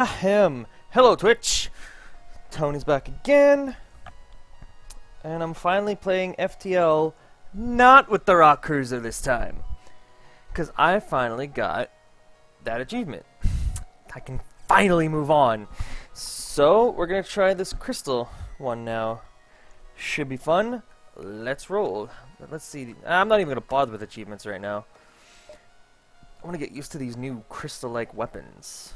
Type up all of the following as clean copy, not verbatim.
Ahem. Hello, Twitch. Tony's back again. And I'm finally playing FTL, not with the Rock Cruiser this time. Because I finally got that achievement. I can finally move on. So, we're going to try this crystal one now. Should be fun. Let's roll. Let's see. I'm not even going to bother with achievements right now. I want to get used to these new crystal-like weapons.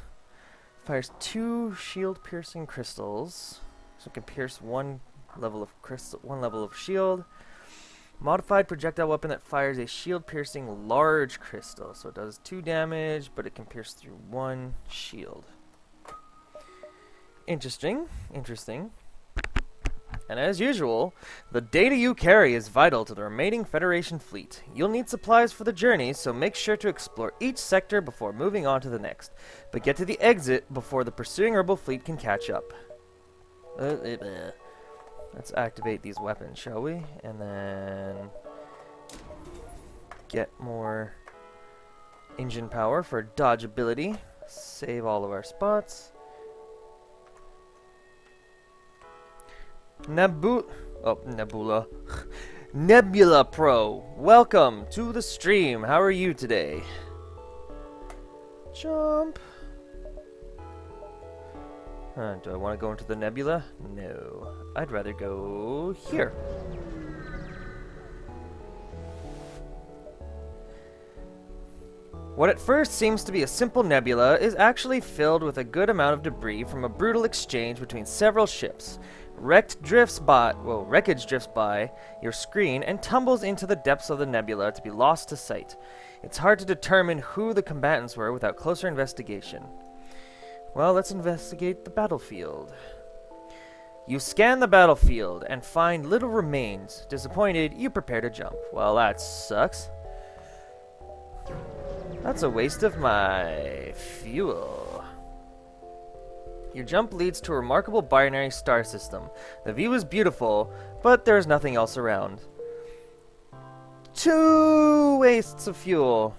Fires 2 shield-piercing crystals, so it can pierce one level of shield. Modified projectile weapon that fires a shield-piercing large crystal, so it does 2 damage, but it can pierce through 1 shield. Interesting. And as usual, the data you carry is vital to the remaining Federation fleet. You'll need supplies for the journey, so make sure to explore each sector before moving on to the next. But get to the exit before the pursuing rebel fleet can catch up. Let's activate these weapons, shall we? And then get more engine power for dodge ability. Save all of our spots. Nebula. Nebula Pro, welcome to the stream. How are you today? Jump. Do I want to go into the nebula? No. I'd rather go here. What at first seems to be a simple nebula is actually filled with a good amount of debris from a brutal exchange between several ships. Wreckage drifts by your screen and tumbles into the depths of the nebula to be lost to sight. It's hard to determine who the combatants were without closer investigation. Well, let's investigate the battlefield. You scan the battlefield and find little remains. Disappointed, you prepare to jump. Well, that sucks. That's a waste of my fuel. Your jump leads to a remarkable binary star system. The view is beautiful, but there's nothing else around. 2 wastes of fuel.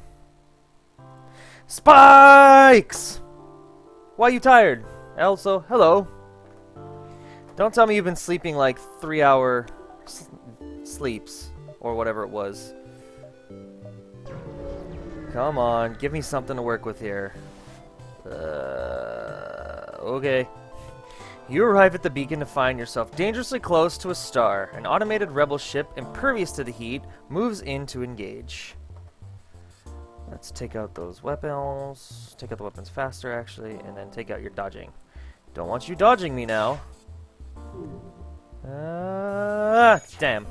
Spikes! Why are you tired? Also, hello. Don't tell me you've been sleeping like 3-hour sleeps, or whatever it was. Come on, give me something to work with here. Okay. You arrive at the beacon to find yourself dangerously close to a star. An automated rebel ship, impervious to the heat, moves in to engage. Let's take out those weapons. Take out the weapons faster, actually, and then take out your dodging. Don't want you dodging me now. Damn.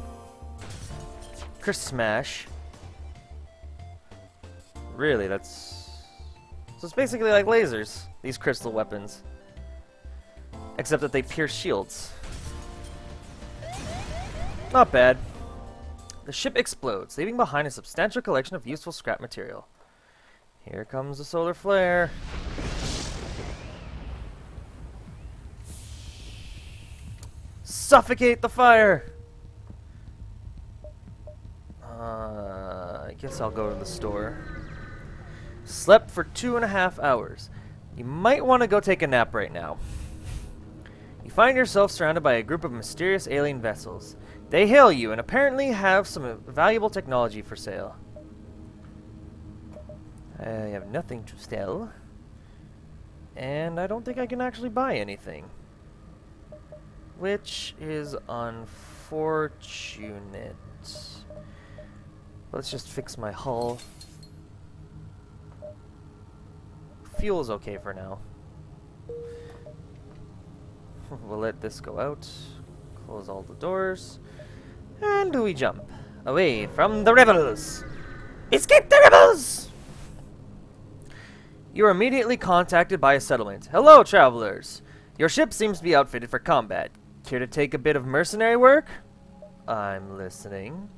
Chris Smash. Really, that's... So it's basically like lasers, these crystal weapons. Except that they pierce shields. Not bad. The ship explodes, leaving behind a substantial collection of useful scrap material. Here comes the solar flare. Suffocate the fire! I guess I'll go to the store. Slept for 2.5 hours. You might want to go take a nap right now. You find yourself surrounded by a group of mysterious alien vessels. They hail you and apparently have some valuable technology for sale. I have nothing to sell. And I don't think I can actually buy anything. Which is unfortunate. Let's just fix my hull. Fuel's okay for now. We'll let this go out. Close all the doors. And we jump away from the rebels. Escape the rebels! You are immediately contacted by a settlement. Hello, travelers. Your ship seems to be outfitted for combat. Care to take a bit of mercenary work? I'm listening.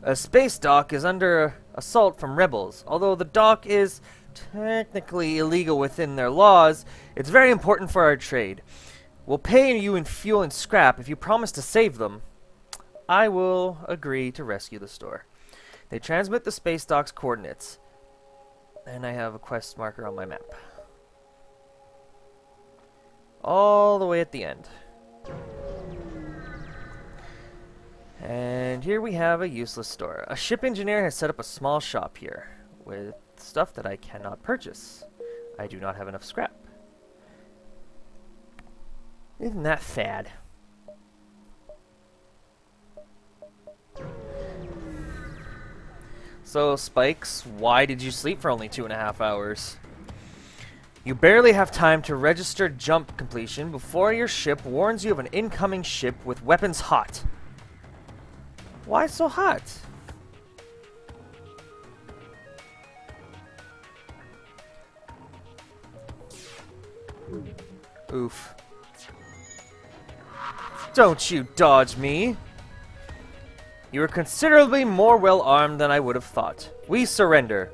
A space dock is under assault from rebels. Although the dock is technically illegal within their laws, it's very important for our trade. We'll pay you in fuel and scrap if you promise to save them. I will agree to rescue the store. They transmit the space dock's coordinates. And I have a quest marker on my map. all the way at the end. And here we have a useless store. A ship engineer has set up a small shop here with stuff that I cannot purchase. I do not have enough scrap. Isn't that sad? So, Spikes, why did you sleep for only 2.5 hours? You barely have time to register jump completion before your ship warns you of an incoming ship with weapons hot. Why so hot? Oof. Don't you dodge me! You are considerably more well-armed than I would have thought. We surrender.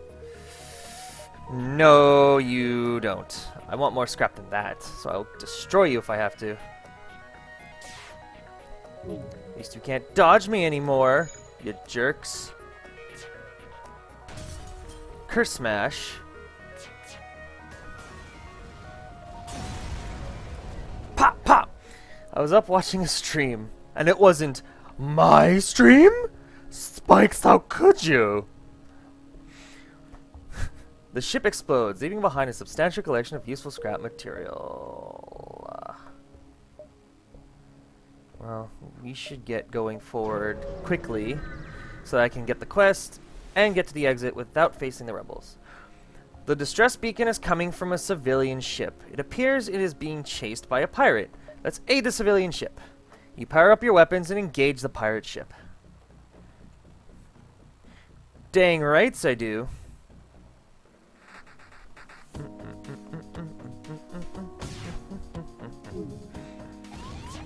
No, you don't. I want more scrap than that, so I'll destroy you if I have to. At least you can't dodge me anymore, you jerks. Curse Smash. Pop, pop! I was up watching a stream, and it wasn't my stream? Spikes, how could you? The ship explodes, leaving behind a substantial collection of useful scrap material. Well, we should get going forward quickly so that I can get the quest and get to the exit without facing the rebels. The distress beacon is coming from a civilian ship. It appears it is being chased by a pirate. Let's aid the civilian ship. You power up your weapons and engage the pirate ship. Dang rights I do.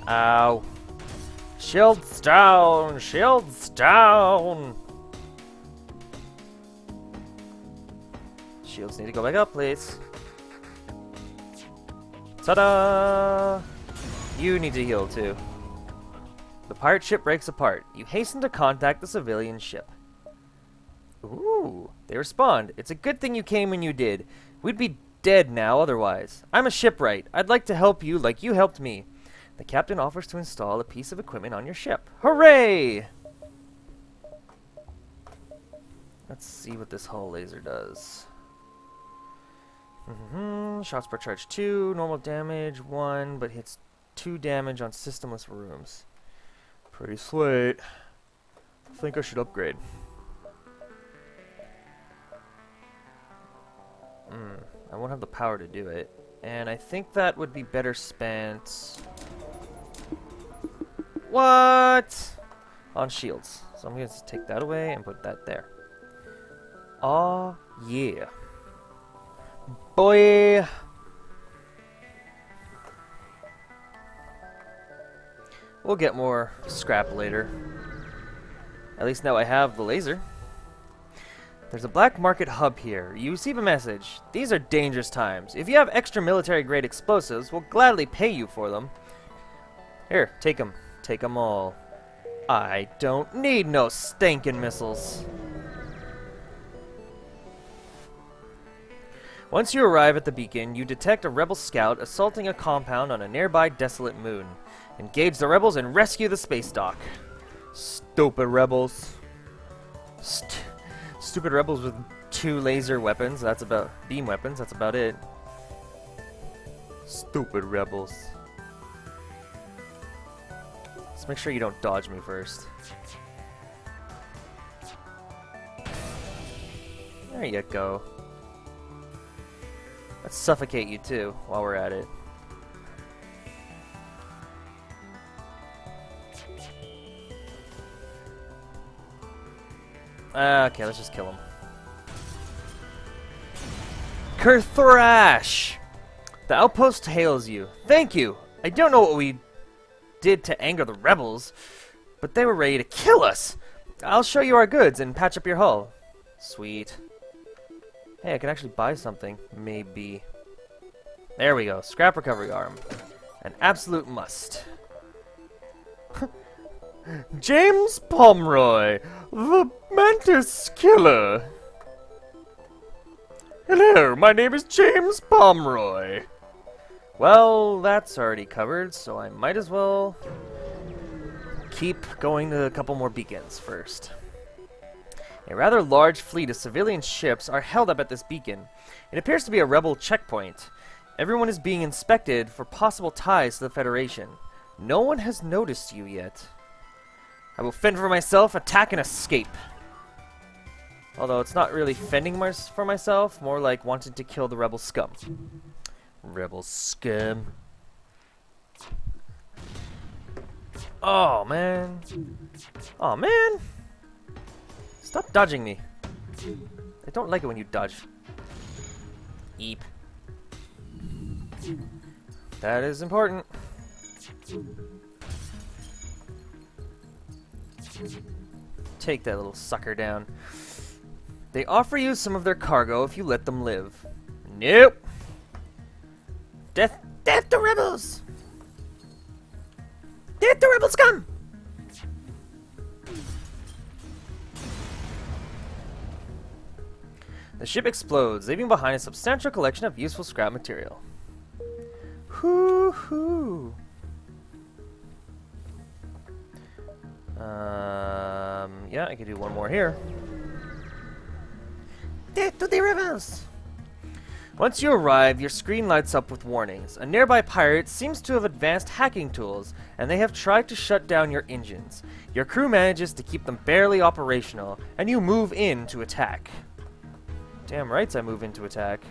Ow. Shields down! Shields down! Shields need to go back up, please. Ta-da! You need to heal, too. The pirate ship breaks apart. You hasten to contact the civilian ship. Ooh, they respond. It's a good thing you came when you did. We'd be dead now otherwise. I'm a shipwright. I'd like to help you like you helped me. The captain offers to install a piece of equipment on your ship. Hooray! Let's see what this hull laser does. Shots per charge 2, normal damage 1, but hits 2 damage on systemless rooms. Pretty sweet. I think I should upgrade. I won't have the power to do it. And I think that would be better spent... What? On shields. So I'm going to take that away and put that there. Aw, yeah. Boy! We'll get more scrap later. At least now I have the laser. There's a black market hub here. You receive a message. These are dangerous times. If you have extra military-grade explosives, we'll gladly pay you for them. Here, take them. Take them all. I don't need no stinking missiles. Once you arrive at the beacon, you detect a rebel scout assaulting a compound on a nearby desolate moon. Engage the rebels and rescue the space dock. Stupid rebels. Stupid rebels with 2 laser weapons. That's about... beam weapons. That's about it. Stupid rebels. Let's make sure you don't dodge me first. There you go. Let's suffocate you too, while we're at it. Okay, let's just kill him. Kerthrash! The outpost hails you. Thank you! I don't know what we did to anger the rebels, but they were ready to kill us! I'll show you our goods and patch up your hull. Sweet. Hey, I can actually buy something. Maybe. There we go. Scrap recovery arm. An absolute must. James Pomeroy, the Mantis Killer. Hello, my name is James Pomeroy. Well, that's already covered, so I might as well keep going to a couple more beacons first. A rather large fleet of civilian ships are held up at this beacon. It appears to be a rebel checkpoint. Everyone is being inspected for possible ties to the Federation. No one has noticed you yet. I will fend for myself, attack and escape. Although it's not really fending for myself, more like wanting to kill the rebel scum. Rebel scum. Oh, man. Oh, man. Stop dodging me. I don't like it when you dodge. Eep. That is important. Take that little sucker down. They offer you some of their cargo if you let them live. Nope. Death to rebels! Death to rebel scum! The ship explodes, leaving behind a substantial collection of useful scrap material. Hoo-hoo. Yeah, I could do one more here. Death to the rebels! Once you arrive, your screen lights up with warnings. A nearby pirate seems to have advanced hacking tools, and they have tried to shut down your engines. Your crew manages to keep them barely operational, and you move in to attack. Damn rights I move in to attack.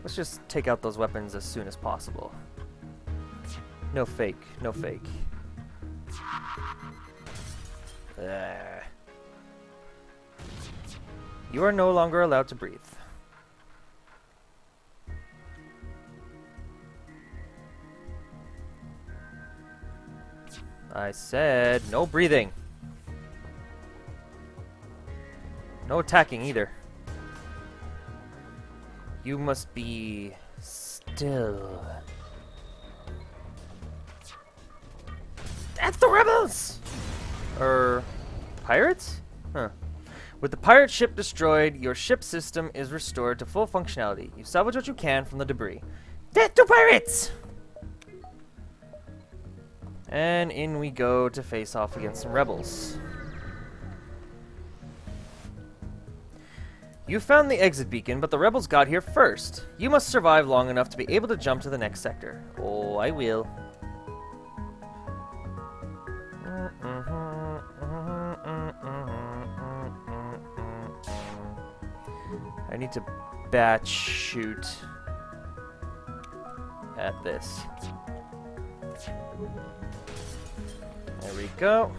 Let's just take out those weapons as soon as possible. No fake, no fake. There. You are no longer allowed to breathe. I said no breathing. No attacking either. You must be still. That's the rebels! Pirates? Huh. With the pirate ship destroyed, your ship system is restored to full functionality. You salvage what you can from the debris. Death to pirates! And in we go to face off against some rebels. You found the exit beacon, but the rebels got here first. You must survive long enough to be able to jump to the next sector. Oh, I will. I need to batch shoot at this. There we go.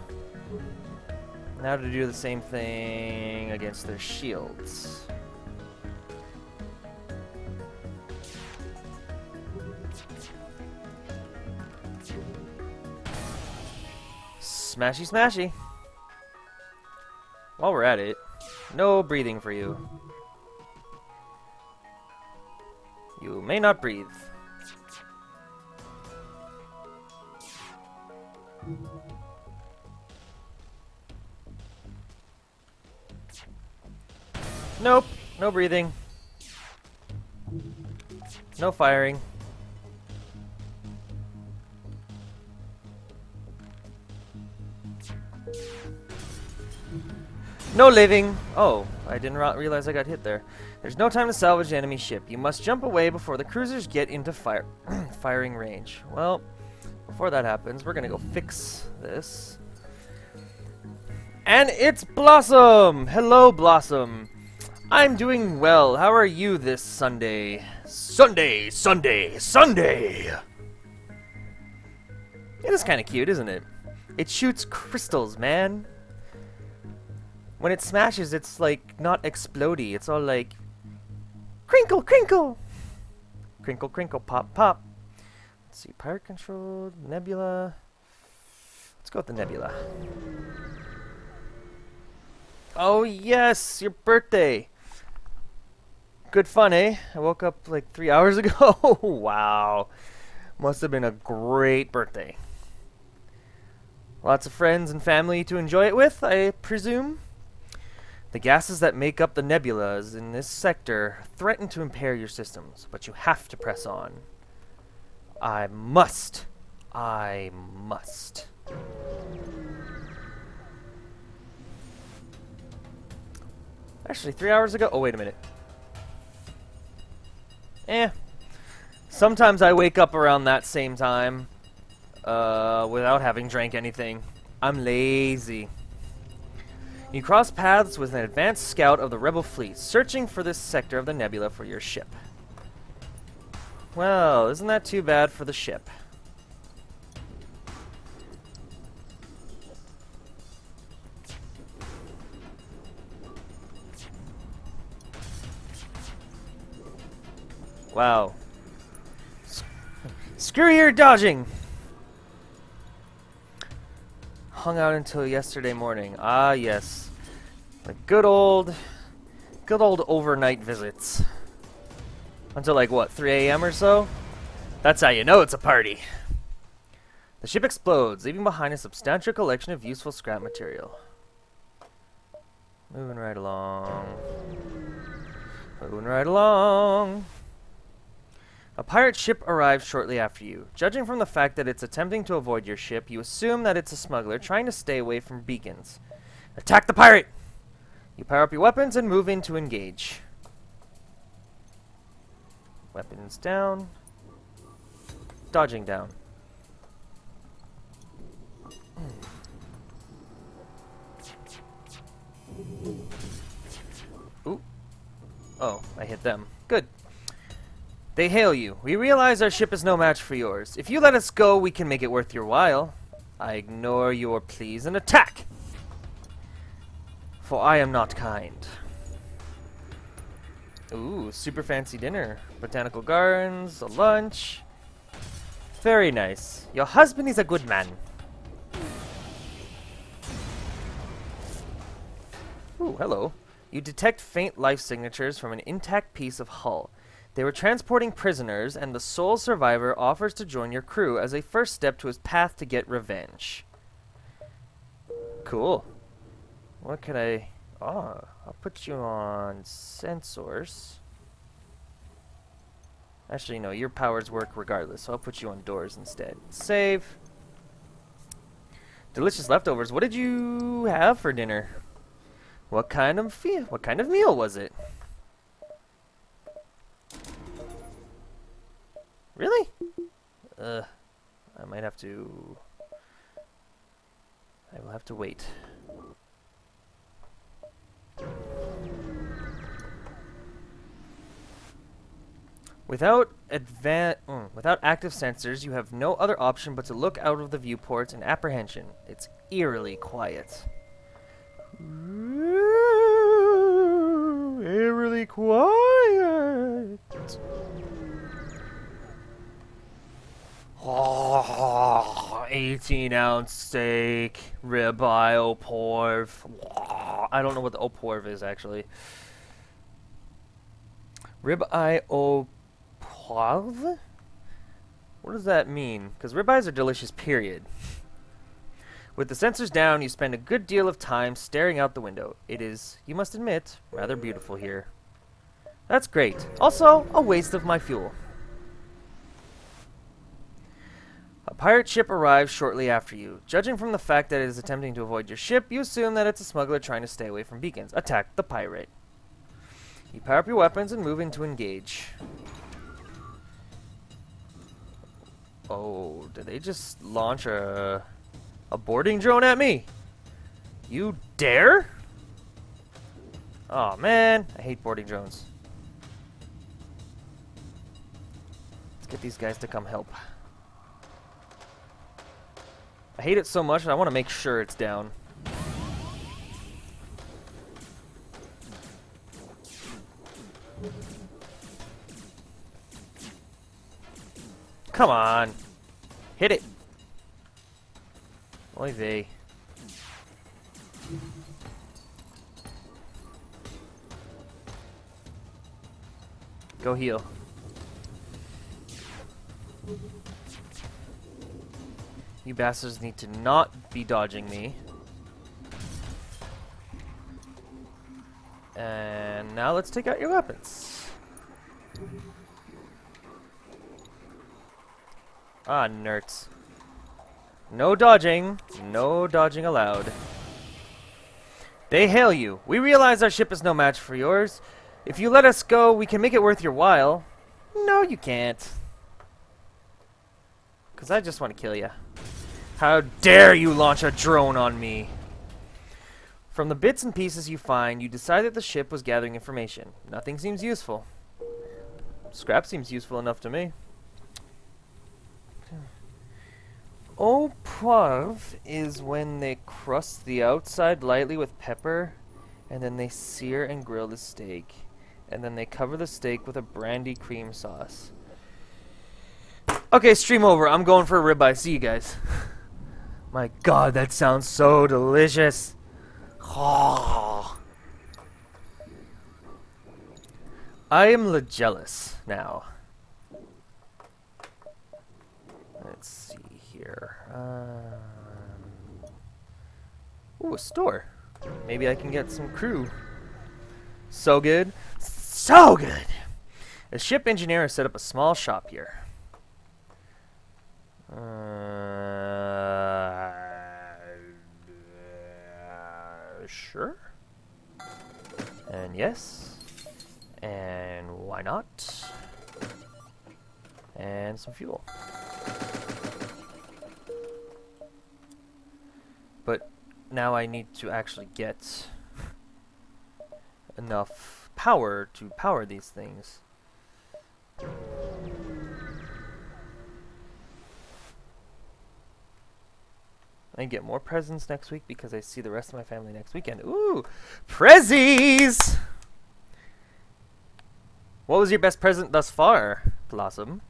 Now to do the same thing against their shields. Smashy smashy. While we're at it, no breathing for you. You may not breathe. Nope, no breathing. No firing. No living. Oh, I didn't realize I got hit there. There's no time to salvage the enemy ship. You must jump away before the cruisers get into firing range. Well, before that happens, we're gonna go fix this. And it's Blossom! Hello, Blossom. I'm doing well. How are you this Sunday? Sunday! It is kind of cute, isn't it? It shoots crystals, man. When it smashes, it's like not explodey. It's all like crinkle, crinkle, crinkle, crinkle, pop, pop. Let's see, pirate controlled nebula. Let's go with the nebula. Oh yes, your birthday. Good fun, eh? I woke up like 3 hours ago. Wow, must have been a great birthday. Lots of friends and family to enjoy it with, I presume. The gases that make up the nebulas in this sector threaten to impair your systems, but you have to press on. I must. I must. Actually, 3 hours ago? Oh, wait a minute. Sometimes I wake up around that same time without having drank anything. I'm lazy. You cross paths with an advanced scout of the rebel fleet, searching for this sector of the nebula for your ship. Well, isn't that too bad for the ship? Wow. Screw your dodging! Hung out until yesterday morning. Ah, yes. The good old overnight visits. Until like, what, 3 a.m. or so? That's how you know it's a party. The ship explodes, leaving behind a substantial collection of useful scrap material. Moving right along. Moving right along. A pirate ship arrives shortly after you. Judging from the fact that it's attempting to avoid your ship, you assume that it's a smuggler trying to stay away from beacons. Attack the pirate! You power up your weapons and move in to engage. Weapons down. Dodging down. Ooh. Oh, I hit them. Good. They hail you. We realize our ship is no match for yours. If you let us go, we can make it worth your while. I ignore your pleas and attack! For I am not kind. Ooh, super fancy dinner. Botanical gardens, a lunch. Very nice. Your husband is a good man. Ooh, hello. You detect faint life signatures from an intact piece of hull. They were transporting prisoners, and the sole survivor offers to join your crew as a first step to his path to get revenge. Cool. What could I... Oh, I'll put you on sensors. Actually, no, your powers work regardless, so I'll put you on doors instead. Save. Delicious leftovers. What did you have for dinner? What kind of meal was it? Really? I might have to... I will have to wait. Without active sensors, you have no other option but to look out of the viewports in apprehension. It's eerily quiet. Eerily quiet. Oh, 18-ounce steak, ribeye, au poivre. I don't know what the au poivre is, actually. Ribeye au poivre? What does that mean? Because ribeyes are delicious, period. With the sensors down, you spend a good deal of time staring out the window. It is, you must admit, rather beautiful here. That's great. Also, a waste of my fuel. A pirate ship arrives shortly after you. Judging from the fact that it is attempting to avoid your ship, you assume that it's a smuggler trying to stay away from beacons. Attack the pirate. You power up your weapons and move in to engage. Oh, did they just launch a boarding drone at me? You dare? Oh man, I hate boarding drones. Let's get these guys to come help. I hate it so much that I want to make sure it's down. Come on. Hit it. Oy vey. Go heal. You bastards need to not be dodging me. And now let's take out your weapons. Ah, nerds. No dodging. No dodging allowed. They hail you. We realize our ship is no match for yours. If you let us go, we can make it worth your while. No, you can't. Because I just want to kill you. How dare you launch a drone on me? From the bits and pieces you find, you decide that the ship was gathering information. Nothing seems useful. Scrap seems useful enough to me. Au poivre is when they crust the outside lightly with pepper, and then they sear and grill the steak. And then they cover the steak with a brandy cream sauce. Okay, stream over. I'm going for a ribeye. See you guys. My god, that sounds so delicious. Oh. I am jealous now. Let's see here. Ooh, a store. Maybe I can get some crew. So good. So good! A ship engineer has set up a small shop here. Sure. And yes. And why not? And some fuel. But now I need to actually get enough power to power these things. I get more presents next week because I see the rest of my family next weekend. Ooh! Prezzies! What was your best present thus far, Blossom?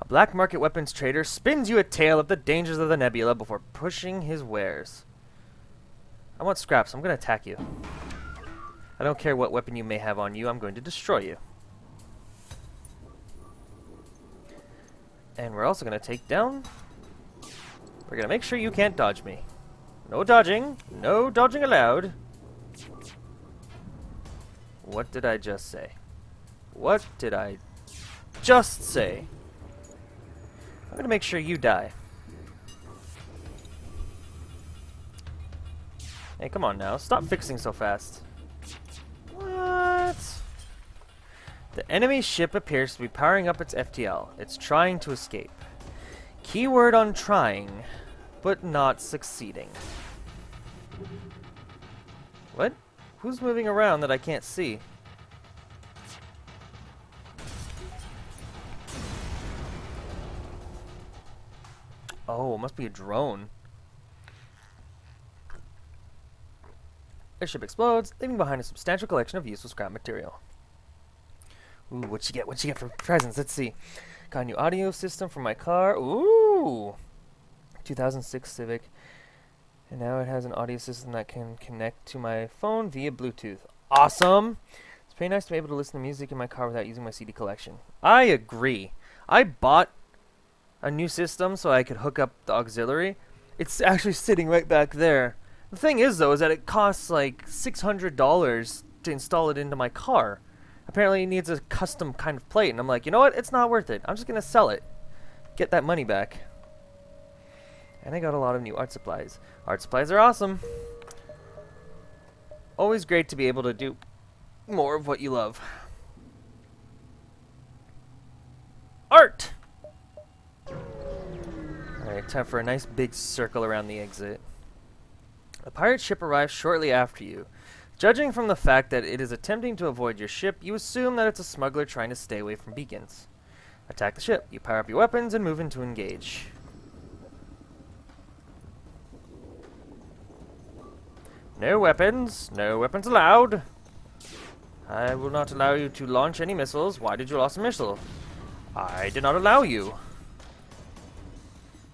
A black market weapons trader spins you a tale of the dangers of the nebula before pushing his wares. I want scraps. I'm going to attack you. I don't care what weapon you may have on you. I'm going to destroy you. And we're also going to take down... We're going to make sure you can't dodge me. No dodging. No dodging allowed. What did I just say? What did I just say? I'm going to make sure you die. Hey, come on now. Stop fixing so fast. What? The enemy ship appears to be powering up its FTL. It's trying to escape. Keyword on trying, but not succeeding. What? Who's moving around that I can't see? Oh, it must be a drone. Their ship explodes, leaving behind a substantial collection of useless scrap material. Ooh, what'd you get? What'd you get for presents? Let's see. Got a new audio system for my car. Ooh! 2006 Civic. And now it has an audio system that can connect to my phone via Bluetooth. Awesome! It's pretty nice to be able to listen to music in my car without using my CD collection. I agree. I bought a new system so I could hook up the auxiliary. It's actually sitting right back there. The thing is, though, is that it costs like $600 to install it into my car. Apparently it needs a custom kind of plate, and I'm like, you know what? It's not worth it. I'm just going to sell it. Get that money back. And I got a lot of new art supplies. Art supplies are awesome. Always great to be able to do more of what you love. Art! Alright, time for a nice big circle around the exit. A pirate ship arrives shortly after you. Judging from the fact that it is attempting to avoid your ship, you assume that it's a smuggler trying to stay away from beacons. Attack the ship. You power up your weapons and move in to engage. No weapons. No weapons allowed. I will not allow you to launch any missiles. Why did you launch a missile? I did not allow you.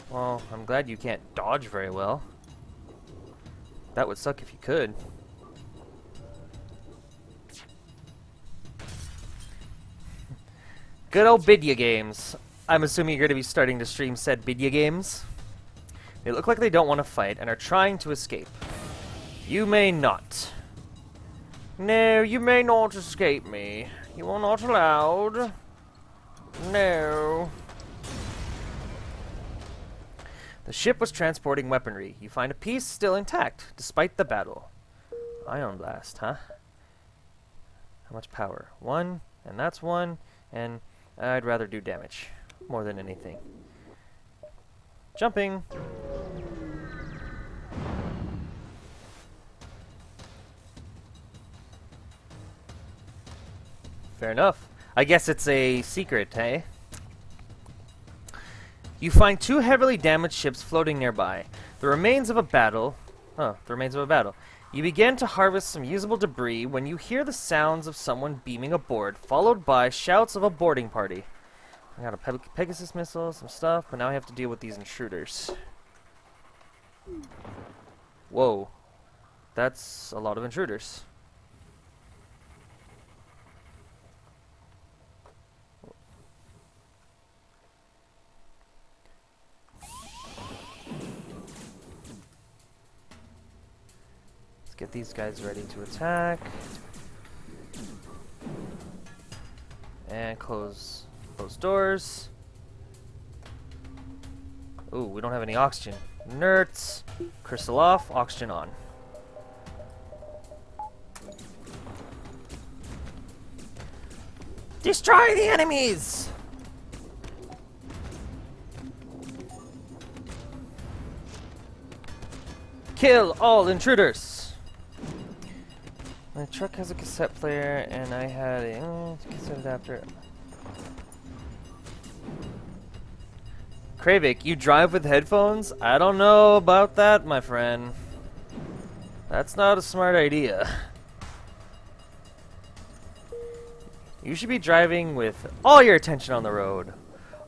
Well, I'm glad you can't dodge very well. That would suck if you could. Good old Bidya games. I'm assuming you're going to be starting to stream said Bidya games. They look like they don't want to fight and are trying to escape. You may not. No, you may not escape me. You are not allowed. No. The ship was transporting weaponry. You find a piece still intact, despite the battle. Ion blast, huh? How much power? 1, and that's 1, and I'd rather do damage, more than anything. Jumping! Fair enough. I guess it's a secret, eh? You find 2 heavily damaged ships floating nearby. The remains of a battle. Oh, the remains of a battle. You begin to harvest some usable debris when you hear the sounds of someone beaming aboard, followed by shouts of a boarding party. I got a Pegasus missile, some stuff, but now I have to deal with these intruders. Whoa. That's a lot of intruders. Get these guys ready to attack. And close doors. Ooh, we don't have any oxygen. Nerds. Crystal off, oxygen on. Destroy the enemies! Kill all intruders! My truck has a cassette player, and I had a cassette adapter. Kravik, you drive with headphones? I don't know about that, my friend. That's not a smart idea. You should be driving with all your attention on the road.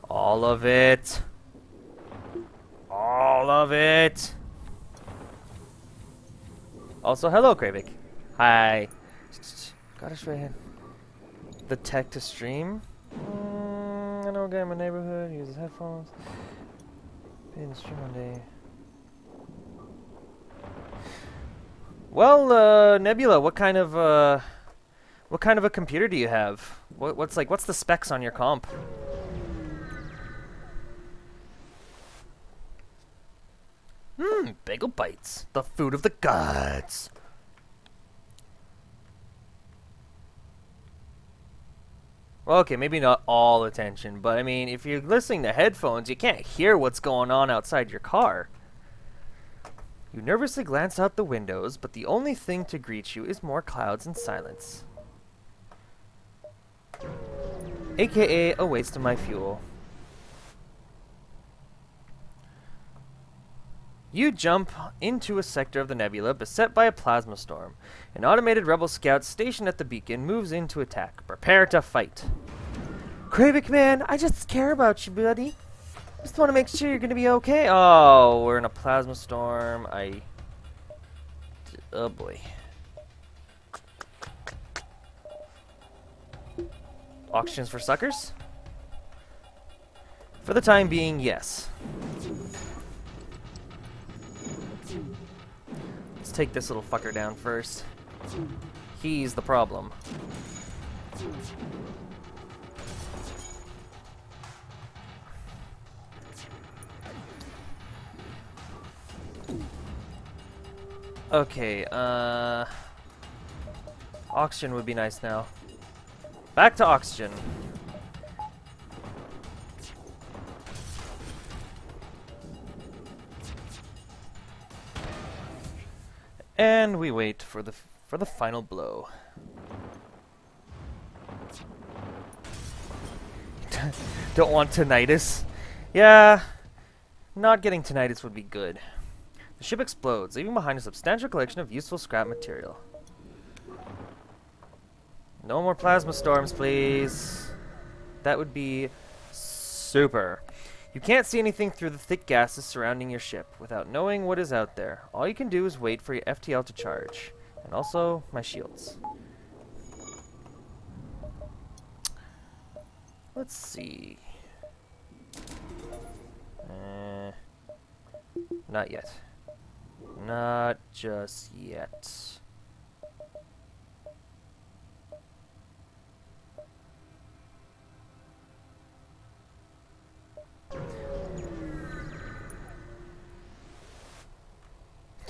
All of it. All of it. Also, hello, Kravik. Hi. Got us right here. The tech to stream? I know a guy in my neighborhood uses headphones. Paid in stream one day. Well, Nebula, what kind of a computer do you have? What's the specs on your comp? Bagel bites, the food of the gods. Well, okay, maybe not all attention, but I mean, if you're listening to headphones, you can't hear what's going on outside your car. You nervously glance out the windows, but the only thing to greet you is more clouds and silence. AKA a waste of my fuel. You jump into a sector of the nebula beset by a plasma storm. An automated rebel scout stationed at the beacon moves in to attack. Prepare to fight. Kravik, man, I just care about you, buddy. Just want to make sure you're going to be okay. Oh, we're in a plasma storm. Oh, boy. Auctions for suckers? For the time being, yes. Let's take this little fucker down first. He's the problem. Okay, oxygen would be nice now. Back to oxygen. And we wait for the final blow. Don't want tinnitus? Yeah, not getting tinnitus would be good. The ship explodes, leaving behind a substantial collection of useful scrap material. No more plasma storms, please. That would be super. You can't see anything through the thick gases surrounding your ship without knowing what is out there. All you can do is wait for your FTL to charge. And also, my shields. Let's see. Not yet. Not just yet.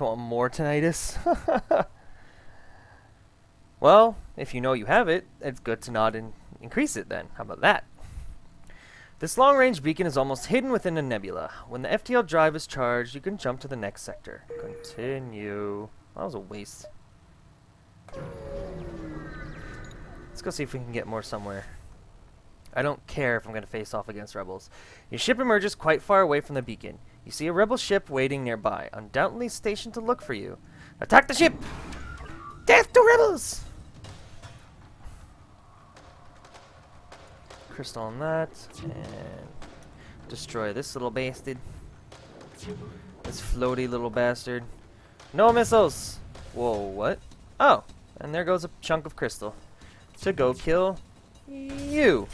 Don't want more tinnitus. Well, if you know you have it, it's good to not increase it then. How about that? This long-range beacon is almost hidden within a nebula. When the FTL drive is charged, you can jump to the next sector. Continue. That was a waste. Let's go see if we can get more somewhere. I don't care if I'm going to face off against rebels. Your ship emerges quite far away from the beacon. You see a rebel ship waiting nearby, undoubtedly stationed to look for you. Attack the ship! Death to rebels! Crystal on that, and destroy this little bastard. This floaty little bastard. No missiles! Whoa, what? Oh, and there goes a chunk of crystal. To go kill you.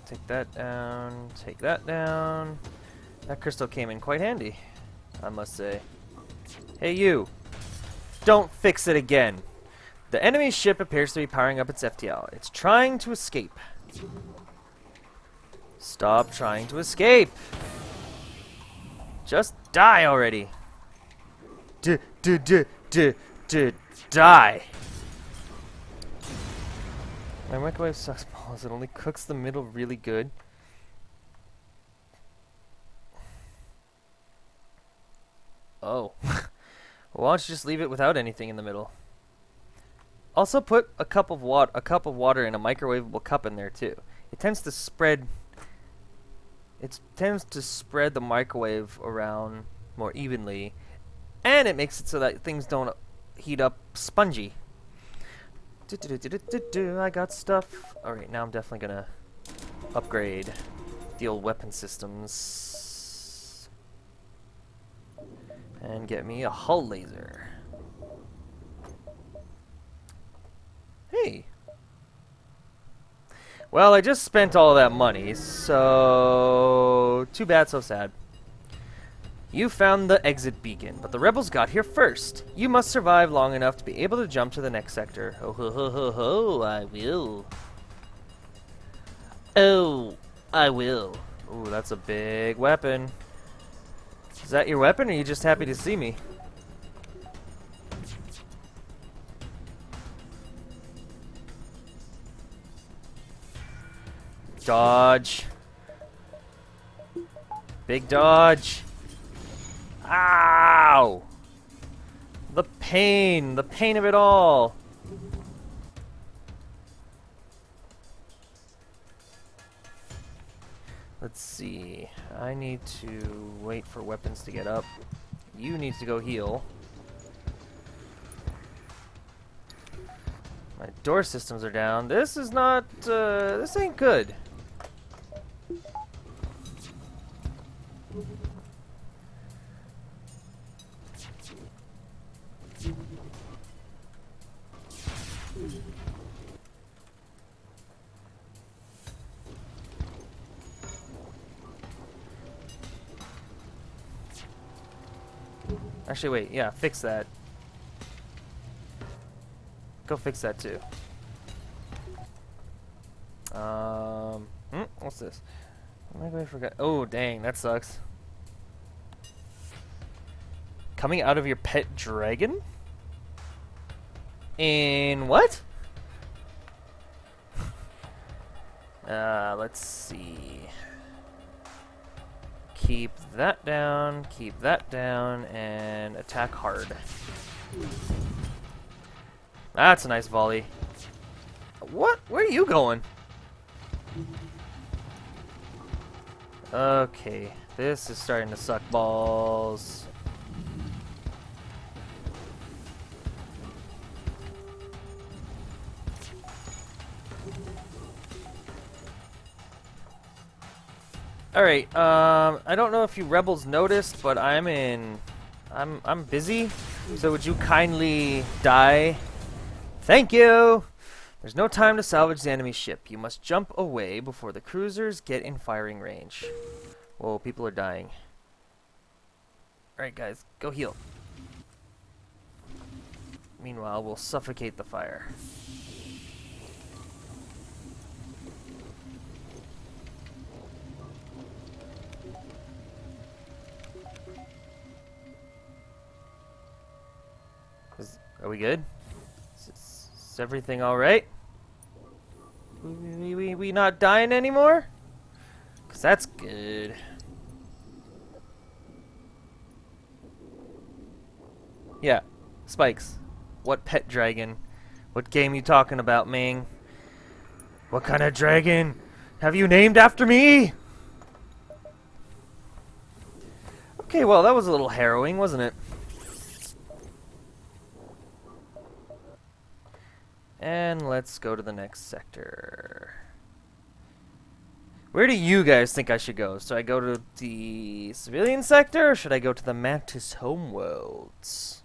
Take that down, take that down. That crystal came in quite handy, I must say. Hey you! Don't fix it again! The enemy ship appears to be powering up its FTL. It's trying to escape. Stop trying to escape! Just die already! Die! My microwave sucks balls. It only cooks the middle really good. Oh. Why don't you just leave it without anything in the middle? Also put a cup of water in a microwavable cup in there too. It tends to spread the microwave around more evenly, and it makes it so that things don't heat up spongy. I got stuff. Alright, now I'm definitely gonna upgrade the old weapon systems and get me a hull laser. Hey. Well, I just spent all that money, so too bad, so sad. You found the exit beacon, but the rebels got here first. You must survive long enough to be able to jump to the next sector. Oh ho ho ho ho, I will. Oh, I will. Ooh, that's a big weapon. Is that your weapon, or are you just happy to see me? Dodge. Big dodge. Ow! The pain of it all. Let's see. I need to wait for weapons to get up. You need to go heal. My door systems are down. This is not, this ain't good. Actually, wait, yeah, fix that. Go fix that too. What's this? Am I going to forget? Oh, dang, that sucks. Coming out of your pet dragon? In what? Let's see. Keep that down, and attack hard. That's a nice volley. What? Where are you going? Okay, this is starting to suck balls. Alright, I don't know if you rebels noticed, but I'm busy, so would you kindly die? Thank you! There's no time to salvage the enemy ship. You must jump away before the cruisers get in firing range. Whoa, people are dying. Alright guys, go heal. Meanwhile, we'll suffocate the fire. Are we good? Is everything alright? We not dying anymore? Cause that's good. Yeah, Spikes. What pet dragon? What game you talking about, Ming? What kind of dragon have you named after me? Okay, well, that was a little harrowing, wasn't it? And let's go to the next sector. Where do you guys think I should go? So I go to the civilian sector, or should I go to the Mantis homeworlds?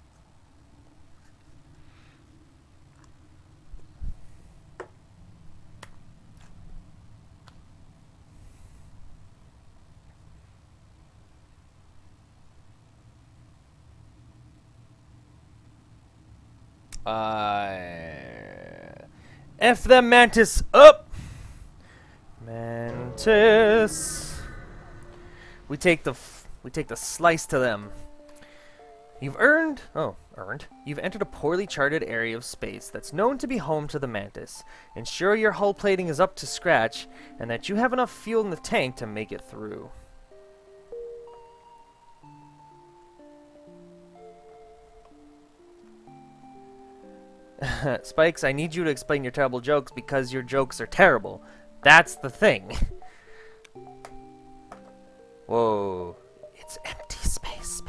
F them Mantis up! Mantis. We take the slice to them. You've earned. You've entered a poorly charted area of space that's known to be home to the Mantis. Ensure your hull plating is up to scratch and that you have enough fuel in the tank to make it through. Spikes, I need you to explain your terrible jokes because your jokes are terrible. That's the thing. Whoa. It's empty space.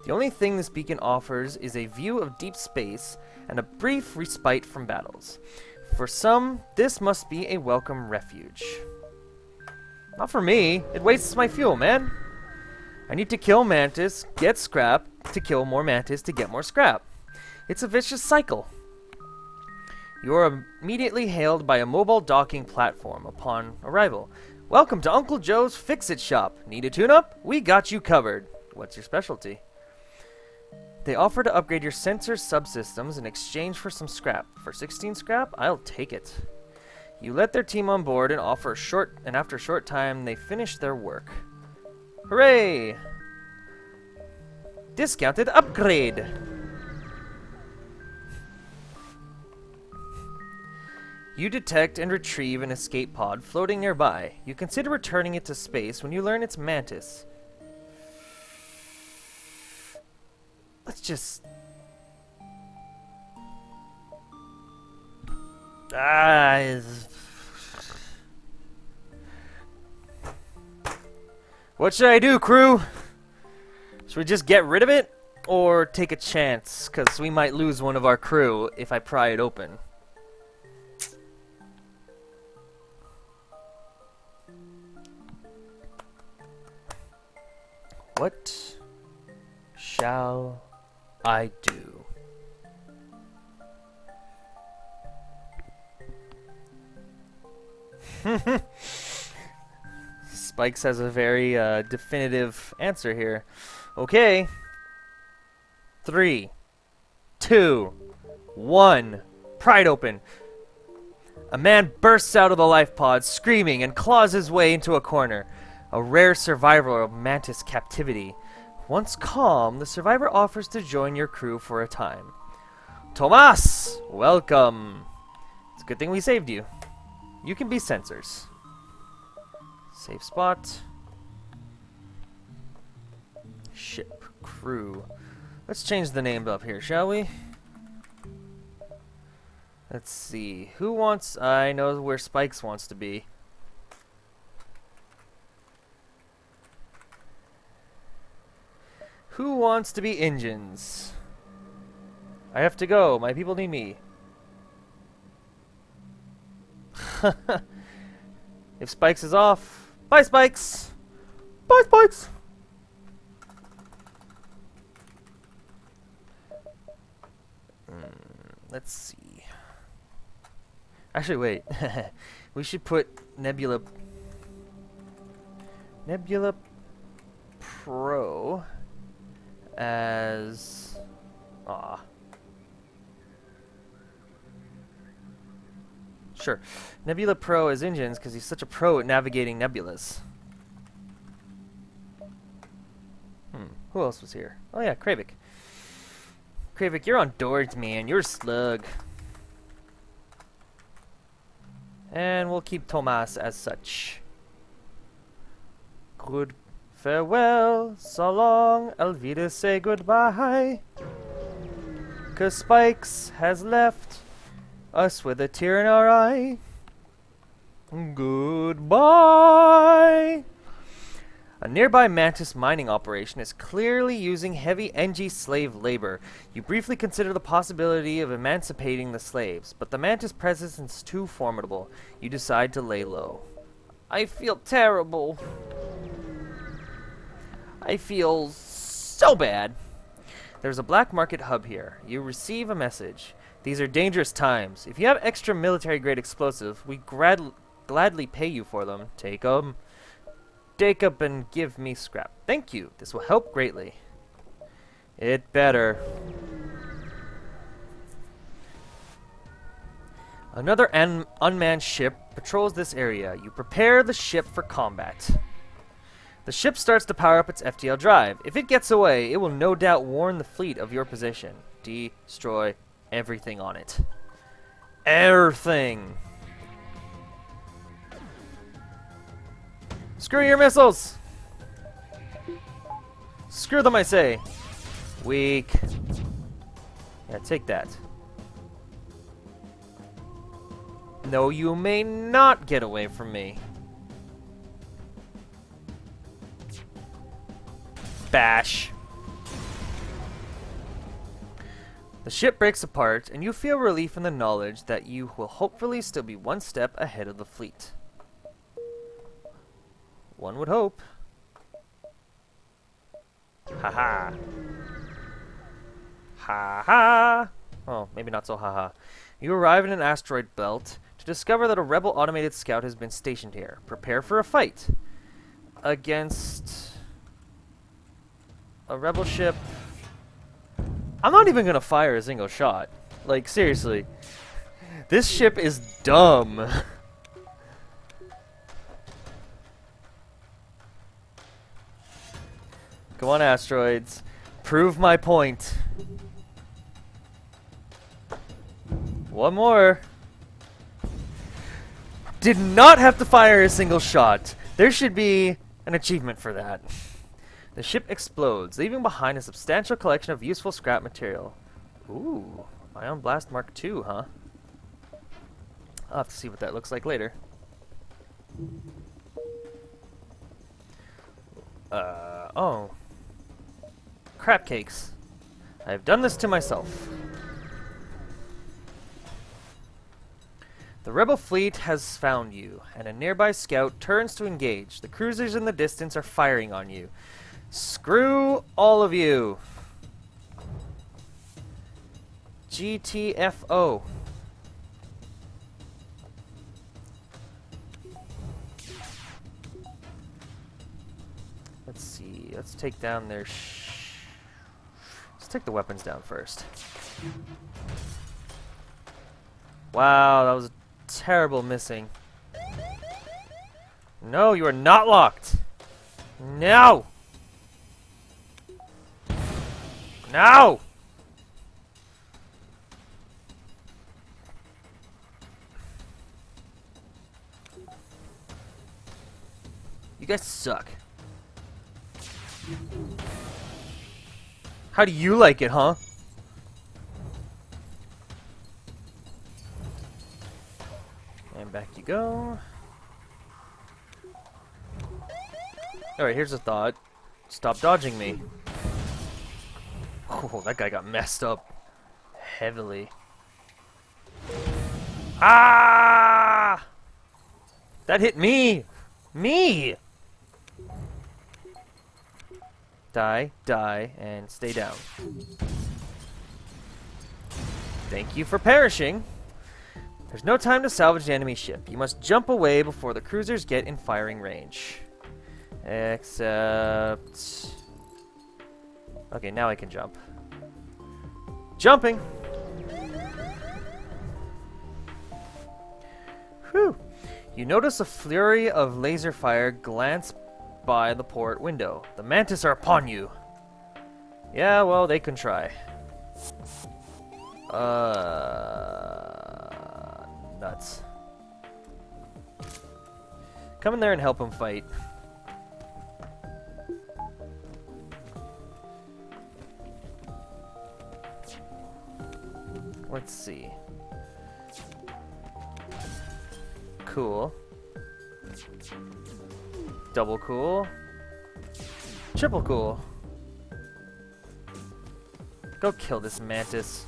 The only thing this beacon offers is a view of deep space and a brief respite from battles. For some, this must be a welcome refuge. Not for me. It wastes my fuel, man. I need to kill Mantis, get scrap, to kill more Mantis to get more scrap. It's a vicious cycle. You are immediately hailed by a mobile docking platform upon arrival. Welcome to Uncle Joe's Fix-It Shop. Need a tune-up? We got you covered. What's your specialty? They offer to upgrade your sensor subsystems in exchange for some scrap. For 16 scrap, I'll take it. You let their team on board and after a short time, they finish their work. Hooray! Discounted upgrade! You detect and retrieve an escape pod floating nearby. You consider returning it to space when you learn it's Mantis. Let's just... What should I do, crew? Should we just get rid of it? Or take a chance? Because we might lose one of our crew if I pry it open. What shall I do? Spikes has a very definitive answer here. Okay. 3, 2, 1. Pry it open. A man bursts out of the life pod, screaming, and claws his way into a corner. A rare survivor of Mantis captivity. Once calm, the survivor offers to join your crew for a time. Tomas! Welcome! It's a good thing we saved you. You can be sensors. Safe spot. Ship. Crew. Let's change the name up here, shall we? Let's see. Who wants... I know where Spikes wants to be. Who wants to be engines? I have to go. My people need me. If Spikes is off... Bye, Spikes! Bye, Spikes! Let's see. Actually, wait. We should put Nebula Pro as... Sure. Nebula Pro as engines because he's such a pro at navigating nebulas. Who else was here? Oh yeah, Kravik. Kravik, you're on doors, man. You're a slug. And we'll keep Tomas as such. Good farewell, so long, Elvira say goodbye. 'Cause Spikes has left us with a tear in our eye. Goodbye. A nearby Mantis mining operation is clearly using heavy NG slave labor. You briefly consider the possibility of emancipating the slaves, but the Mantis presence is too formidable. You decide to lay low. I feel terrible. I feel so bad. There's a black market hub here. You receive a message. These are dangerous times. If you have extra military-grade explosives, we gladly pay you for them. Take them. Take up and give me scrap. Thank you. This will help greatly. It better. Another unmanned ship patrols this area. You prepare the ship for combat. The ship starts to power up its FTL drive. If it gets away, it will no doubt warn the fleet of your position. Destroy everything on it. Everything. Screw your missiles! Screw them, I say. Weak. Yeah, take that. No, you may not get away from me. Bash. The ship breaks apart, and you feel relief in the knowledge that you will hopefully still be one step ahead of the fleet. One would hope. Haha. Haha. Oh, maybe not so haha. You arrive in an asteroid belt to discover that a rebel automated scout has been stationed here. Prepare for a fight against a rebel ship. I'm not even gonna fire a single shot. Like, seriously. This ship is dumb. Come on, asteroids. Prove my point. One more. Did not have to fire a single shot. There should be an achievement for that. The ship explodes, leaving behind a substantial collection of useful scrap material. Ooh, Ion Blast Mark II, huh? I'll have to see what that looks like later. Oh. Crap cakes. I have done this to myself. The rebel fleet has found you, and a nearby scout turns to engage. The cruisers in the distance are firing on you. Screw all of you. GTFO. Let's see. Let's take down their let's take the weapons down first. Wow, that was a terrible missing. No, you are not locked. No! No! You guys suck. How do you like it, huh? And back you go. Alright, here's a thought. Stop dodging me. Oh, that guy got messed up heavily. Ah! That hit me! Me! Die, die, and stay down. Thank you for perishing. There's no time to salvage the enemy ship. You must jump away before the cruisers get in firing range. Except... Okay, now I can jump. Jumping! Whew. You notice a flurry of laser fire glance by the port window. The Mantis are upon you. Yeah, well, they can try. Nuts. Come in there and help him fight. Let's see. Cool. Double cool. Triple cool. Go kill this mantis.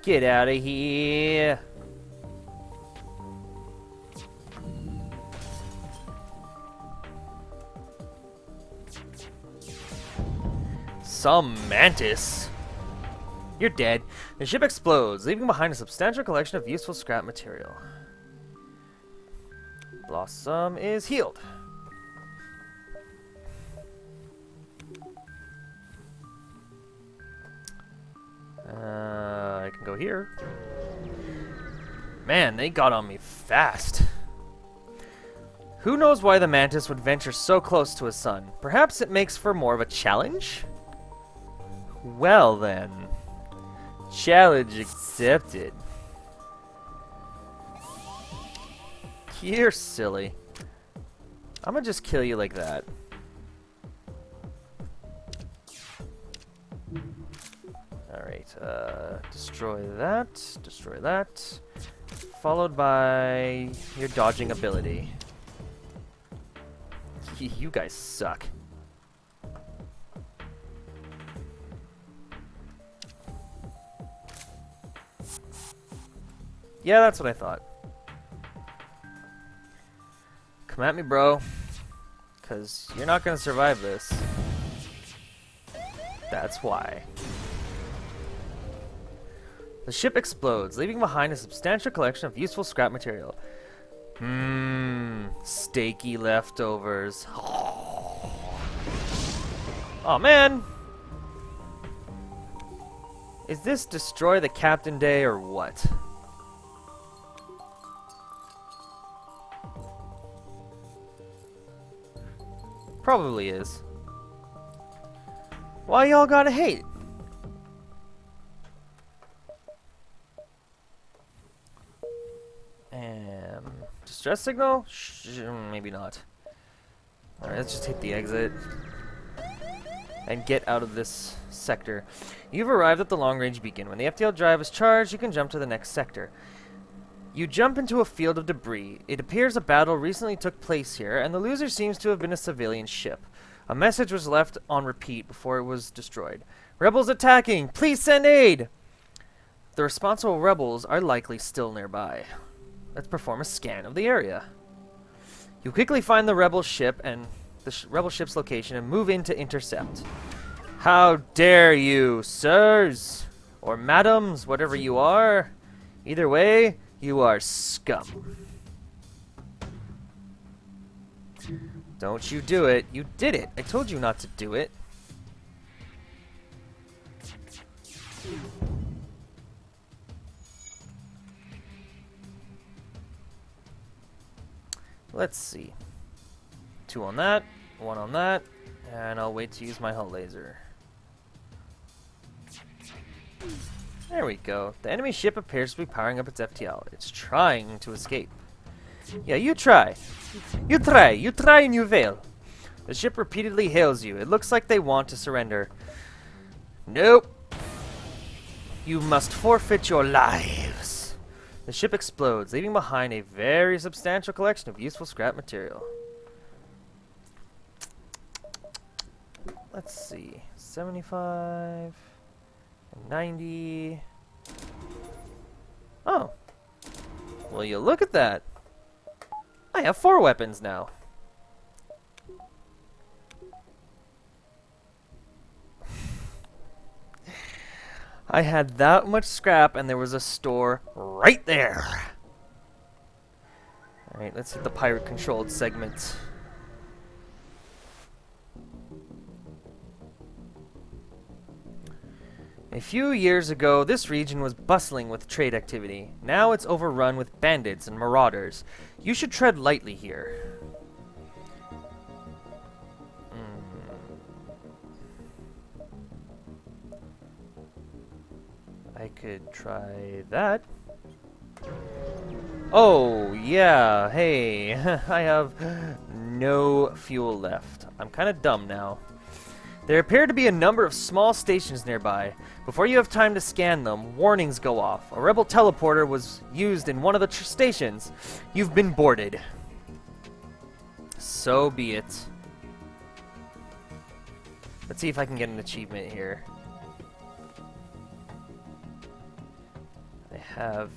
Get out of here. Some mantis. You're dead. The ship explodes, leaving behind a substantial collection of useful scrap material. Blossom is healed. I can go here. Man, they got on me fast. Who knows why the mantis would venture so close to his son? Perhaps it makes for more of a challenge? Well then. Challenge accepted. You're silly. I'm gonna just kill you like that. Alright, destroy that, followed by your dodging ability. You guys suck. Yeah, that's what I thought. Come at me, bro. Because you're not going to survive this. That's why. The ship explodes, leaving behind a substantial collection of useful scrap material. Steaky leftovers. Oh, man! Is this destroy the captain day or what? Probably is. Why y'all gotta hate? Distress signal? Maybe not. Alright, let's just hit the exit. And get out of this sector. You've arrived at the long-range beacon. When the FTL drive is charged, you can jump to the next sector. You jump into a field of debris. It appears a battle recently took place here, and the loser seems to have been a civilian ship. A message was left on repeat before it was destroyed. Rebels attacking! Please send aid! The responsible rebels are likely still nearby. Let's perform a scan of the area. You quickly find the rebel ship and the rebel ship's location and move in to intercept. How dare you, sirs! Or madams, whatever you are. Either way, you are scum. Don't you do it. You did it. I told you not to do it. Let's see. 2 on that, 1 on that, and I'll wait to use my hull laser. There we go. The enemy ship appears to be powering up its FTL. It's trying to escape. Yeah, you try. You try and you fail. The ship repeatedly hails you. It looks like they want to surrender. Nope. You must forfeit your lives. The ship explodes, leaving behind a very substantial collection of useful scrap material. Let's see. 75... 90... Oh. Well, you look at that. I have 4 weapons now. I had that much scrap and there was a store right there. Alright, let's hit the pirate controlled segment. A few years ago, this region was bustling with trade activity. Now it's overrun with bandits and marauders. You should tread lightly here. could try that. Oh, yeah, hey, I have no fuel left. I'm kind of dumb now. There appear to be a number of small stations nearby. Before you have time to scan them, warnings go off. A rebel teleporter was used in one of the stations. You've been boarded. So be it. Let's see if I can get an achievement here. I have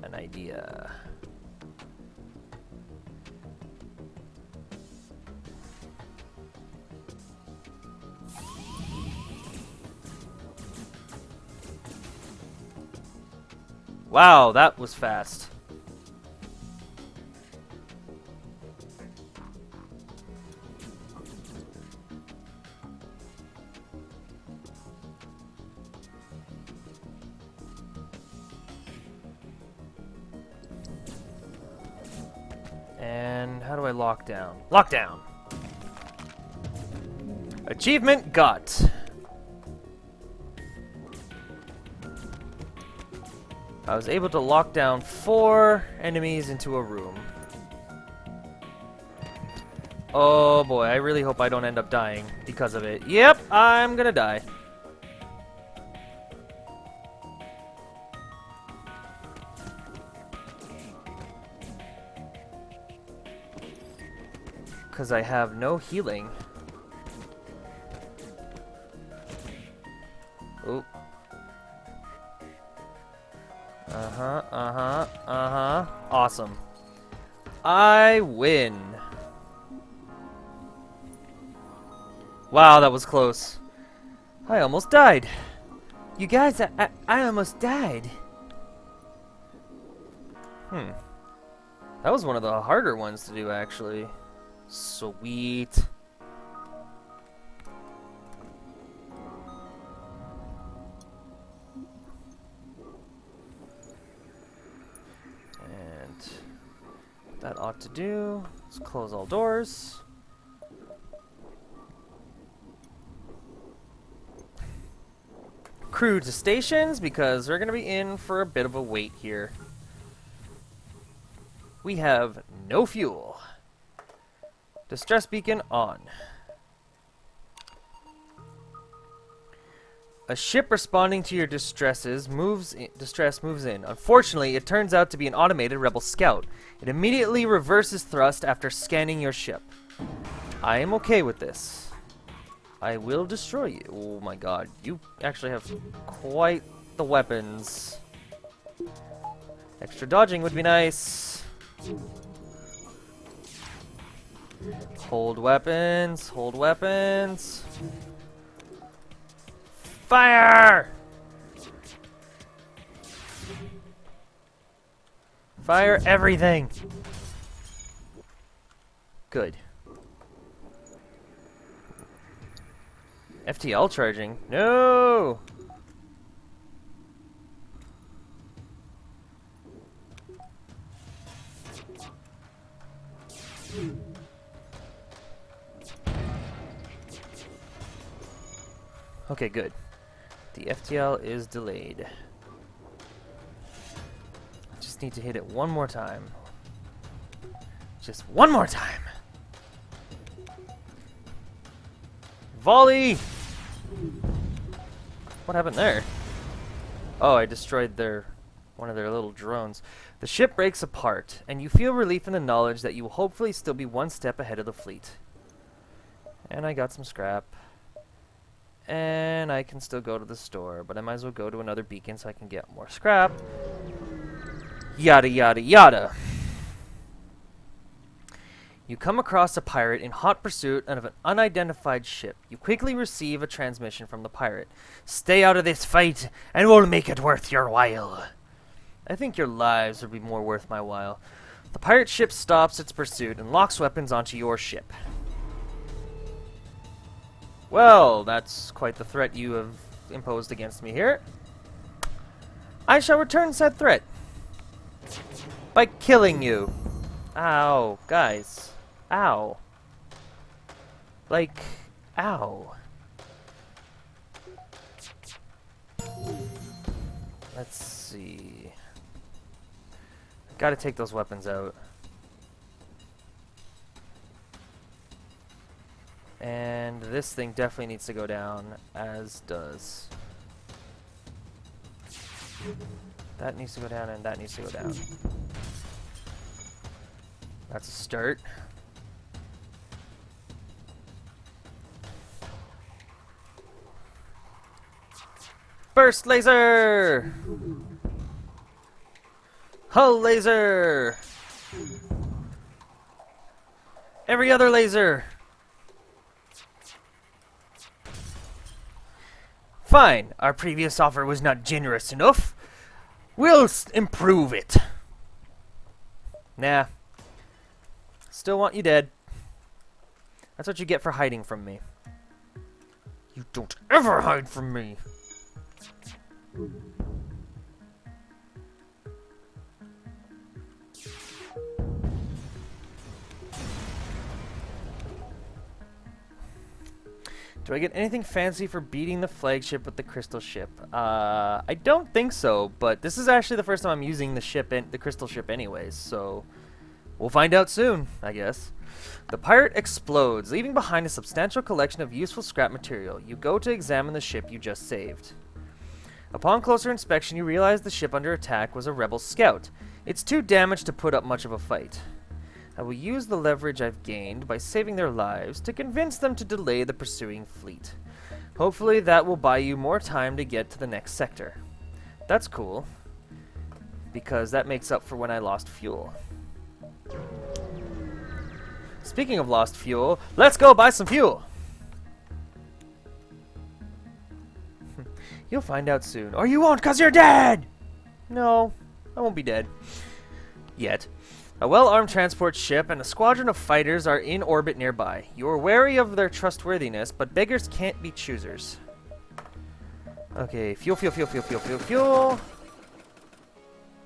an idea. Wow, that was fast. And how do I lock down? Lockdown! Achievement got. I was able to lock down 4 enemies into a room. Oh boy, I really hope I don't end up dying because of it. Yep, I'm gonna die. Because I have no healing. Oop. Awesome. I win. Wow, that was close. I almost died. You guys, I almost died. That was one of the harder ones to do, actually. Sweet. And that ought to do. Let's close all doors. Crew to stations, because we're going to be in for a bit of a wait here. We have no fuel. Distress beacon on. A ship responding to your distress moves in. Unfortunately, it turns out to be an automated rebel scout. It immediately reverses thrust after scanning your ship. I am okay with this. I will destroy you. Oh my god, you actually have quite the weapons. Extra dodging would be nice. Hold weapons, hold weapons. Fire! Fire everything! Good. FTL charging. No! Okay, good. The FTL is delayed. I just need to hit it one more time. Just one more time! Volley! What happened there? Oh, I destroyed one of their little drones. The ship breaks apart, and you feel relief in the knowledge that you will hopefully still be one step ahead of the fleet. And I got some scrap. And I can still go to the store, but I might as well go to another beacon so I can get more scrap. Yada yada yada. You come across a pirate in hot pursuit of an unidentified ship. You quickly receive a transmission from the pirate. Stay out of this fight, and we'll make it worth your while. I think your lives would be more worth my while. The pirate ship stops its pursuit and locks weapons onto your ship. Well, that's quite the threat you have imposed against me here. I shall return said threat by killing you. Ow, guys. Ow. Like, ow. Let's see. Gotta take those weapons out. And this thing definitely needs to go down, as does. That needs to go down, and that needs to go down. That's a start. Burst laser! Hull laser! Every other laser! Fine, our previous offer was not generous enough. We'll improve it. Nah. Still want you dead. That's what you get for hiding from me. You don't ever hide from me. Do I get anything fancy for beating the flagship with the crystal ship? I don't think so, but this is actually the first time I'm using the ship, the crystal ship anyways, so we'll find out soon, I guess. The pirate explodes, leaving behind a substantial collection of useful scrap material. You go to examine the ship you just saved. Upon closer inspection, you realize the ship under attack was a rebel scout. It's too damaged to put up much of a fight. I will use the leverage I've gained by saving their lives to convince them to delay the pursuing fleet. Hopefully that will buy you more time to get to the next sector. That's cool, because that makes up for when I lost fuel. Speaking of lost fuel, let's go buy some fuel! You'll find out soon. Or you won't, because you're dead! No, I won't be dead. Yet. A well-armed transport ship and a squadron of fighters are in orbit nearby. You are wary of their trustworthiness, but beggars can't be choosers. Okay, fuel, fuel, fuel, fuel, fuel, fuel, fuel.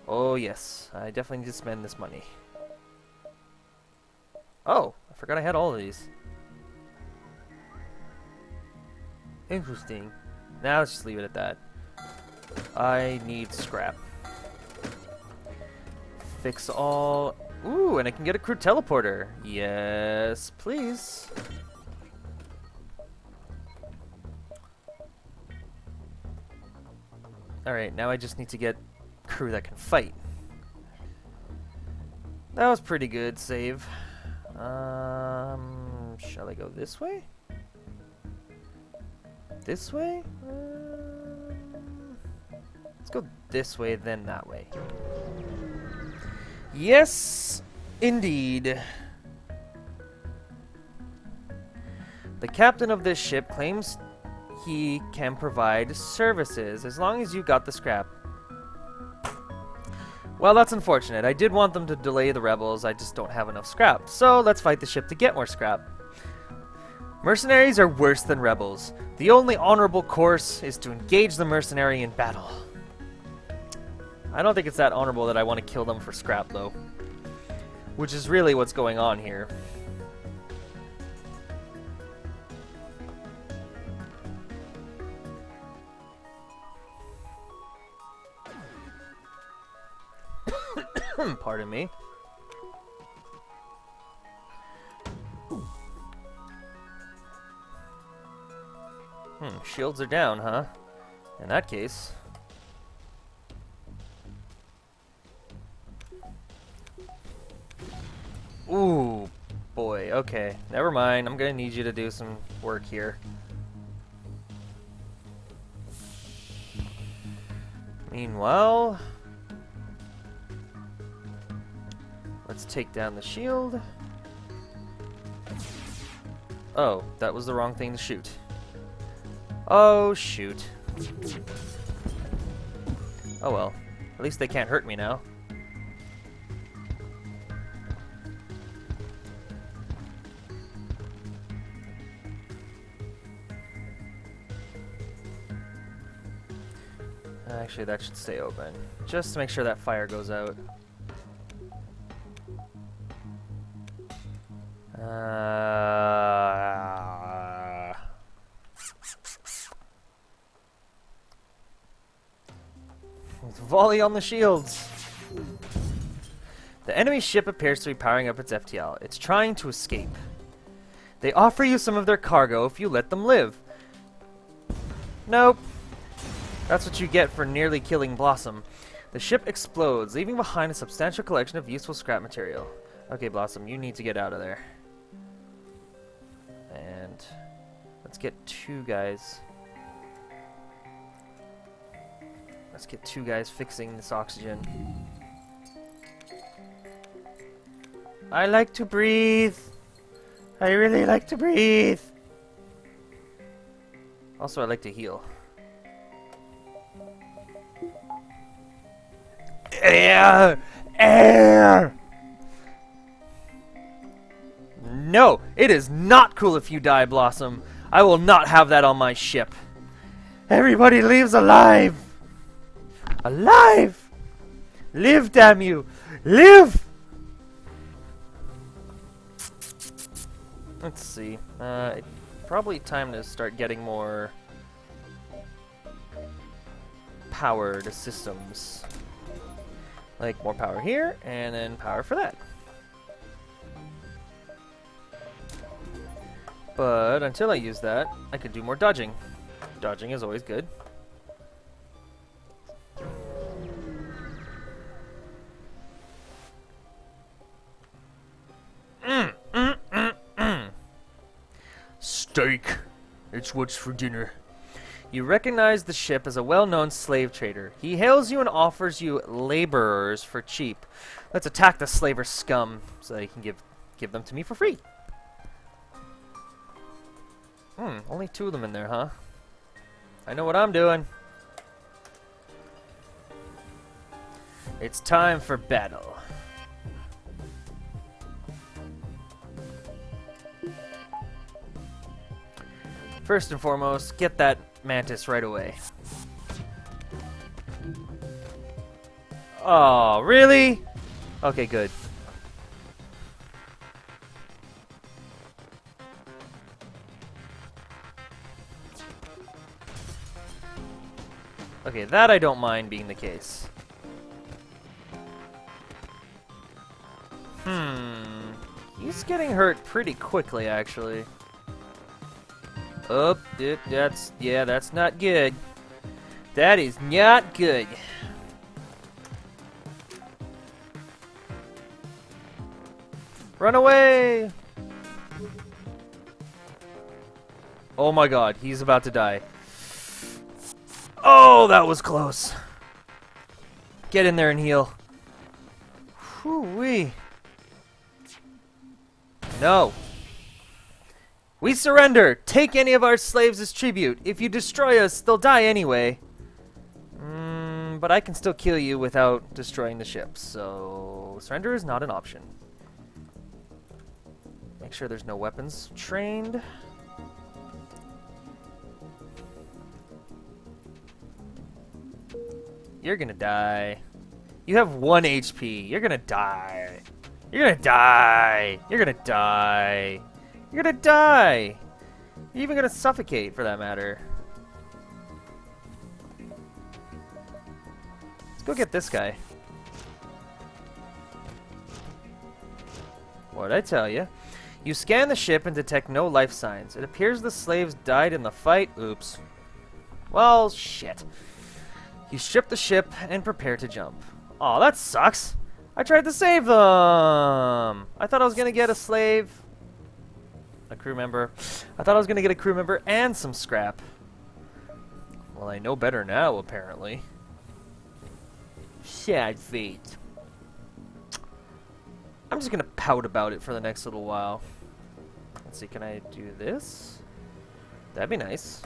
Oh, yes. I definitely need to spend this money. Oh, I forgot I had all of these. Interesting. Now let's just leave it at that. I need scrap. Fix all. Ooh, and I can get a crew teleporter. Yes, please. Alright, now I just need to get crew that can fight. That was pretty good save. Shall I go this way? This way? Let's go this way, then that way. Yes, indeed. The captain of this ship claims he can provide services as long as you got the scrap. Well, that's unfortunate. I did want them to delay the rebels, I just don't have enough scrap. So let's fight the ship to get more scrap. Mercenaries are worse than rebels. The only honorable course is to engage the mercenary in battle. I don't think it's that honorable that I want to kill them for scrap, though. Which is really what's going on here. Pardon me. Shields are down, huh? In that case... Ooh, boy. Okay, never mind. I'm gonna need you to do some work here. Meanwhile, let's take down the shield. Oh, that was the wrong thing to shoot. Oh, shoot. Oh well. At least they can't hurt me now. Actually, that should stay open. Just to make sure that fire goes out. Volley on the shields! The enemy ship appears to be powering up its FTL. It's trying to escape. They offer you some of their cargo if you let them live. Nope. That's what you get for nearly killing Blossom. The ship explodes, leaving behind a substantial collection of useful scrap material. Okay, Blossom, you need to get out of there. And let's get 2 guys. Let's get 2 guys fixing this oxygen. I like to breathe. I really like to breathe. Also, I like to heal. Air! Air! No! It is not cool if you die, Blossom. I will not have that on my ship. Everybody leaves alive! Alive! Live, damn you! Live! Let's see. Probably time to start getting more power to systems. Like more power here, and then power for that. But until I use that, I could do more dodging. Dodging is always good. Steak. It's what's for dinner. You recognize the ship as a well-known slave trader. He hails you and offers you laborers for cheap. Let's attack the slaver scum so they can give them to me for free. Only 2 of them in there, huh? I know what I'm doing. It's time for battle. First and foremost, get that mantis right away. Oh, really? Okay, good. Okay, that I don't mind being the case. He's getting hurt pretty quickly, actually. Oh, that's not good. That is not good. Run away! Oh my god, he's about to die. Oh, that was close. Get in there and heal. Whoo-wee. No. We surrender! Take any of our slaves as tribute. If you destroy us, they'll die anyway. But I can still kill you without destroying the ship, so surrender is not an option. Make sure there's no weapons trained. You're gonna die. You have 1 HP. You're gonna die. You're gonna die. You're gonna die. You're gonna die! You're even gonna suffocate, for that matter. Let's go get this guy. What'd I tell you? You scan the ship and detect no life signs. It appears the slaves died in the fight. Oops. Well, shit. You strip the ship and prepare to jump. Aw, that sucks! I tried to save them! I thought I was gonna get a slave... a crew member. I thought I was gonna get a crew member and some scrap. Well, I know better now, apparently. Sad fate. I'm just gonna pout about it for the next little while. Let's see, can I do this? That'd be nice.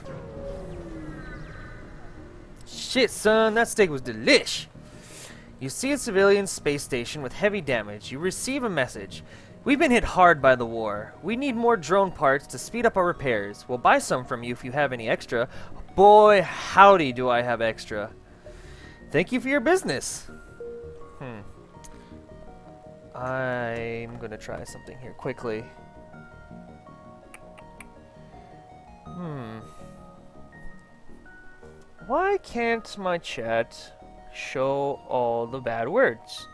Shit, son, that steak was delish! You see a civilian space station with heavy damage. You receive a message. We've been hit hard by the war. We need more drone parts to speed up our repairs. We'll buy some from you if you have any extra. Boy, howdy do I have extra. Thank you for your business. I'm gonna try something here quickly. Why can't my chat Show all the bad words.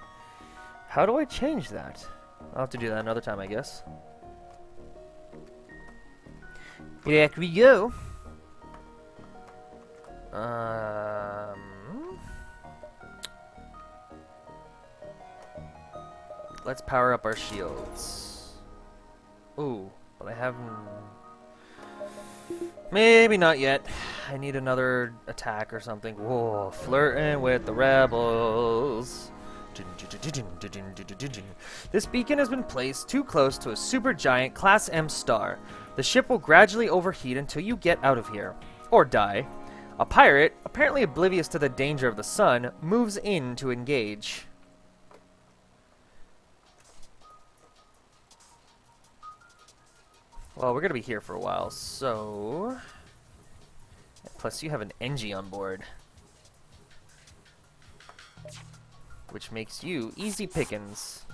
How do I change that? I'll have to do that another time, I guess. Back we go. Let's power up our shields. Ooh, but I haven't... Maybe not yet. I need another attack or something. Whoa, flirting with the rebels. This beacon has been placed too close to a supergiant Class M star. The ship will gradually overheat until you get out of here. Or die. A pirate, apparently oblivious to the danger of the sun, moves in to engage. Well, we're going to be here for a while, so... Plus, you have an Engie on board. Which makes you easy pickings.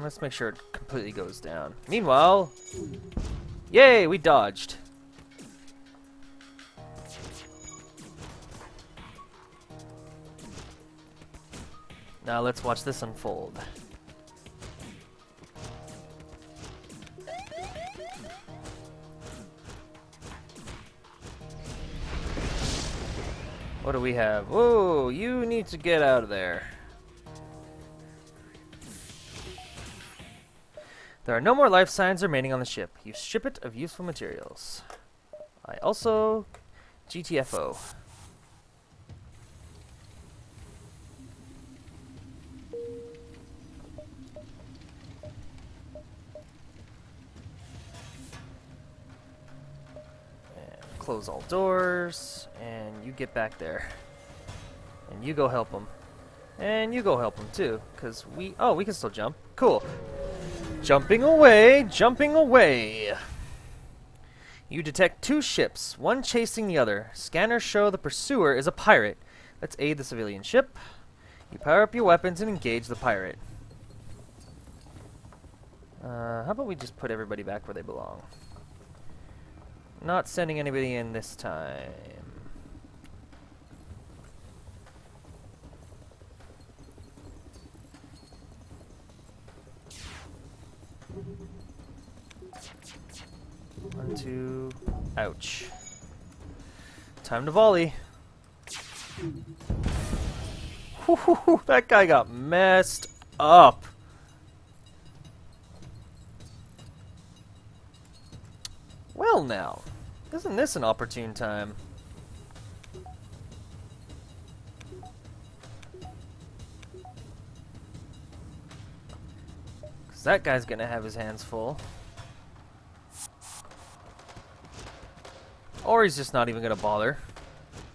Let's make sure it completely goes down. Meanwhile... Yay, we dodged. Now let's watch this unfold. What do we have? Whoa, you need to get out of there. There are no more life signs remaining on the ship. You strip it of useful materials. I also GTFO. Close all doors, and you get back there. And you go help them. And you go help them too, because we can still jump. Cool. Jumping away, jumping away. You detect two ships, one chasing the other. Scanners show the pursuer is a pirate. Let's aid the civilian ship. You power up your weapons and engage the pirate. How about we just put everybody back where they belong? Not sending anybody in this time. One, two, ouch. Time to volley. Whew, that guy got messed up. Well now, isn't this an opportune time? Because that guy's gonna have his hands full. Or he's just not even gonna bother.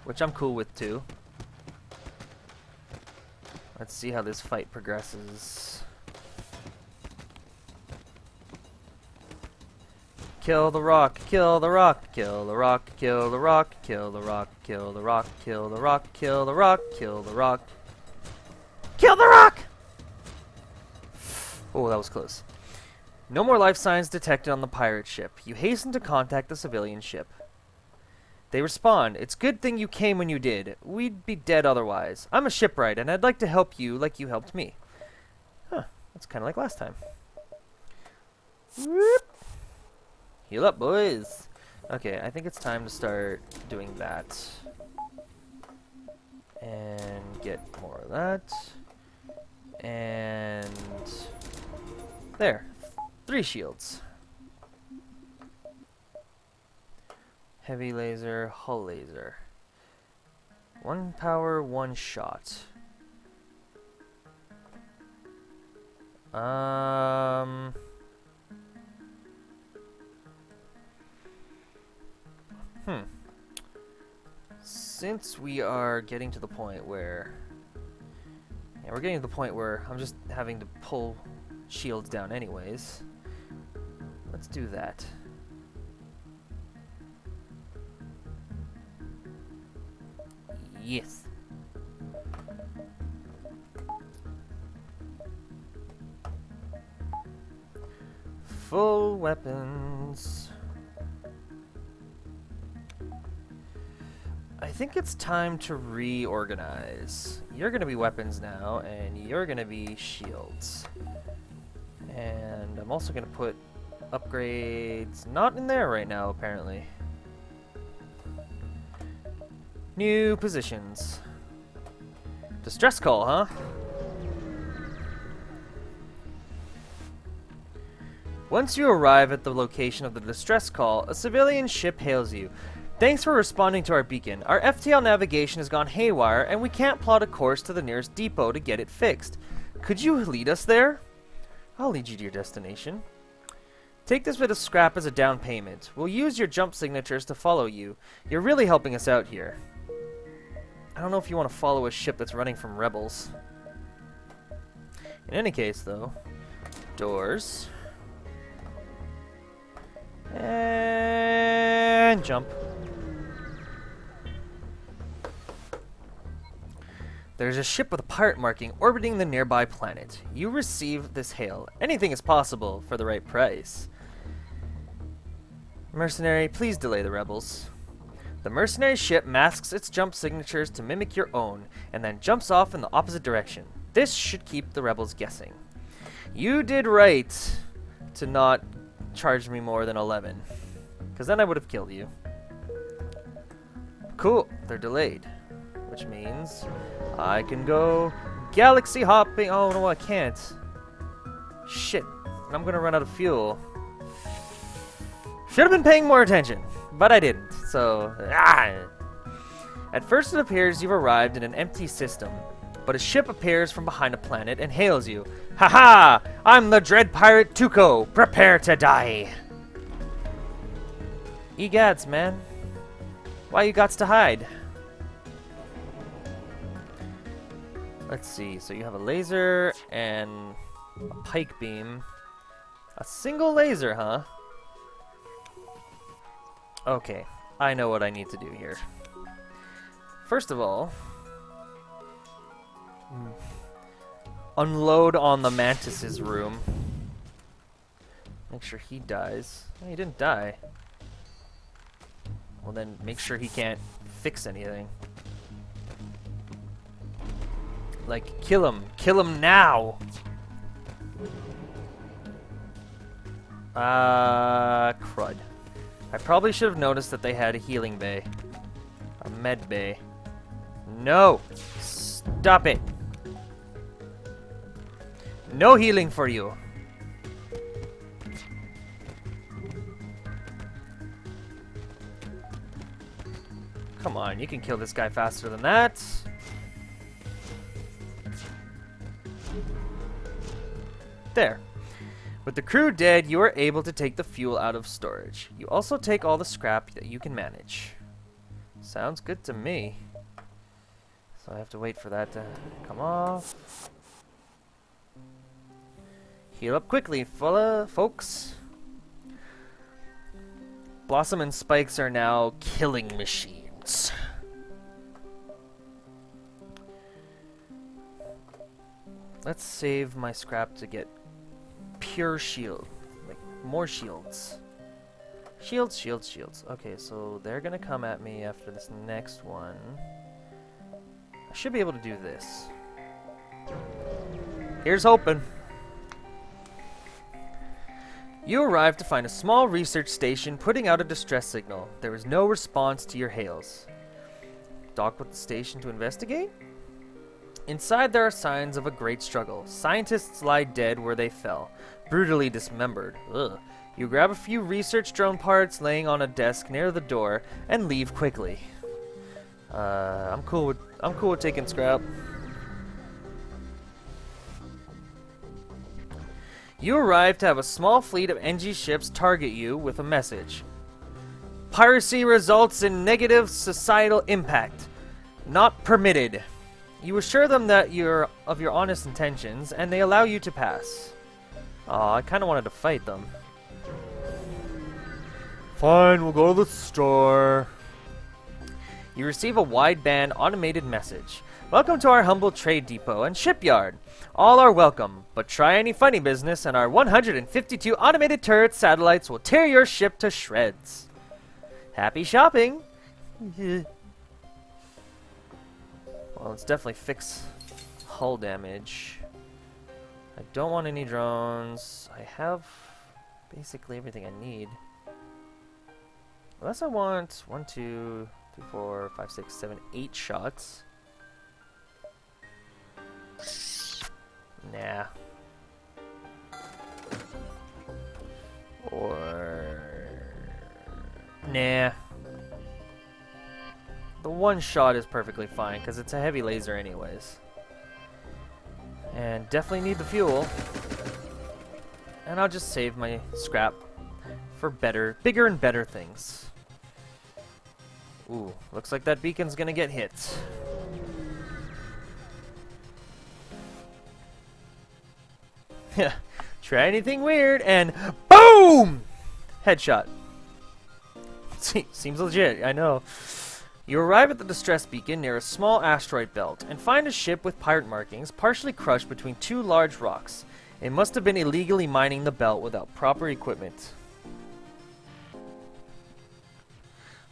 Which I'm cool with too. Let's see how this fight progresses. Kill the rock, kill the rock, kill the rock, kill the rock, kill the rock, kill the rock, kill the rock, kill the rock, kill the rock. Kill the rock! Oh, that was close. No more life signs detected on the pirate ship. You hasten to contact the civilian ship. They respond, "It's good thing you came when you did. We'd be dead otherwise. I'm a shipwright, and I'd like to help you like you helped me." Huh, that's kind of like last time. Whoop. Heal up, boys. Okay, I think it's time to start doing that. And get more of that. And... there. 3 shields. Heavy laser, hull laser. 1 power, 1 shot. Since we are getting to the point where... yeah, we're getting to the point where I'm just having to pull shields down anyways. Let's do that. Yes. Full weapons. I think it's time to reorganize. You're gonna be weapons now, and you're gonna be shields. And I'm also gonna put upgrades not in there right now, apparently. New positions. Distress call, huh? Once you arrive at the location of the distress call, a civilian ship hails you. Thanks for responding to our beacon. Our FTL navigation has gone haywire, and we can't plot a course to the nearest depot to get it fixed. Could you lead us there? I'll lead you to your destination. Take this bit of scrap as a down payment. We'll use your jump signatures to follow you. You're really helping us out here. I don't know if you want to follow a ship that's running from rebels. In any case, though, doors. And jump. There's a ship with a pirate marking orbiting the nearby planet. You receive this hail. Anything is possible for the right price. Mercenary, please delay the rebels. The mercenary ship masks its jump signatures to mimic your own, and then jumps off in the opposite direction. This should keep the rebels guessing. You did right to not charge me more than 11, because then I would have killed you. Cool, they're delayed, which means I can go galaxy hopping. Oh no, I can't. Shit, I'm gonna run out of fuel. Should have been paying more attention, but I didn't, so At first it appears you've arrived in an empty system, but a ship appears from behind a planet and hails you. Haha! I'm the dread pirate Tuco! Prepare to die! Egads, man. Why you gots to hide? Let's see, so you have a laser and a pike beam. A single laser, huh? Okay, I know what I need to do here. First of all, unload on the Mantis's room. Make sure he dies. Oh, he didn't die. Well then, make sure he can't fix anything. Like, kill him. Kill him now! Crud. I probably should have noticed that they had a healing bay. A med bay. No! Stop it! No healing for you! Come on, you can kill this guy faster than that. There. With the crew dead, you are able to take the fuel out of storage. You also take all the scrap that you can manage. Sounds good to me. So I have to wait for that to come off. Heal up quickly, folks. Blossom and Spikes are now killing machines. Let's save my scrap to get pure shield. Like, more shields. Shields, shields, shields. Okay, so they're gonna come at me after this next one. I should be able to do this. Here's hoping. You arrive to find a small research station putting out a distress signal. There is no response to your hails. Dock with the station to investigate? Inside there are signs of a great struggle. Scientists lie dead where they fell, brutally dismembered. Ugh. You grab a few research drone parts laying on a desk near the door and leave quickly. I'm cool with taking scrap. You arrive to have a small fleet of NG ships target you with a message. Piracy results in negative societal impact. Not permitted. You assure them that you're of your honest intentions, and they allow you to pass. Aw, I kinda wanted to fight them. Fine, we'll go to the store. You receive a wideband automated message. Welcome to our humble trade depot and shipyard. All are welcome, but try any funny business and our 152 automated turret satellites will tear your ship to shreds. Happy shopping! Well, let's definitely fix hull damage. I don't want any drones. I have basically everything I need. Unless I want 1, 2, 3, 4, 5, 6, 7, 8 shots. Nah. Or... nah. The one shot is perfectly fine, because it's a heavy laser anyways. And definitely need the fuel. And I'll just save my scrap for better, bigger and better things. Ooh, looks like that beacon's gonna get hit. Try anything weird and BOOM! Headshot. Seems legit, I know. You arrive at the distress beacon near a small asteroid belt and find a ship with pirate markings partially crushed between two large rocks. It must have been illegally mining the belt without proper equipment.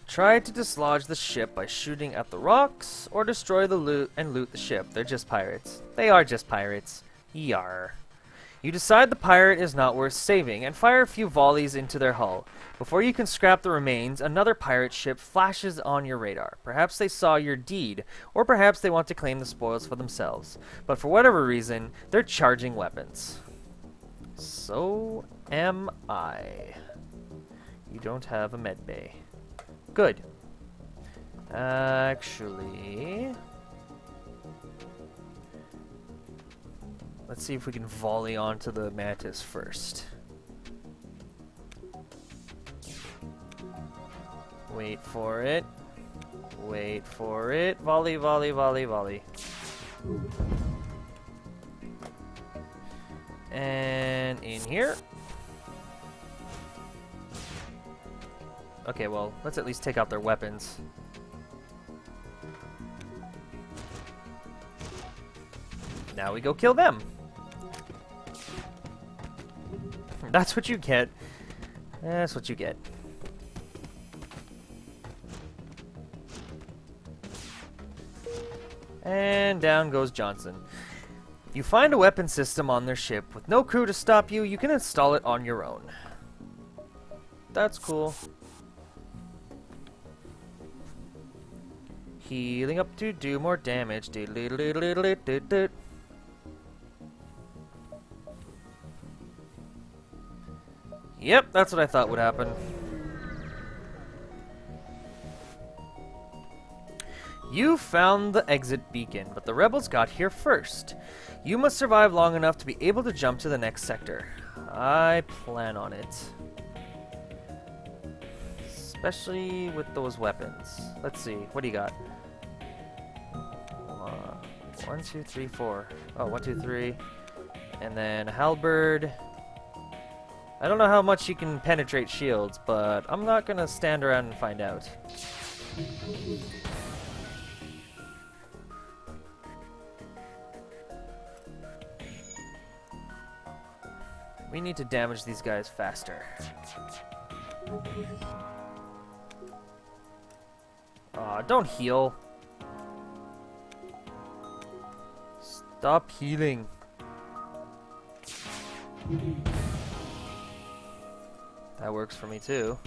Try to dislodge the ship by shooting at the rocks, or destroy the loot and loot the ship. They're just pirates. They are just pirates. Yar. You decide the pirate is not worth saving and fire a few volleys into their hull. Before you can scrap the remains, another pirate ship flashes on your radar. Perhaps they saw your deed, or perhaps they want to claim the spoils for themselves. But for whatever reason, they're charging weapons. So am I. You don't have a med bay. Good. Actually... let's see if we can volley onto the mantis first. Wait for it. Wait for it. Volley, volley, volley, volley. And in here. Okay, well, let's at least take out their weapons. Now we go kill them. That's what you get. That's what you get. And down goes Johnson. You find a weapon system on their ship. With no crew to stop you, you can install it on your own. That's cool. Healing up to do more damage. Yep, that's what I thought would happen. You found the exit beacon, but the rebels got here first. You must survive long enough to be able to jump to the next sector. I plan on it. Especially with those weapons. Let's see, what do you got? 1, 2, 3, 4. Oh, 1, 2, 3. And then a halberd. I don't know how much you can penetrate shields, but I'm not gonna stand around and find out. We need to damage these guys faster. Aw, don't heal. Stop healing. That works for me too.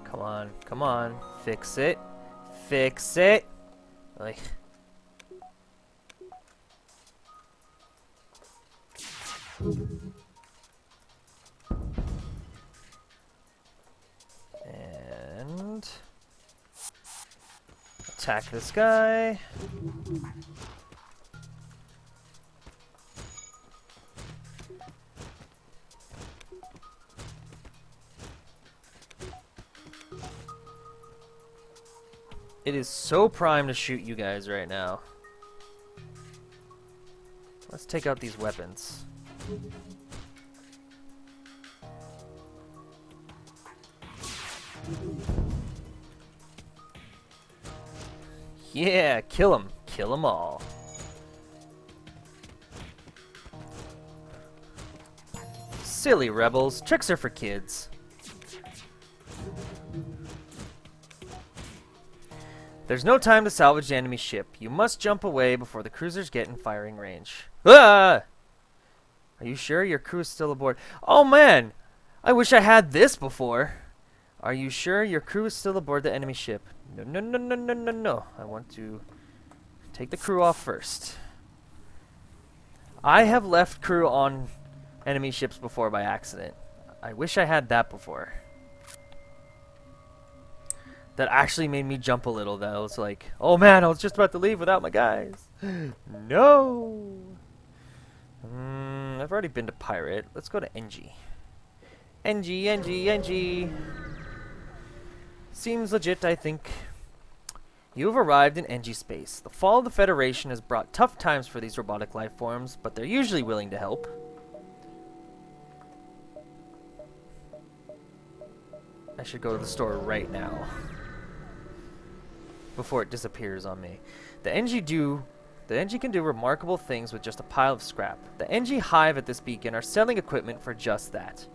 Come on, come on. Fix it. Fix it. Like... and... attack this guy. It is so primed to shoot you guys right now. Let's take out these weapons. Yeah, kill them. Kill them all. Silly rebels. Tricks are for kids. There's no time to salvage the enemy ship. You must jump away before the cruisers get in firing range. Ah! Are you sure your crew is still aboard? Oh man! I wish I had this before. Are you sure your crew is still aboard the enemy ship? No, no, no, no, no, no, no. I want to take the crew off first. I have left crew on enemy ships before by accident. I wish I had that before. That actually made me jump a little. That was like, oh man, I was just about to leave without my guys. No. I've already been to Pirate. Let's go to NG. NG, NG, NG. Seems legit, I think. You have arrived in NG space. The fall of the Federation has brought tough times for these robotic life forms, but they're usually willing to help. I should go to the store right now. Before it disappears on me. The NG can do remarkable things with just a pile of scrap. The NG Hive at this beacon are selling equipment for just that.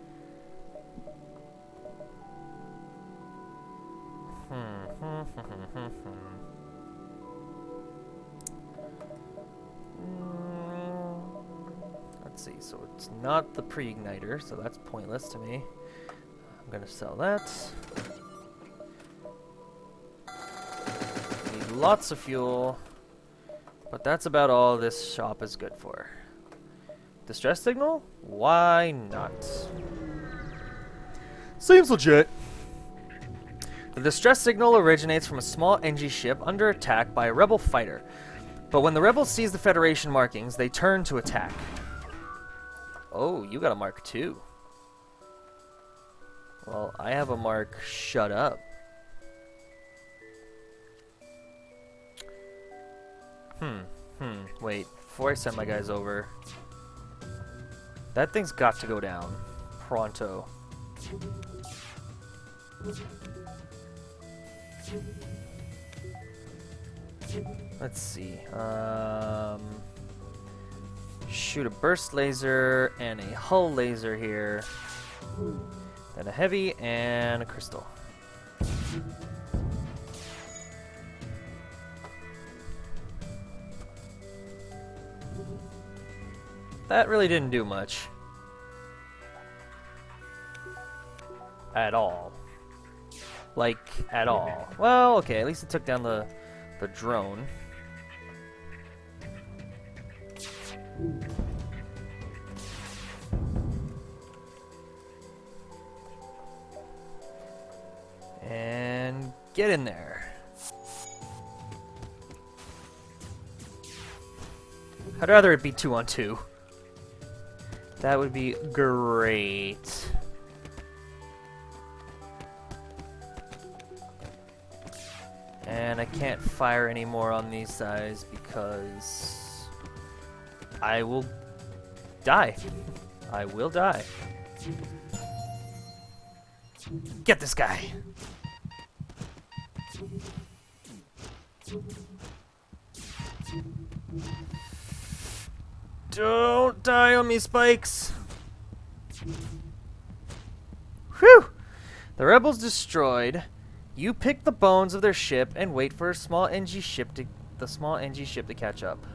Let's see, so it's not the pre-igniter, so that's pointless to me. I'm gonna sell that. Need lots of fuel, but that's about all this shop is good for. Distress signal? Why not? Seems legit. The distress signal originates from a small NG ship under attack by a rebel fighter. But when the rebels seize the Federation markings, they turn to attack. Oh, you got a mark too. Well, I have a mark, shut up. Wait, before I send my guys over. That thing's got to go down. Pronto. Let's see. Shoot a burst laser and a hull laser here. Then a heavy and a crystal. That really didn't do much. At all. Like, at all. Well, okay, at least it took down the drone. And get in there. I'd rather it be 2-on-2. That would be great. And I can't fire anymore on these guys because I will die. I will die. Get this guy. Don't die on me, Spikes. Whew! The rebels destroyed. You pick the bones of their ship and wait for the small NG ship to catch up.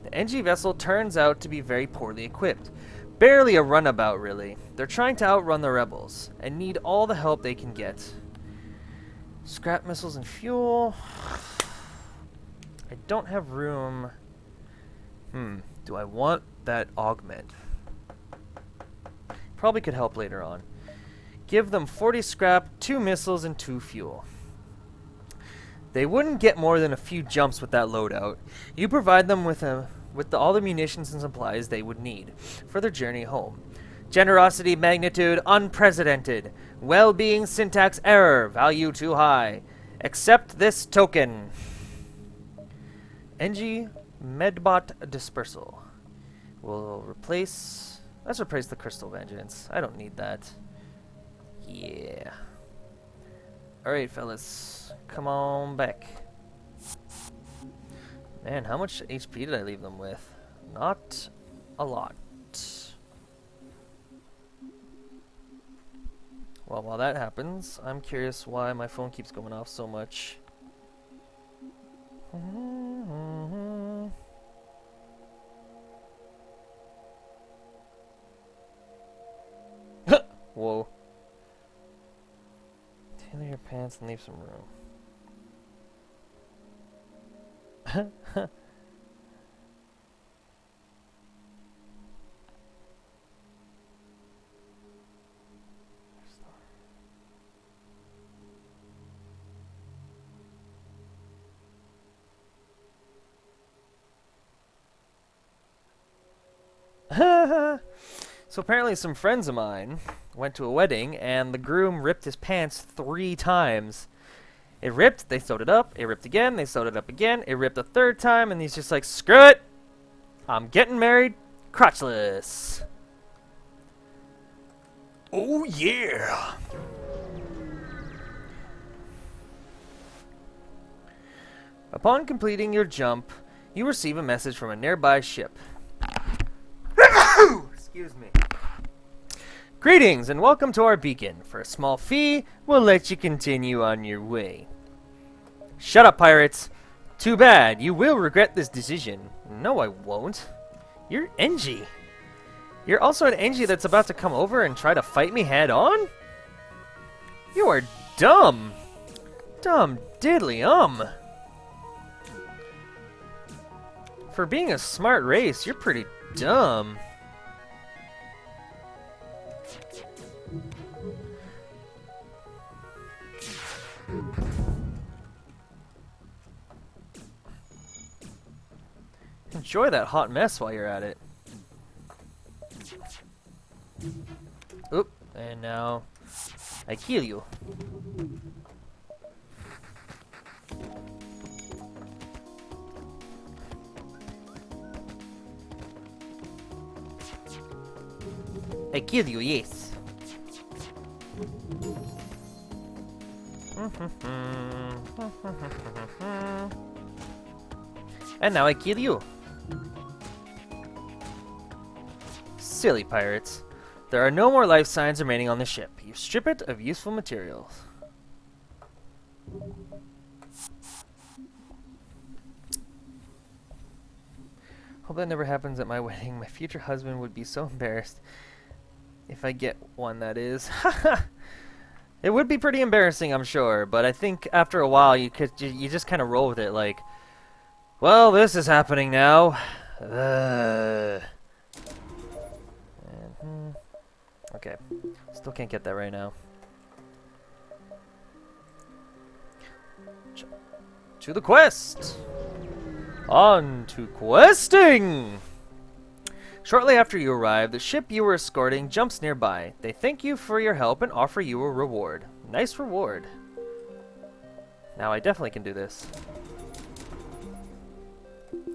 The NG vessel turns out to be very poorly equipped. Barely a runabout, really. They're trying to outrun the rebels and need all the help they can get. Scrap missiles and fuel. I don't have room. Do I want that augment? Probably could help later on. Give them 40 scrap, 2 missiles, and 2 fuel. They wouldn't get more than a few jumps with that loadout. You provide them with all the munitions and supplies they would need for their journey home. Generosity magnitude unprecedented. Well-being syntax error. Value too high. Accept this token. NG Medbot Dispersal. We'll replace... Let's replace the Crystal Vengeance. I don't need that. Yeah. Alright, fellas. Come on back. Man, how much HP did I leave them with? Not a lot. Well, while that happens, I'm curious why my phone keeps going off so much. Whoa. Tailor your pants and leave some room. So apparently some friends of mine went to a wedding and the groom ripped his pants 3 times. It ripped, they sewed it up, it ripped again, they sewed it up again, it ripped a 3rd time, and he's just like, screw it! I'm getting married crotchless. Oh yeah! Upon completing your jump, you receive a message from a nearby ship. Excuse me. Greetings and welcome to our beacon. For a small fee, we'll let you continue on your way. Shut up, pirates. Too bad. You will regret this decision. No, I won't. You're Engie. You're also an Engie that's about to come over and try to fight me head on? You are dumb. Dumb diddly For being a smart race, you're pretty dumb. Enjoy that hot mess while you're at it. Oop, and now I kill you. I kill you, yes. And now I kill you. Silly pirates. There are no more life signs remaining on the ship. You strip it of useful materials. Hope that never happens at my wedding. My future husband would be so embarrassed. If I get one, that is. It would be pretty embarrassing, I'm sure, but I think after a while you just kind of roll with it, like, well, this is happening now. Okay, still can't get that right now. To the quest! On to questing! Shortly after you arrive, the ship you were escorting jumps nearby. They thank you for your help and offer you a reward. Nice reward. Now I definitely can do this.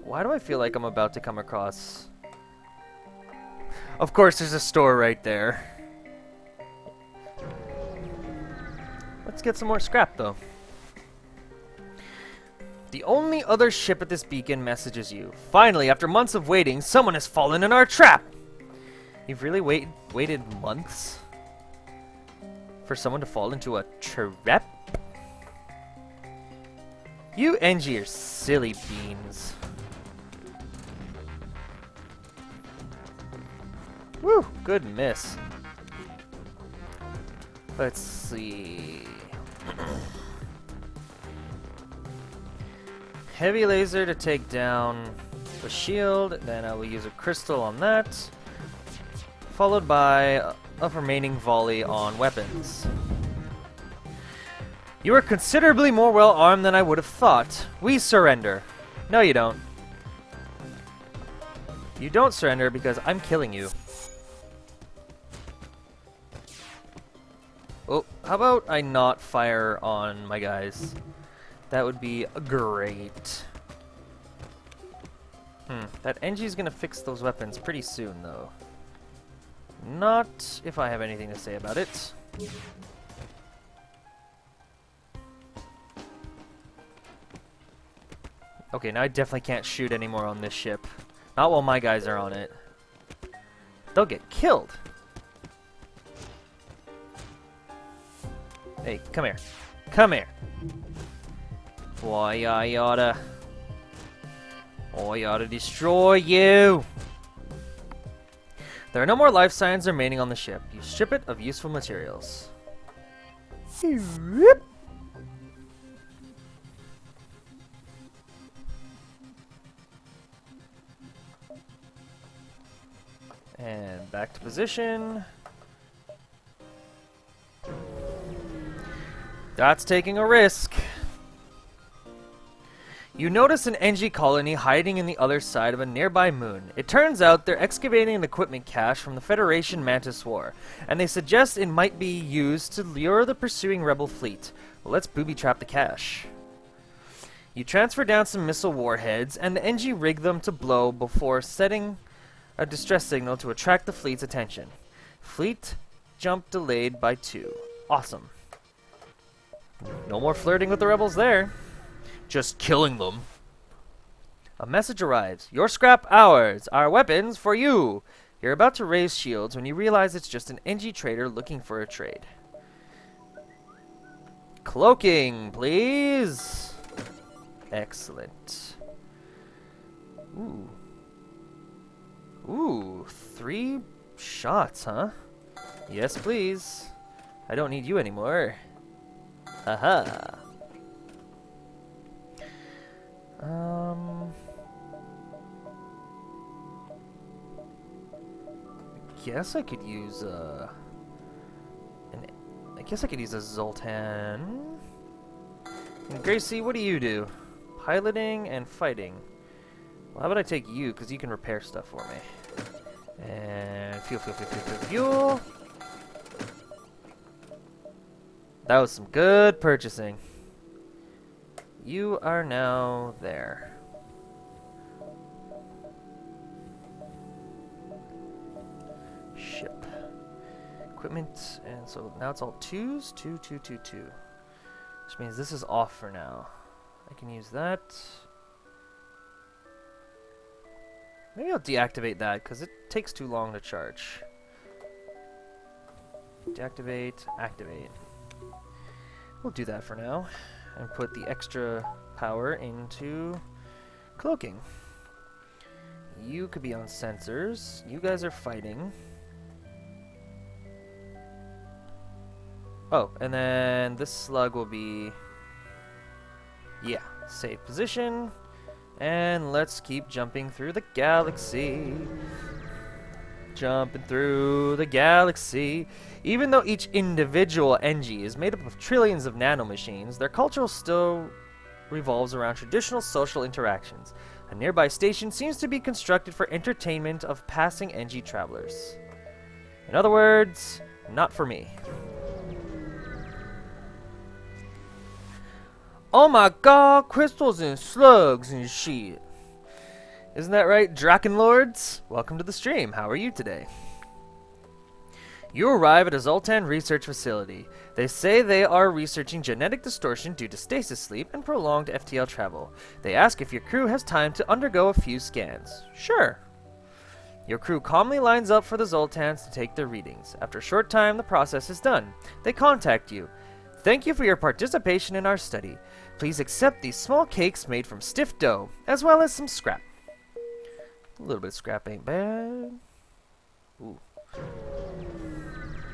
Why do I feel like I'm about to come across... Of course, there's a store right there. Let's get some more scrap, though. The only other ship at this beacon messages you. Finally, after months of waiting, someone has fallen in our trap! You've really waited months for someone to fall into a trap? You Engie are silly beans. Woo, good miss. Let's see. Heavy laser to take down the shield, then I will use a crystal on that, followed by a remaining volley on weapons. You are considerably more well armed than I would have thought. We surrender. No, you don't. You don't surrender because I'm killing you. Oh, how about I not fire on my guys? That would be great. That Engie's gonna fix those weapons pretty soon, though. Not if I have anything to say about it. Okay, now I definitely can't shoot anymore on this ship. Not while my guys are on it. They'll get killed. Hey, come here. Come here. Boy, I oughta destroy you. There are no more life signs remaining on the ship. You strip it of useful materials. And back to position. That's taking a risk. You notice an NG colony hiding in the other side of a nearby moon. It turns out they're excavating an equipment cache from the Federation Mantis War, and they suggest it might be used to lure the pursuing rebel fleet. Well, let's booby-trap the cache. You transfer down some missile warheads, and the NG rig them to blow before setting a distress signal to attract the fleet's attention. Fleet jump delayed by 2. Awesome. No more flirting with the rebels there. Just killing them. A message arrives. Your scrap ours. Our weapons for you. You're about to raise shields when you realize it's just an NG trader looking for a trade. Cloaking, please. Excellent. Ooh. Ooh, 3 shots, huh? Yes, please. I don't need you anymore. Haha. I could use I guess I could use a Zoltan. And Gracie, what do you do? Piloting and fighting. Well, how about I take you, because you can repair stuff for me. And fuel. That was some good purchasing. You are now there. Ship. Equipment, and so now it's all 2s. 2, 2, 2, 2. Which means this is off for now. I can use that. Maybe I'll deactivate that, because it takes too long to charge. Deactivate, activate. We'll do that for now. And put the extra power into cloaking. You could be on sensors. You guys are fighting. Oh, and then this slug will be... Yeah, save position. And let's keep jumping through the galaxy. Jumping through the galaxy. Even though each individual NG is made up of trillions of nanomachines, their culture still revolves around traditional social interactions. A nearby station seems to be constructed for entertainment of passing NG travelers. In other words, not for me. Oh my god, crystals and slugs and shit. Isn't that right, Drakenlords? Welcome to the stream. How are you today? You arrive at a Zoltan research facility. They say they are researching genetic distortion due to stasis sleep and prolonged FTL travel. They ask if your crew has time to undergo a few scans. Sure. Your crew calmly lines up for the Zoltans to take their readings. After a short time, the process is done. They contact you. Thank you for your participation in our study. Please accept these small cakes made from stiff dough, as well as some scrap. A little bit of scrap ain't bad. Ooh.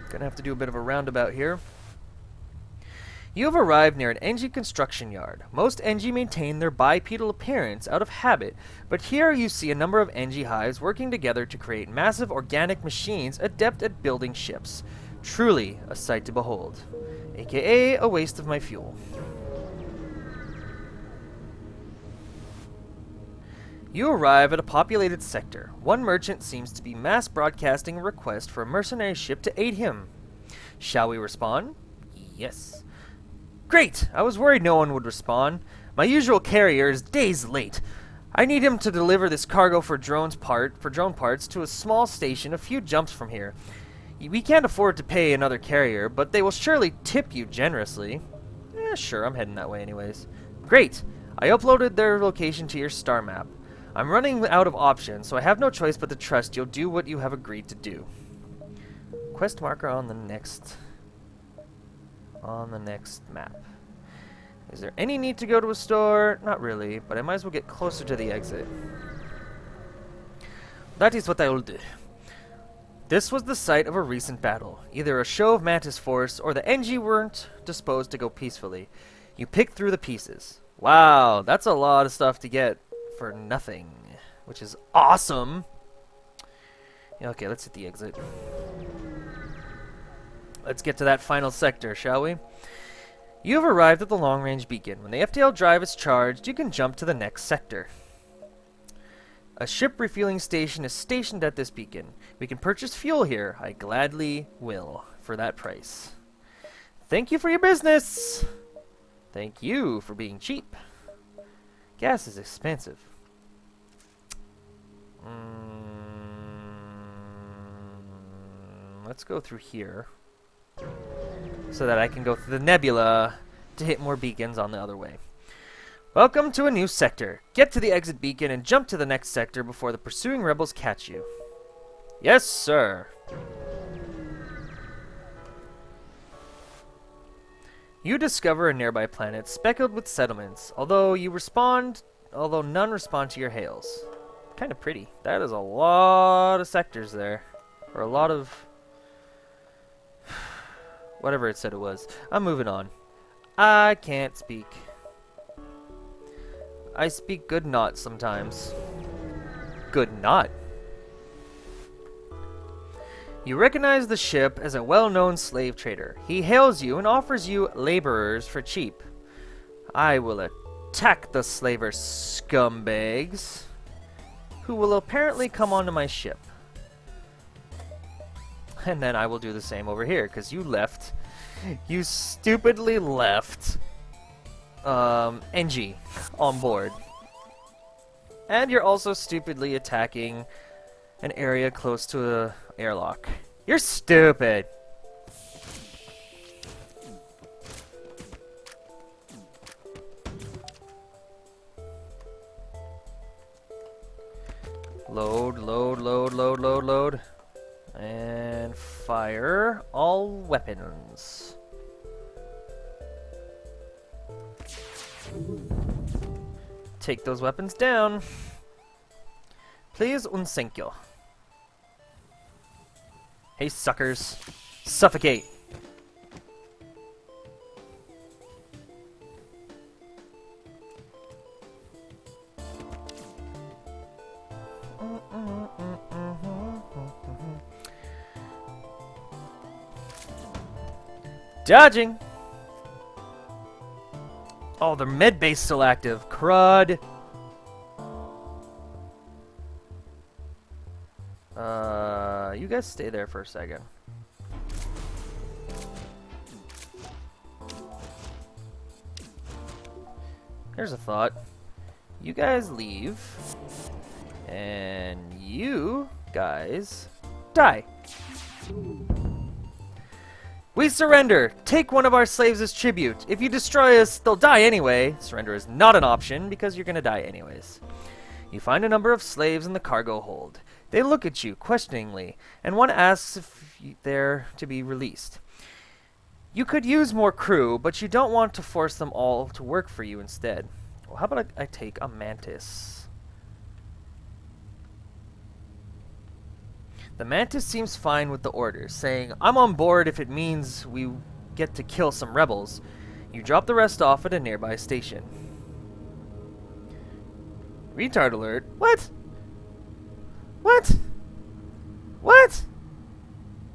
Gonna have to do a bit of a roundabout here. You have arrived near an NG construction yard. Most NG maintain their bipedal appearance out of habit, but here you see a number of NG hives working together to create massive organic machines adept at building ships. Truly a sight to behold. AKA a waste of my fuel. You arrive at a populated sector. One merchant seems to be mass broadcasting a request for a mercenary ship to aid him. Shall we respond? Yes. Great! I was worried no one would respond. My usual carrier is days late. I need him to deliver this cargo for drone parts to a small station a few jumps from here. We can't afford to pay another carrier, but they will surely tip you generously. Sure, I'm heading that way anyways. Great! I uploaded their location to your star map. I'm running out of options, so I have no choice but to trust you'll do what you have agreed to do. Quest marker on the next map. Is there any need to go to a store? Not really, but I might as well get closer to the exit. That is what I will do. This was the site of a recent battle. Either a show of Mantis Force or the NG weren't disposed to go peacefully. You pick through the pieces. Wow, that's a lot of stuff to get for nothing, which is awesome. Yeah, okay, let's hit the exit. Let's get to that final sector, shall we? You have arrived at the long-range beacon. When the FTL drive is charged, you can jump to the next sector. A ship refueling station is stationed at this beacon. We can purchase fuel here. I gladly will, for that price. Thank you for your business! Thank you for being cheap. Gas is expensive. Let's go through here, so that I can go through the nebula to hit more beacons on the other way. Welcome to a new sector. Get to the exit beacon and jump to the next sector before the pursuing rebels catch you. Yes, sir. You discover a nearby planet speckled with settlements, although none respond to your hails. Kind of pretty. That is a lot of sectors there. Or a lot of whatever it said it was. I'm moving on. I can't speak. I speak good not sometimes. Good not. You recognize the ship as a well-known slave trader. He hails you and offers you laborers for cheap. I will attack the slaver scumbags, who will apparently come onto my ship. And then I will do the same over here, because you left. You stupidly left NG on board. And you're also stupidly attacking an area close to a airlock. You're stupid! Load, load, load, load, load, load. And fire all weapons. Take those weapons down. Please and thank you. Hey, suckers. Suffocate. Dodging! Oh, their med base still active. Crud. You guys stay there for a second. Here's a thought. You guys leave. And you guys die. We surrender! Take one of our slaves as tribute. If you destroy us, they'll die anyway. Surrender is not an option, because you're gonna die anyways. You find a number of slaves in the cargo hold. They look at you questioningly, and one asks if they're to be released. You could use more crew, but you don't want to force them all to work for you instead. Well, how about I take a mantis? The mantis seems fine with the orders, saying, I'm on board if it means we get to kill some rebels. You drop the rest off at a nearby station. Retard alert? What? What? What?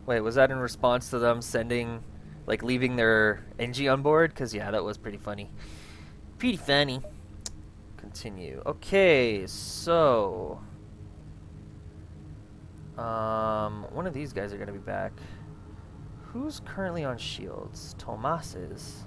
Wait, was that in response to them sending, like, leaving their NG on board? Because, yeah, that was pretty funny. Pretty funny. Continue. Okay, so... one of these guys are going to be back. Who's currently on shields? Tomas is.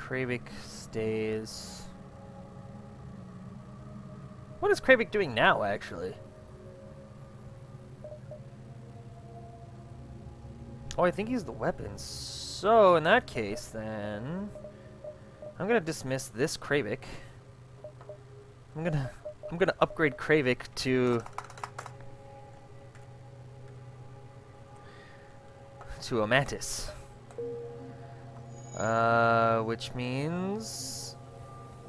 Kravik stays. What is Kravik doing now, actually? Oh, I think he's the weapons. So, in that case, then... I'm gonna dismiss this Kravik. I'm gonna upgrade Kravik to a Mantis. Which means...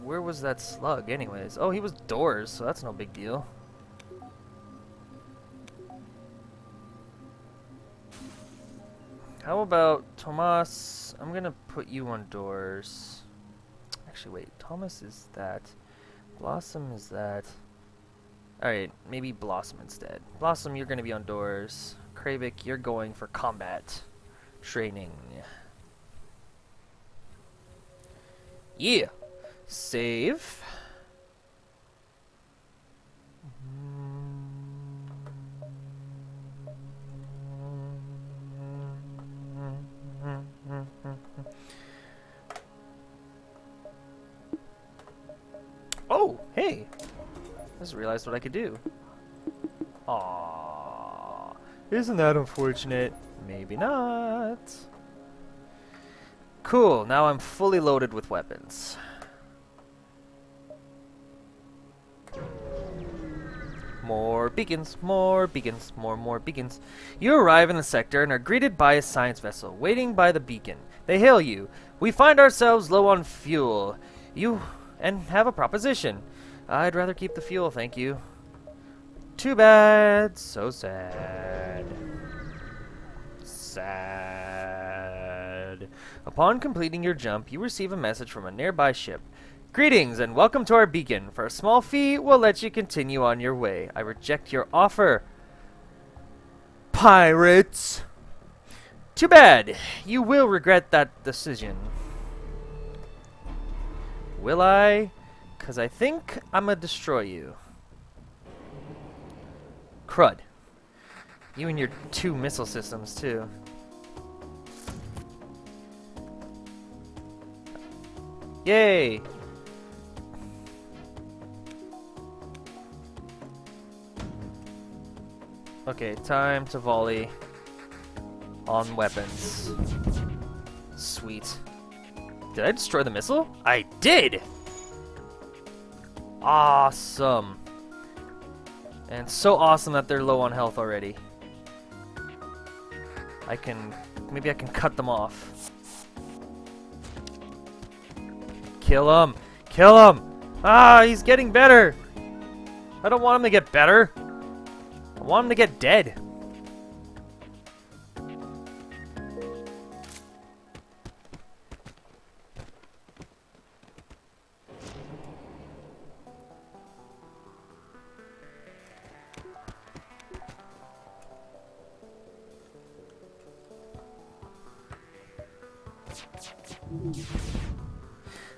Where was that slug, anyways? Oh, he was doors, so that's no big deal. How about Tomas? I'm gonna put you on doors. Actually, wait. Thomas is that. Blossom is that. Alright, maybe Blossom instead. Blossom, you're gonna be on doors. Kravik, you're going for combat training. Yeah! Save. Oh, hey! I just realized what I could do. Aww. Isn't that unfortunate? Maybe not. Cool, now I'm fully loaded with weapons. More beacons, more beacons, more beacons. You arrive in the sector and are greeted by a science vessel waiting by the beacon. They hail you. We find ourselves low on fuel. You and have a proposition. I'd rather keep the fuel, thank you. Too bad. So sad. Sad. Upon completing your jump, you receive a message from a nearby ship. Greetings and welcome to our beacon. For a small fee, we'll let you continue on your way. I reject your offer. Pirates! Too bad. You will regret that decision. Will I? 'Cause I think I'm gonna destroy you. Crud. You and your 2 missile systems, too. Yay! Okay, time to volley on weapons. Sweet. Did I destroy the missile? I did! Awesome. And so awesome that they're low on health already. Maybe I can cut them off. Kill him! Kill him! Ah, he's getting better! I don't want him to get better. I want him to get dead.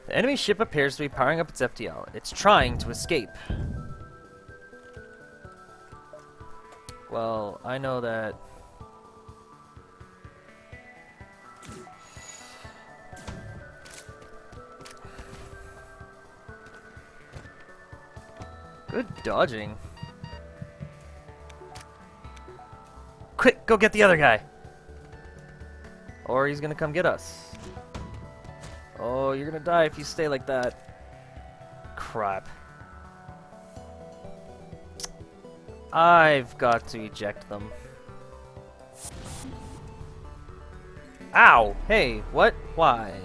The enemy ship appears to be powering up its FTL. It's trying to escape. Well, I know that... Good dodging. Quick, go get the other guy! Or he's gonna come get us. Oh, you're gonna die if you stay like that. Crap. I've got to eject them. Ow! Hey, what? Why?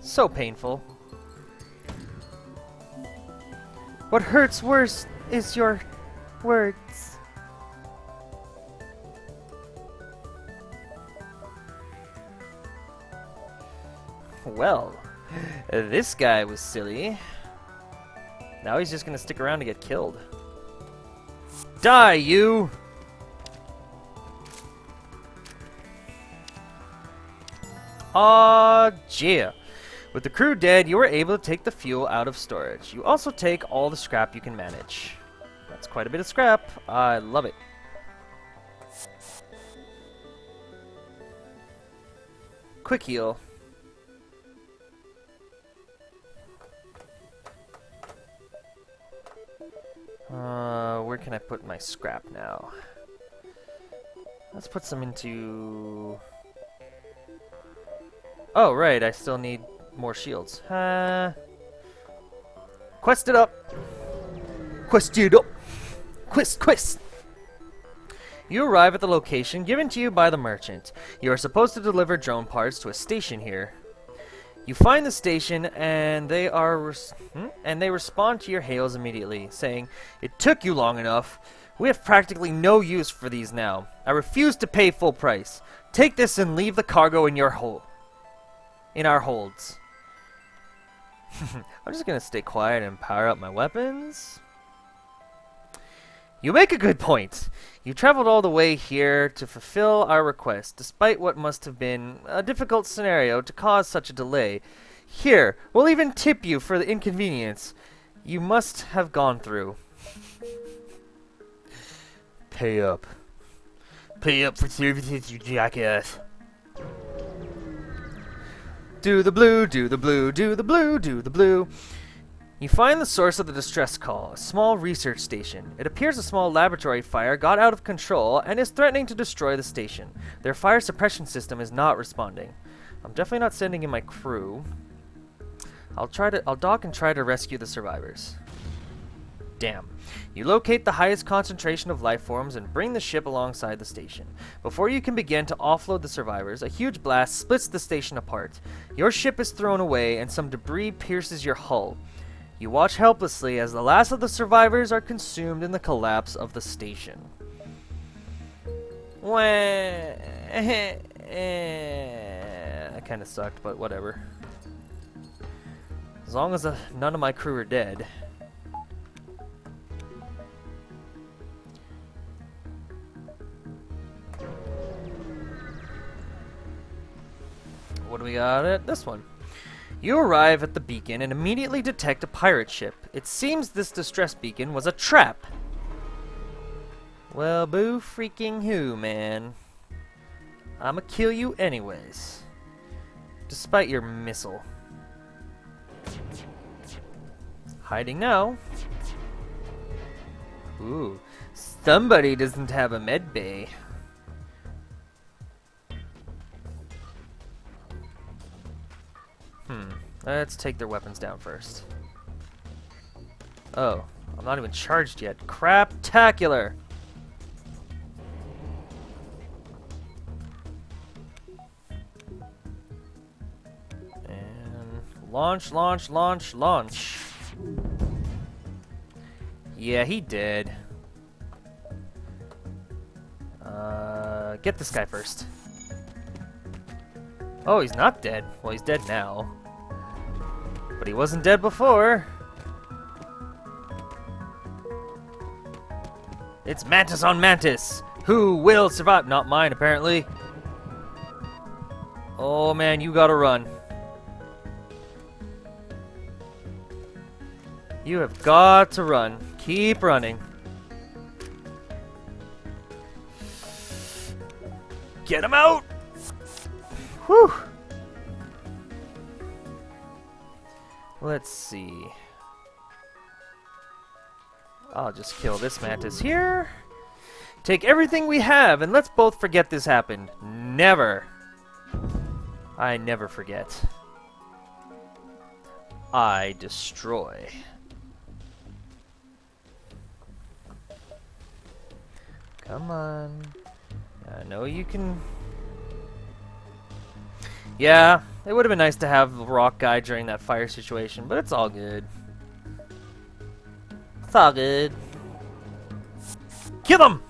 So painful. What hurts worse is your words. Well, this guy was silly. Now he's just gonna stick around to get killed. Die, you! Yeah. With the crew dead, you were able to take the fuel out of storage. You also take all the scrap you can manage. That's quite a bit of scrap. I love it. quick heal. Where can I put my scrap now? Let's put some into... Oh, right, I still need more shields. Quest it up! Quest it up! Quest! You arrive at the location given to you by the merchant. You are supposed to deliver drone parts to a station here. You find the station, and they respond to your hails immediately, saying, "It took you long enough. We have practically no use for these now. I refuse to pay full price. Take this and leave the cargo in your in our holds." I'm just gonna stay quiet and power up my weapons. You make a good point. You traveled all the way here to fulfill our request, despite what must have been a difficult scenario to cause such a delay. Here, we'll even tip you for the inconvenience you must have gone through. Pay up. Pay up for services, you jackass. Do the blue, do the blue, do the blue, do the blue. You find the source of the distress call, a small research station. It appears a small laboratory fire got out of control and is threatening to destroy the station. Their fire suppression system is not responding. I'm definitely not sending in my crew. I'll dock and try to rescue the survivors. Damn. You locate the highest concentration of life forms and bring the ship alongside the station. Before you can begin to offload the survivors, a huge blast splits the station apart. Your ship is thrown away and some debris pierces your hull. You watch helplessly as the last of the survivors are consumed in the collapse of the station. That kind of sucked, but whatever. As long as none of my crew are dead. What do we got at this one? You arrive at the beacon and immediately detect a pirate ship. It seems this distress beacon was a trap. Well, boo freaking who, man. I'ma kill you anyways. Despite your missile. Hiding now. Ooh, somebody doesn't have a med bay. Let's take their weapons down first. Oh, I'm not even charged yet. Craptacular! And launch, launch, launch, launch. Yeah, he did. Get this guy first. Oh, he's not dead. Well, he's dead now. But he wasn't dead before. It's Mantis on Mantis. Who will survive? Not mine, apparently. Oh man, you gotta run. You have got to run. Keep running. Get him out! Whew! Let's see. I'll just kill this mantis here. Take everything we have, and let's both forget this happened. Never. I never forget. I destroy. Come on. I know you can... Yeah, it would have been nice to have the rock guy during that fire situation, but it's all good. It's all good. Kill him!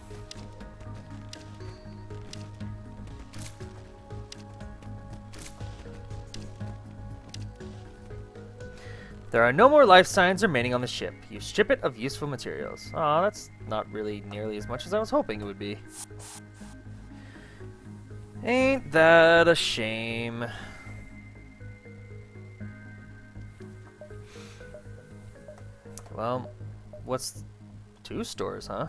There are no more life signs remaining on the ship. You strip it of useful materials. Aw, that's not really nearly as much as I was hoping it would be. Ain't that a shame? Well, what's 2 stores, huh?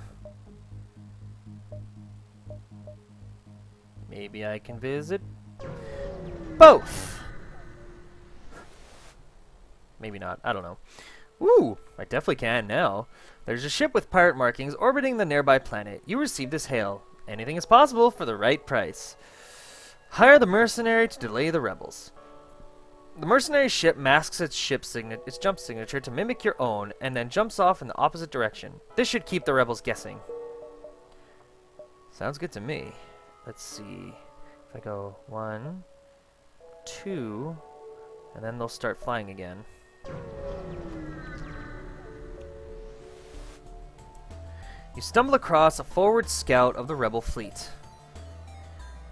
Maybe I can visit both. Maybe not. I don't know. Ooh, I definitely can now. There's a ship with pirate markings orbiting the nearby planet. You receive this hail. Anything is possible for the right price. Hire the mercenary to delay the rebels. The mercenary ship masks its jump signature to mimic your own, and then jumps off in the opposite direction. This should keep the rebels guessing. Sounds good to me. Let's see. If I go 1, 2, and then they'll start flying again. You stumble across a forward scout of the rebel fleet.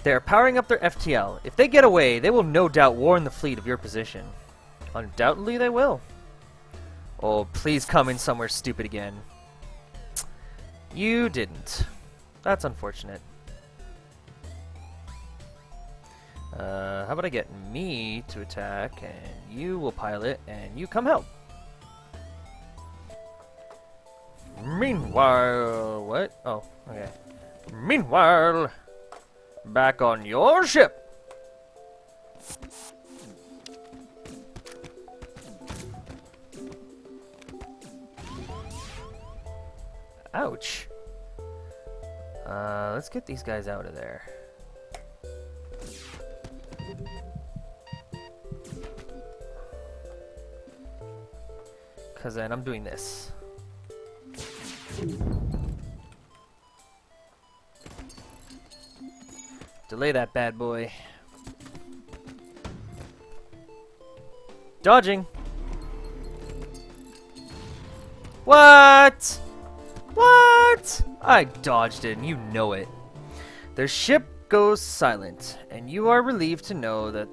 They are powering up their FTL. If they get away, they will no doubt warn the fleet of your position. Undoubtedly they will. Oh, please come in somewhere stupid again. You didn't. That's unfortunate. How about I get me to attack, and you will pilot, and you come help. Meanwhile, what? Oh, okay. Meanwhile, back on your ship. Ouch. Let's get these guys out of there. Because then I'm doing this. Delay that bad boy. Dodging. What? What? I dodged it, and you know it. Their ship goes silent, and you are relieved to know that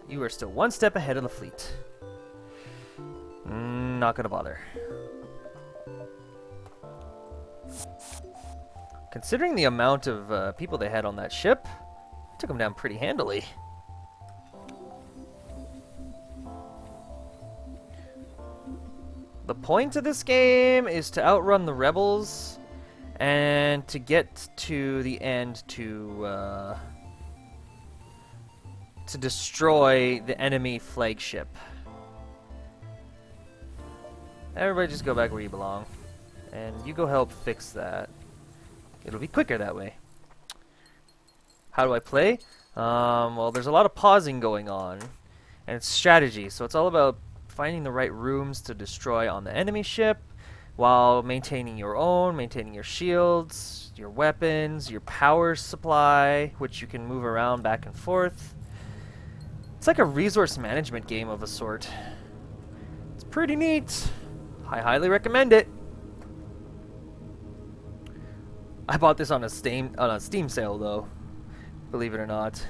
you are still one step ahead of the fleet. Not gonna bother. Considering the amount of people they had on that ship, I took them down pretty handily. The point of this game is to outrun the rebels and to get to the end to destroy the enemy flagship. Everybody just go back where you belong. And you go help fix that. It'll be quicker that way. How do I play? Well, there's a lot of pausing going on. And it's strategy, so it's all about finding the right rooms to destroy on the enemy ship while maintaining your own, maintaining your shields, your weapons, your power supply, which you can move around back and forth. It's like a resource management game of a sort. It's pretty neat. I highly recommend it. I bought this on a Steam sale though, believe it or not.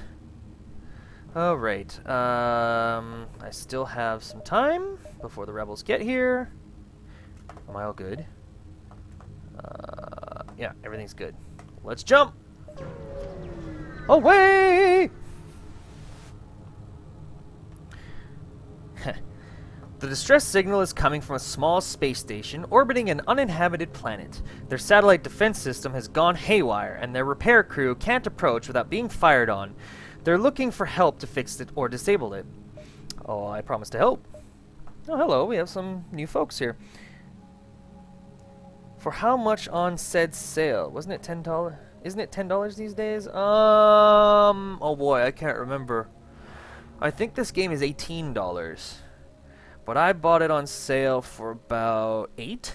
Alright, I still have some time before the rebels get here. Am I all good? Yeah, everything's good. Let's jump! Away! The distress signal is coming from a small space station orbiting an uninhabited planet. Their satellite defense system has gone haywire, and their repair crew can't approach without being fired on. They're looking for help to fix it or disable it. Oh, I promise to help. Oh, hello, we have some new folks here. For how much on said sale? Wasn't it $10? Isn't it $10 these days? Oh boy, I can't remember. I think this game is $18. But I bought it on sale for about $8.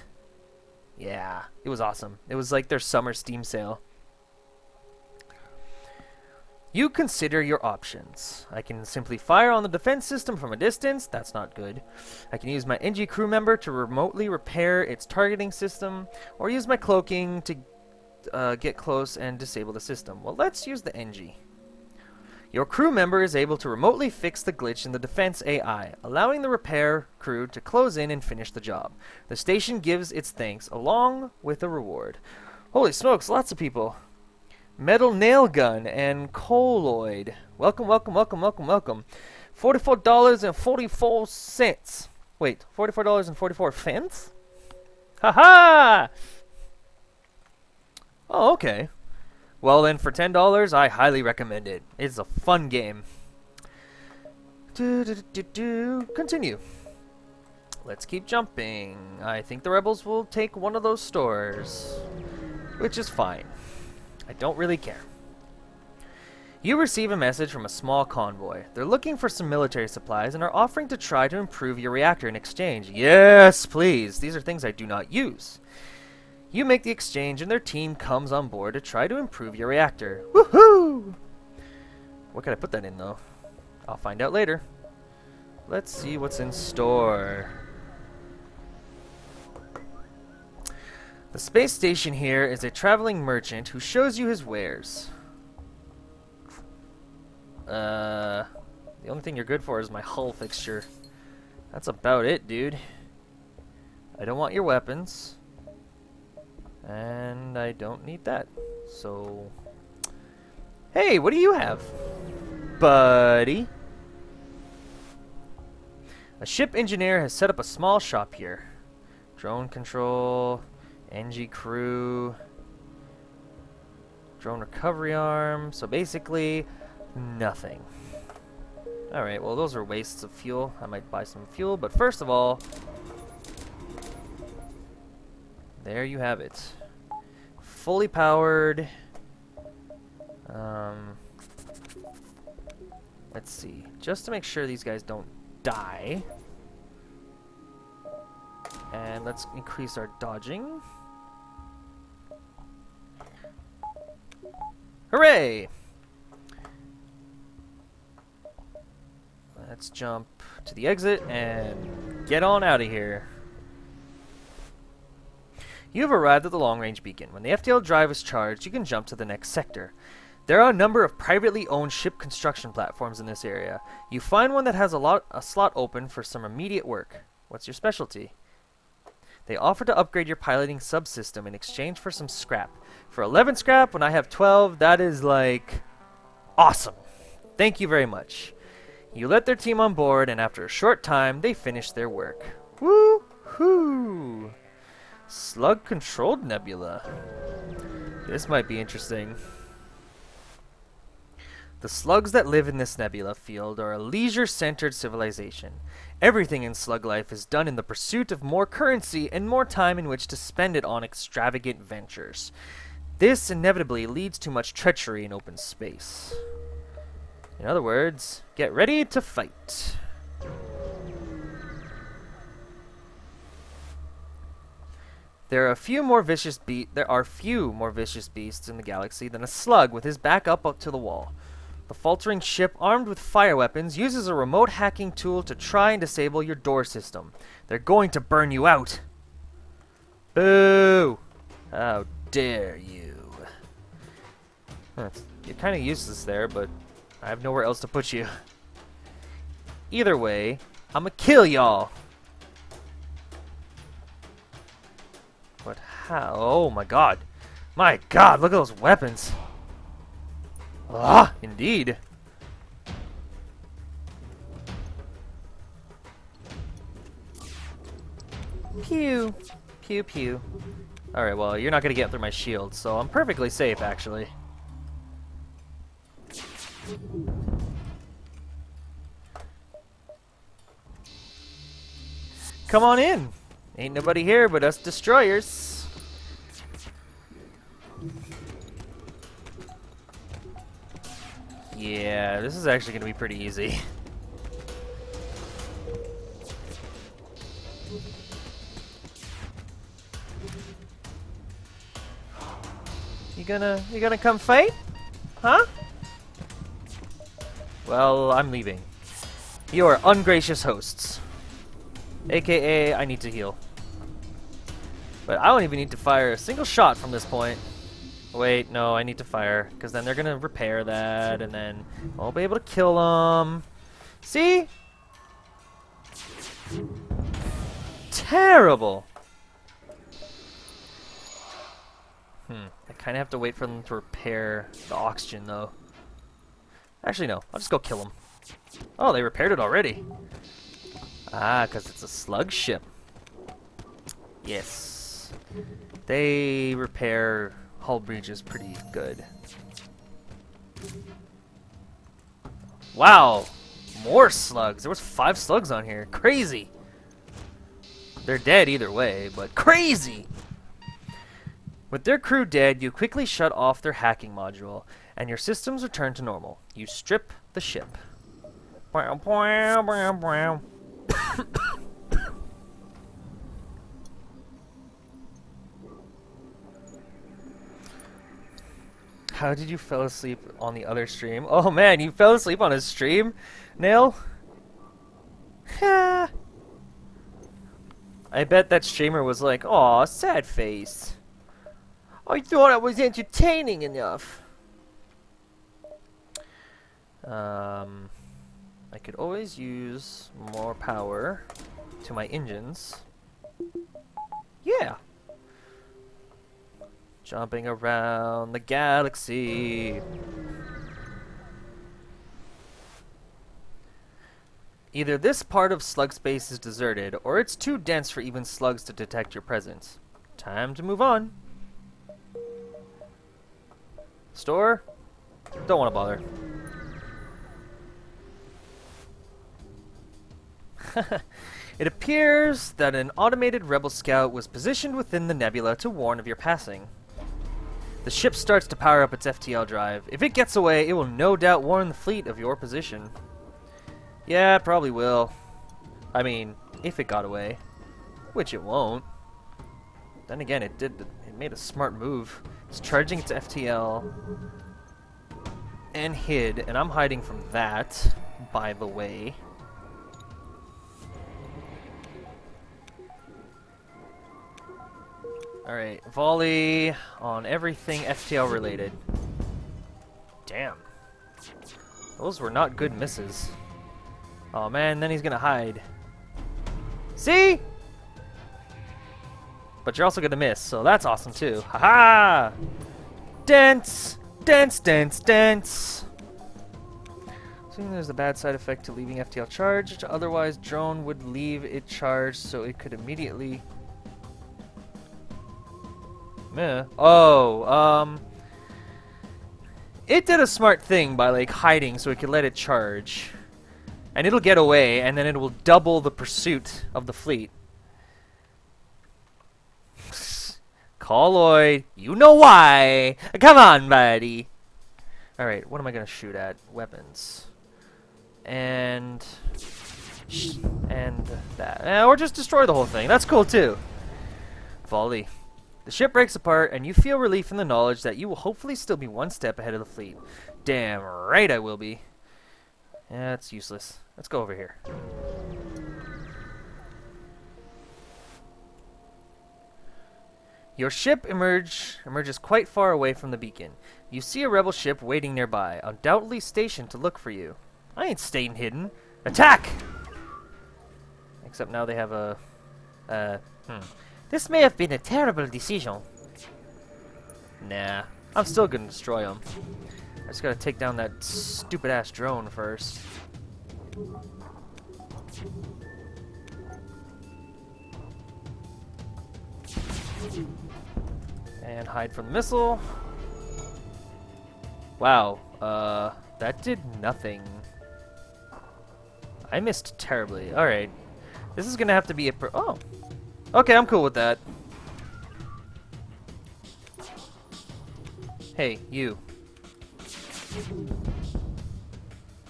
Yeah, it was awesome. It was like their summer Steam sale. You consider your options. I can simply fire on the defense system from a distance. That's not good. I can use my NG crew member to remotely repair its targeting system, or use my cloaking to get close and disable the system. Well, let's use the NG. Your crew member is able to remotely fix the glitch in the defense AI, allowing the repair crew to close in and finish the job. The station gives its thanks along with a reward. Holy smokes, lots of people. Metal nail gun and colloid. Welcome, welcome, welcome, welcome, welcome. $44.44. Wait, $44.44? Haha! Oh, okay. Well then, for $10, I highly recommend it. It's a fun game. Continue. Let's keep jumping. I think the rebels will take one of those stores, which is fine. I don't really care. You receive a message from a small convoy. They're looking for some military supplies and are offering to try to improve your reactor in exchange. Yes, please. These are things I do not use. You make the exchange and their team comes on board to try to improve your reactor. Woohoo! What can I put that in, though? I'll find out later. Let's see what's in store. The space station here is a traveling merchant who shows you his wares. The only thing you're good for is my hull fixture. That's about it, dude. I don't want your weapons. And I don't need that. So... Hey, what do you have, buddy? A ship engineer has set up a small shop here. Drone control, NG crew, drone recovery arm. So basically, nothing. Alright, well those are wastes of fuel. I might buy some fuel, but first of all, there you have it. Fully powered. Let's see. Just to make sure these guys don't die. And let's increase our dodging. Hooray! Let's jump to the exit and get on out of here. You have arrived at the long-range beacon. When the FTL drive is charged, you can jump to the next sector. There are a number of privately owned ship construction platforms in this area. You find one that has a slot open for some immediate work. What's your specialty? They offer to upgrade your piloting subsystem in exchange for some scrap. For 11 scrap, when I have 12, that is like awesome. Thank you very much. You let their team on board, and after a short time, they finish their work. Woo-hoo! Slug-controlled nebula. This might be interesting. The slugs that live in this nebula field are a leisure-centered civilization. Everything in slug life is done in the pursuit of more currency and more time in which to spend it on extravagant ventures. This inevitably leads to much treachery in open space. In other words, get ready to fight. There are few more vicious beasts in the galaxy than a slug with his back up to the wall. The faltering ship, armed with fire weapons, uses a remote hacking tool to try and disable your door system. They're going to burn you out. Boo! How dare you? You're kind of useless there, but I have nowhere else to put you. Either way, I'ma kill y'all. But how? Oh my god. My god, look at those weapons. Ah, indeed. Pew. Pew pew. Alright, well, you're not gonna get through my shield, so I'm perfectly safe, actually. Come on in. Ain't nobody here but us destroyers. Yeah, this is actually going to be pretty easy. You gonna come fight? Huh? Well, I'm leaving. You are ungracious hosts. AKA, I need to heal. But I don't even need to fire a single shot from this point. Wait, no, I need to fire, because then they're going to repair that, and then I'll be able to kill them. See? Terrible! I kind of have to wait for them to repair the oxygen, though. Actually, no. I'll just go kill them. Oh, they repaired it already. Ah, because it's a slug ship. Yes. They repair hull breaches pretty good. Wow! More slugs. There was 5 slugs on here. Crazy. They're dead either way, but crazy! With their crew dead, you quickly shut off their hacking module, and your systems return to normal. You strip the ship. How did you fall asleep on the other stream? Oh man, you fell asleep on a stream? Nail? Ha! I bet that streamer was like, aw, sad face. I thought I was entertaining enough. I could always use more power to my engines. Yeah! Jumping around the galaxy. Either this part of slug space is deserted, or it's too dense for even slugs to detect your presence. Time to move on. Store? Don't want to bother. It appears that an automated rebel scout was positioned within the nebula to warn of your passing. The ship starts to power up its FTL drive. If it gets away, it will no doubt warn the fleet of your position. Yeah, it probably will. I mean, if it got away. Which it won't. Then again, it made a smart move. It's charging its FTL and hid, and I'm hiding from that, by the way. Alright, volley on everything FTL related. Damn. Those were not good misses. Oh man, then he's gonna hide. See? But you're also gonna miss, so that's awesome too. Haha! Dense! Dense, dense, dense! Assuming there's a bad side effect to leaving FTL charged, otherwise drone would leave it charged so it could immediately... Meh. Oh, it did a smart thing by like hiding so it could let it charge. And it'll get away, and then it will double the pursuit of the fleet. Colloid, you know why! Come on, buddy! Alright, what am I gonna shoot at? Weapons. And that. Or just destroy the whole thing. That's cool, too. Volley. The ship breaks apart, and you feel relief in the knowledge that you will hopefully still be one step ahead of the fleet. Damn right I will be. Yeah, it's useless. Let's go over here. Your ship emerges quite far away from the beacon. You see a rebel ship waiting nearby, undoubtedly stationed to look for you. I ain't staying hidden. Attack! Except now they have a... This may have been a terrible decision. Nah, I'm still gonna destroy them. I just gotta take down that stupid-ass drone first. And hide from the missile. Wow, that did nothing. I missed terribly. Alright. This is gonna have to be a oh! Okay, I'm cool with that. Hey, you.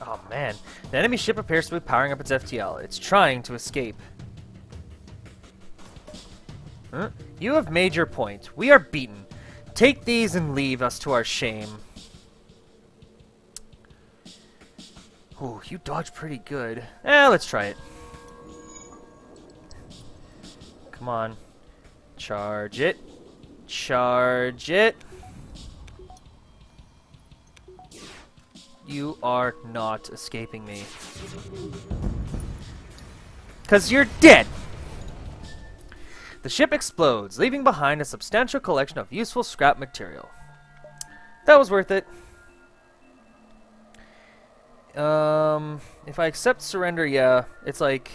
Oh man, the enemy ship appears to be powering up its FTL. It's trying to escape. Huh? You have made your point. We are beaten. Take these and leave us to our shame. Ooh, you dodged pretty good. Let's try it. Come on. Charge it. Charge it. You are not escaping me. 'Cause you're dead! The ship explodes, leaving behind a substantial collection of useful scrap material. That was worth it. If I accept surrender, yeah, it's like...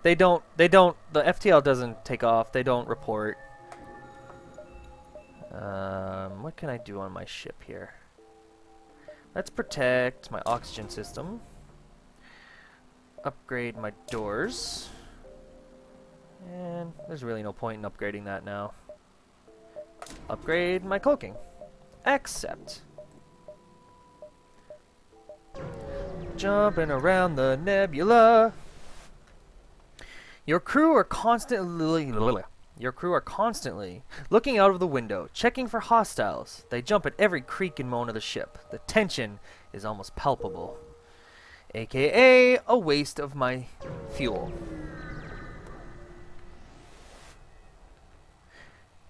the FTL doesn't take off, they don't report. What can I do on my ship here? Let's protect my oxygen system. upgrade my doors. And there's really no point in upgrading that now. Upgrade my cloaking. Accept. Jumping around the nebula. Your crew are constantly looking out of the window, checking for hostiles. They jump at every creak and moan of the ship. The tension is almost palpable, aka a waste of my fuel.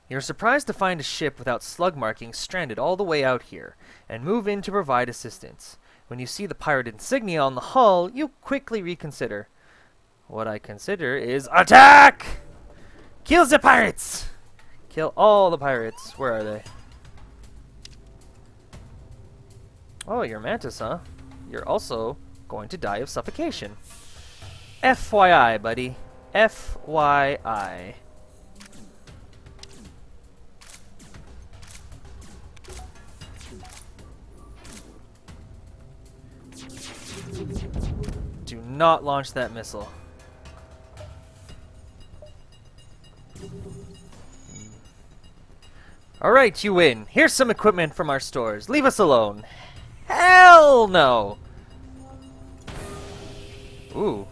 You're surprised to find a ship without slug markings stranded all the way out here, and move in to provide assistance. When you see the pirate insignia on the hull, you quickly reconsider. What I consider is attack! Kill the pirates! Kill all the pirates. Where are they? Oh, you're Mantis, huh? You're also going to die of suffocation. FYI, buddy. FYI. Do not launch that missile. Alright, you win. Here's some equipment from our stores. Leave us alone. Hell no! Ooh.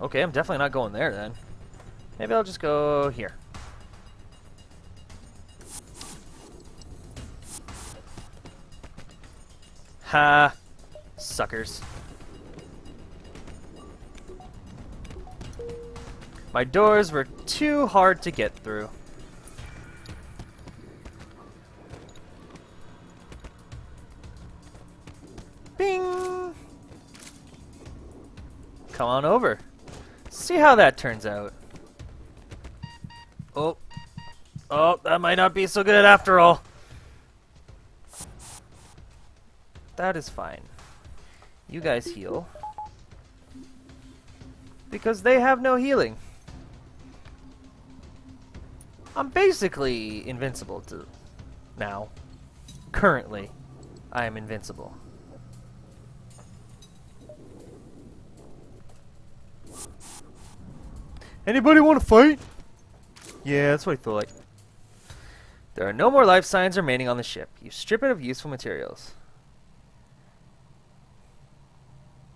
Okay, I'm definitely not going there then. Maybe I'll just go here. Ha! Suckers. My doors were too hard to get through. Bing! Come on over. See how that turns out. Oh. Oh, that might not be so good after all. That is fine. You guys heal. Because they have no healing. I'm basically invincible to now. Currently, I am invincible. Anybody want to fight? Yeah, that's what I feel like. There are no more life signs remaining on the ship. You strip it of useful materials.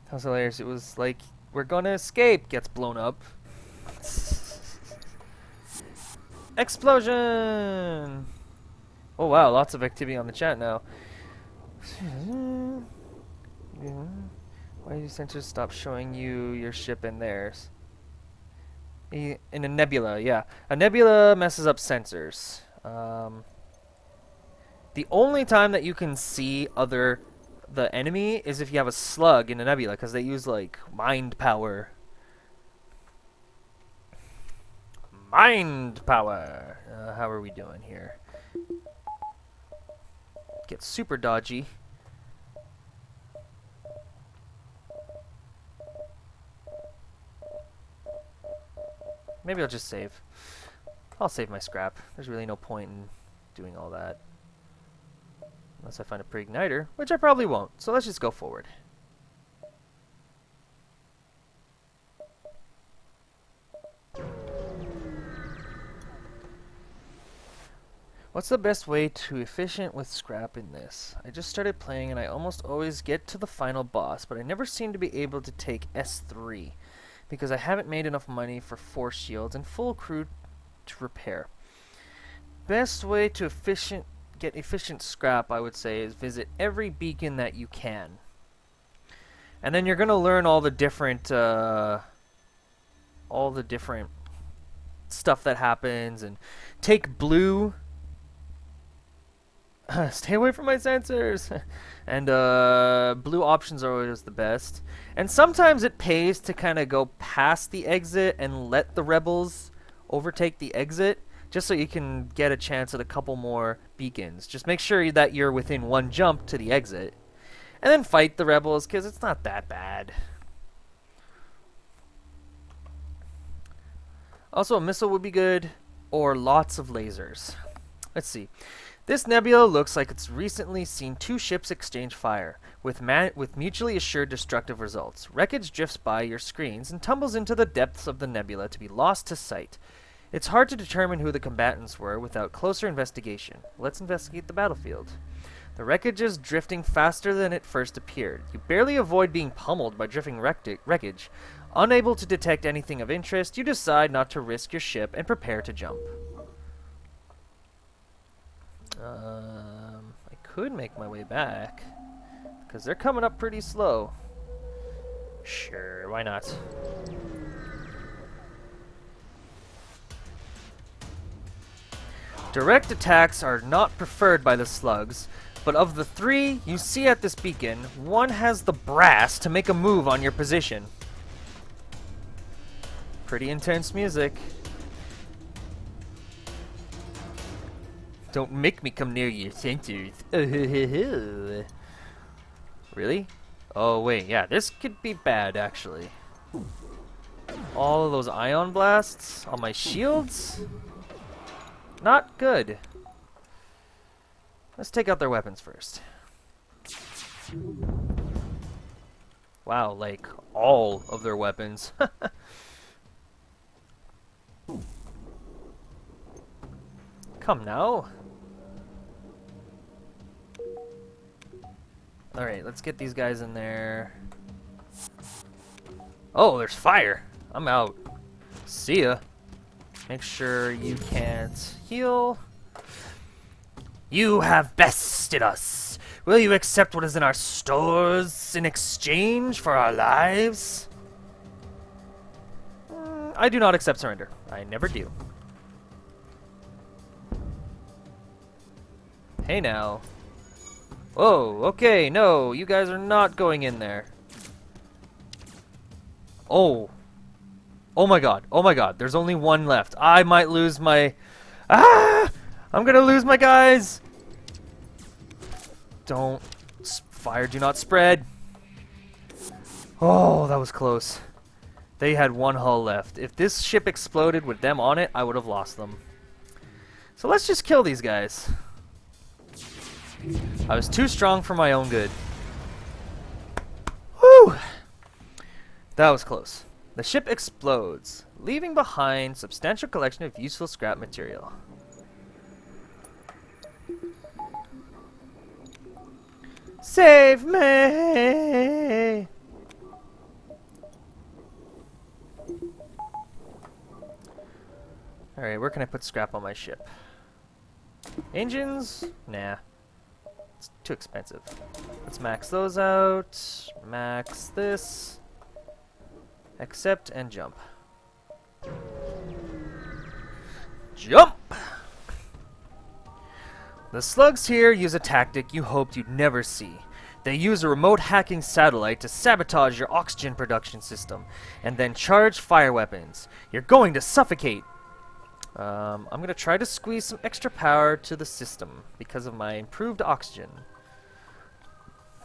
That was hilarious. It was like, we're gonna escape. Gets blown up. Explosion! Oh wow, lots of activity on the chat now. Why do sensors stop showing you your ship and theirs? In a nebula, yeah. A nebula messes up sensors. The only time that you can see the enemy is if you have a slug in a nebula, because they use like mind power. Mind power! How are we doing here? Get super dodgy. Maybe I'll just save. I'll save my scrap. There's really no point in doing all that. Unless I find a pre-igniter, which I probably won't. So let's just go forward. What's the best way to efficient with scrap in this? I just started playing and I almost always get to the final boss, but I never seem to be able to take S3 because I haven't made enough money for force shields and full crew to repair. Best way to get efficient scrap, I would say, is visit every beacon that you can. And then you're going to learn all the different stuff that happens, and take blue. Stay away from my sensors. And blue options are always the best. And sometimes it pays to kind of go past the exit and let the rebels overtake the exit, just so you can get a chance at a couple more beacons. Just make sure that you're within one jump to the exit. And then fight the rebels, because it's not that bad. Also, a missile would be good, or lots of lasers. Let's see. This nebula looks like it's recently seen two ships exchange fire, with mutually assured destructive results. Wreckage drifts by your screens and tumbles into the depths of the nebula to be lost to sight. It's hard to determine who the combatants were without closer investigation. Let's investigate the battlefield. The wreckage is drifting faster than it first appeared. You barely avoid being pummeled by drifting wreckage. Unable to detect anything of interest, you decide not to risk your ship and prepare to jump. I could make my way back, because they're coming up pretty slow. Sure, why not? Direct attacks are not preferred by the slugs, but of the three you see at this beacon, one has the brass to make a move on your position. Pretty intense music. Don't make me come near your sensors. Really? Oh wait, yeah, this could be bad actually. All of those ion blasts on my shields? Not good. Let's take out their weapons first. Wow, like all of their weapons. Come now. Alright, let's get these guys in there. Oh, there's fire. I'm out. See ya. Make sure you can't heal. You have bested us. Will you accept what is in our stores in exchange for our lives? I do not accept surrender. I never do. Hey now. Whoa, okay, no, you guys are not going in there. Oh. Oh my god, there's only one left. I might lose my... Ah! I'm gonna lose my guys! Don't... Fire, do not spread. Oh, that was close. They had one hull left. If this ship exploded with them on it, I would have lost them. So let's just kill these guys. I was too strong for my own good. Whew! That was close. The ship explodes, leaving behind substantial collection of useful scrap material. Save me! Alright, where can I put scrap on my ship? Engines? Nah. It's too expensive. Let's max those out. Max this. Accept and jump. Jump! The slugs here use a tactic you hoped you'd never see. They use a remote hacking satellite to sabotage your oxygen production system, and then charge fire weapons. You're going to suffocate! I'm going to try to squeeze some extra power to the system because of my improved oxygen.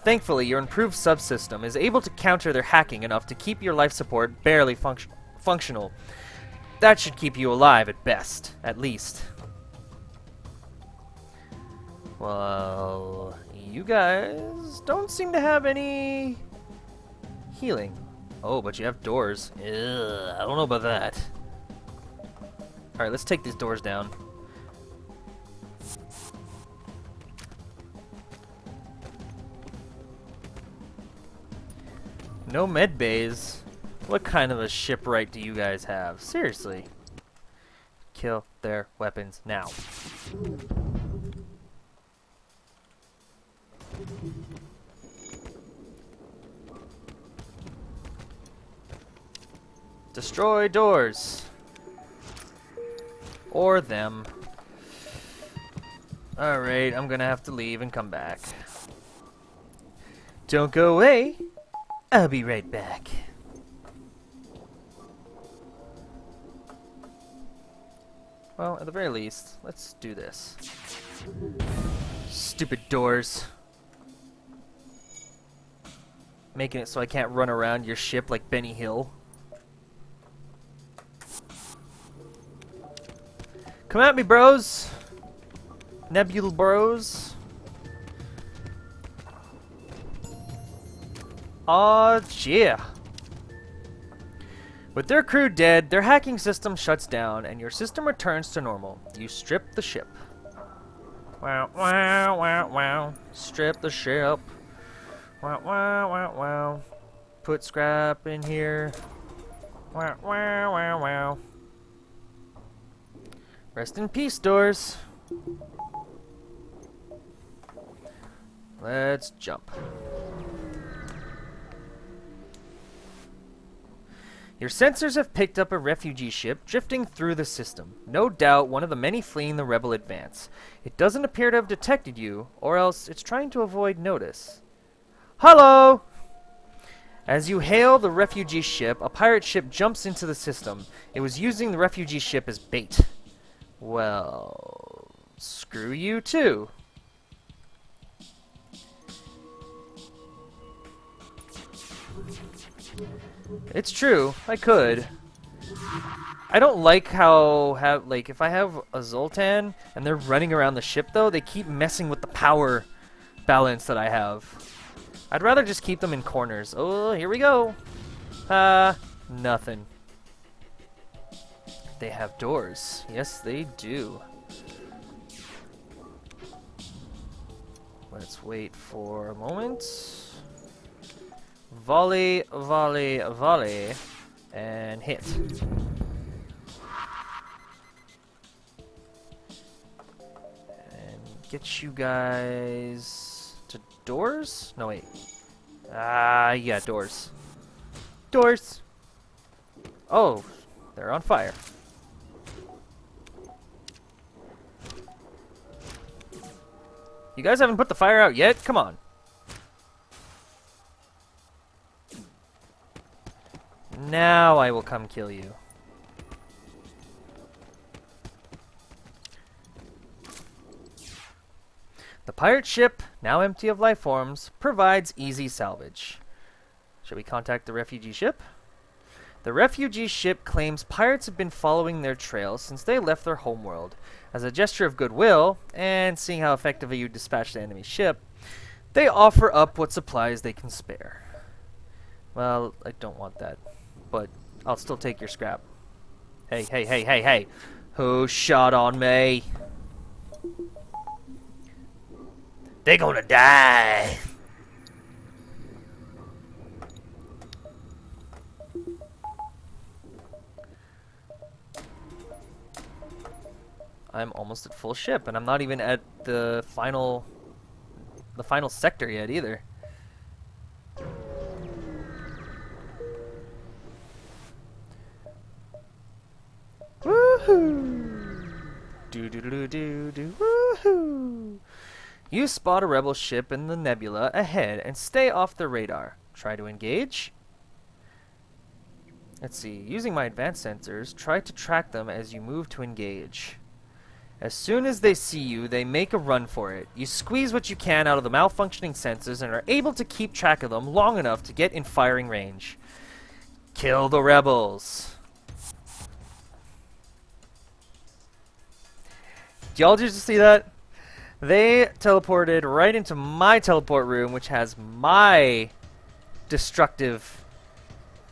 Thankfully, your improved subsystem is able to counter their hacking enough to keep your life support barely functional. That should keep you alive at best, at least. Well, you guys don't seem to have any healing. Oh, but you have doors. Ugh, I don't know about that. Alright, let's take these doors down. No med bays. What kind of a shipwright do you guys have? Seriously. Kill their weapons now. Destroy doors. Or them. Alright, I'm gonna have to leave and come back. Don't go away. I'll be right back. Well, at the very least, let's do this. Stupid doors. Making it so I can't run around your ship like Benny Hill. Come at me, bros! Nebula Bros. Aw, yeah. With their crew dead, their hacking system shuts down, and your system returns to normal. You strip the ship. Wow, wow, wow, wow. Strip the ship. Wow, wow, wow, wow. Put scrap in here. Wow, wow, wow, wow. Rest in peace, doors. Let's jump. Your sensors have picked up a refugee ship drifting through the system. No doubt one of the many fleeing the rebel advance. It doesn't appear to have detected you, or else it's trying to avoid notice. Hello! As you hail the refugee ship, a pirate ship jumps into the system. It was using the refugee ship as bait. Well, screw you too. It's true, I could. I don't like how if I have a Zoltan and they're running around the ship though, they keep messing with the power balance that I have. I'd rather just keep them in corners. Oh, here we go. Nothing. They have doors. Yes, they do. Let's wait for a moment. Volley, volley, volley, and hit. And get you guys to doors? No, wait. Yeah, doors. Doors! Oh, they're on fire. You guys haven't put the fire out yet? Come on. Now I will come kill you. The pirate ship, now empty of life forms, provides easy salvage. Shall we contact the refugee ship? The refugee ship claims pirates have been following their trail since they left their homeworld. As a gesture of goodwill, and seeing how effectively you dispatch the enemy ship, they offer up what supplies they can spare. Well, I don't want that, but I'll still take your scrap. Hey, hey, hey, hey, hey! Who shot on me? They're gonna die! I'm almost at full ship, and I'm not even at the final sector yet either. Woohoo! Do do do do do woohoo! You spot a rebel ship in the nebula ahead and stay off the radar. Try to engage. Let's see. Using my advanced sensors, try to track them as you move to engage. As soon as they see you, they make a run for it. You squeeze what you can out of the malfunctioning sensors and are able to keep track of them long enough to get in firing range. Kill the rebels. Did y'all just see that? They teleported right into my teleport room, which has my destructive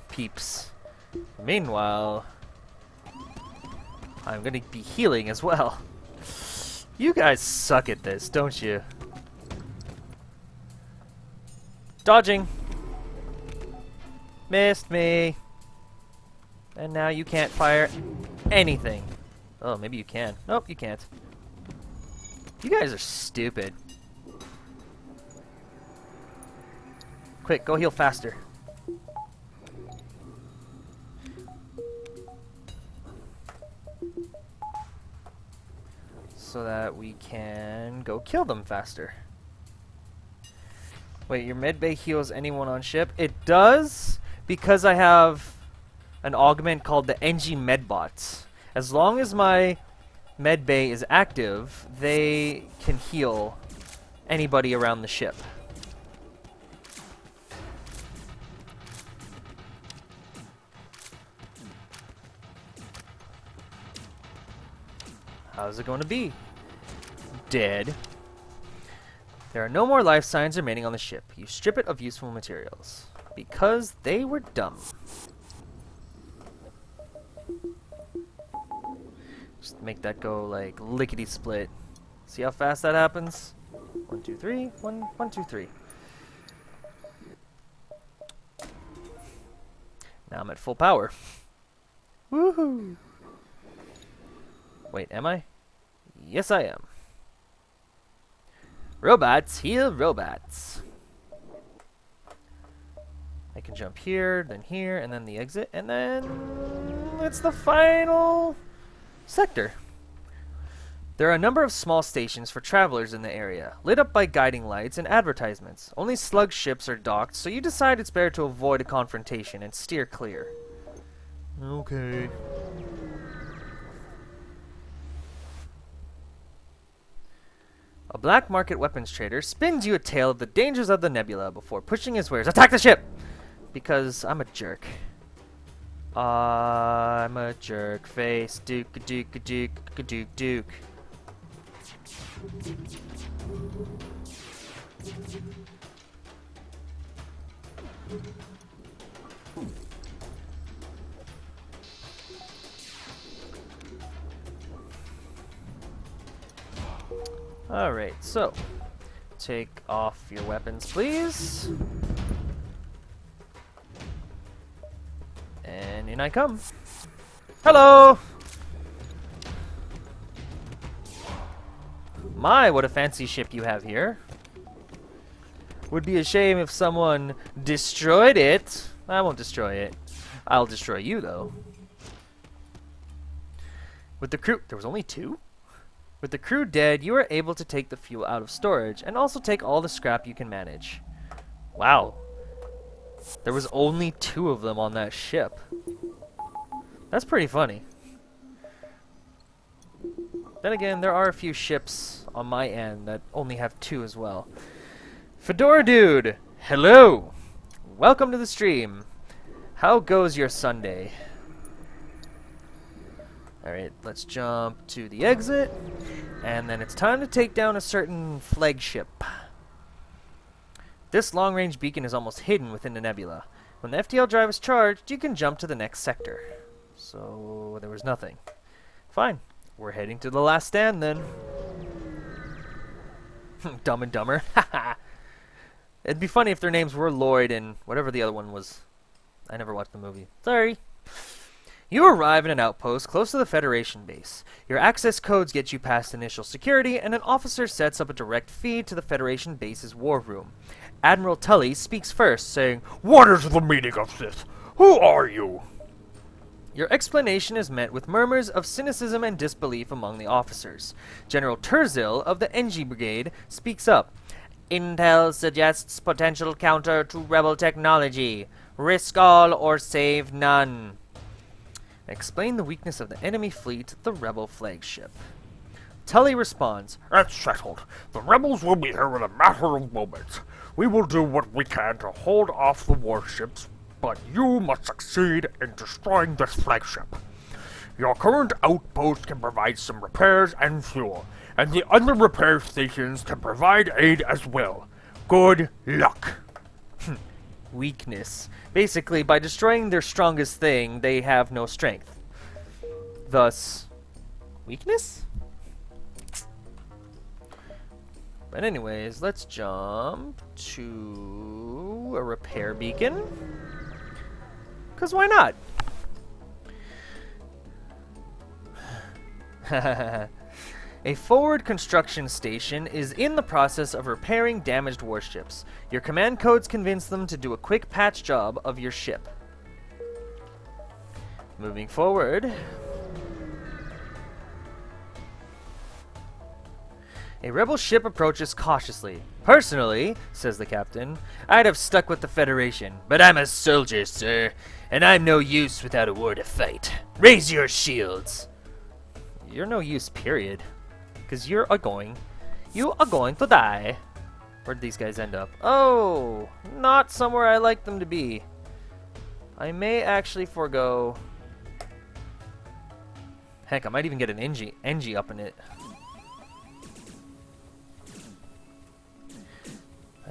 peeps. Meanwhile, I'm gonna be healing as well. You guys suck at this, don't you? Dodging. Missed me. And now you can't fire anything. Oh, maybe you can. Nope, you can't. You guys are stupid. Quick, go heal faster. So that we can go kill them faster. Wait, your medbay heals anyone on ship? It does, because I have an augment called the NG Medbots. As long as my medbay is active, they can heal anybody around the ship. How's it going to be? dead. There are no more life signs remaining on the ship. You strip it of useful materials. Because they were dumb. Just make that go like lickety-split. See how fast that happens? 1, 2, 3. 1, 2, 3. Now I'm at full power. Woohoo! Wait, am I? Yes, I am. Robots heal robots. I can jump here, then here, and then the exit, and then it's the final sector. There are a number of small stations for travelers in the area, lit up by guiding lights and advertisements. Only slug ships are docked, so you decide it's better to avoid a confrontation and steer clear. Okay. A black market weapons trader spins you a tale of the dangers of the nebula before pushing his wares. Attack the ship! Because I'm a jerk. I'm a jerk face. Duke, duke, duke, duke, duke. Alright, so take off your weapons, please. And in I come. Hello! My, what a fancy ship you have here. Would be a shame if someone destroyed it. I won't destroy it. I'll destroy you, though. With the crew... There was only 2? With the crew dead, you are able to take the fuel out of storage, and also take all the scrap you can manage. Wow. There was only 2 of them on that ship. That's pretty funny. Then again, there are a few ships on my end that only have 2 as well. Fedora Dude! Hello! Welcome to the stream. How goes your Sunday? Alright, let's jump to the exit. And then it's time to take down a certain flagship. This long-range beacon is almost hidden within the nebula. When the FTL drive is charged, you can jump to the next sector. So, there was nothing. Fine. We're heading to the last stand, then. Dumb and Dumber. Haha. It'd be funny if their names were Lloyd and whatever the other one was. I never watched the movie. Sorry. You arrive at an outpost close to the Federation base. Your access codes get you past initial security, and an officer sets up a direct feed to the Federation base's war room. Admiral Tully speaks first, saying, "What is the meaning of this? Who are you?" Your explanation is met with murmurs of cynicism and disbelief among the officers. General Turzil of the NG Brigade speaks up. "Intel suggests potential counter to rebel technology. Risk all or save none." Explain the weakness of the enemy fleet, the rebel flagship. Tully responds, "It's settled. The rebels will be here in a matter of moments. We will do what we can to hold off the warships, but you must succeed in destroying this flagship. Your current outpost can provide some repairs and fuel, and the other repair stations can provide aid as well. Good luck." Weakness. Basically, by destroying their strongest thing, they have no strength. Thus, weakness? But anyways, let's jump to a repair beacon. 'Cause why not? A forward construction station is in the process of repairing damaged warships. Your command codes convince them to do a quick patch job of your ship. Moving forward. A rebel ship approaches cautiously. "Personally," says the captain, "I'd have stuck with the Federation, but I'm a soldier, sir, and I'm no use without a war to fight. Raise your shields." You're no use, period. Because you are going to die. Where'd these guys end up? Oh, not somewhere I like them to be. I may actually forego. Heck, I might even get an NG up in it.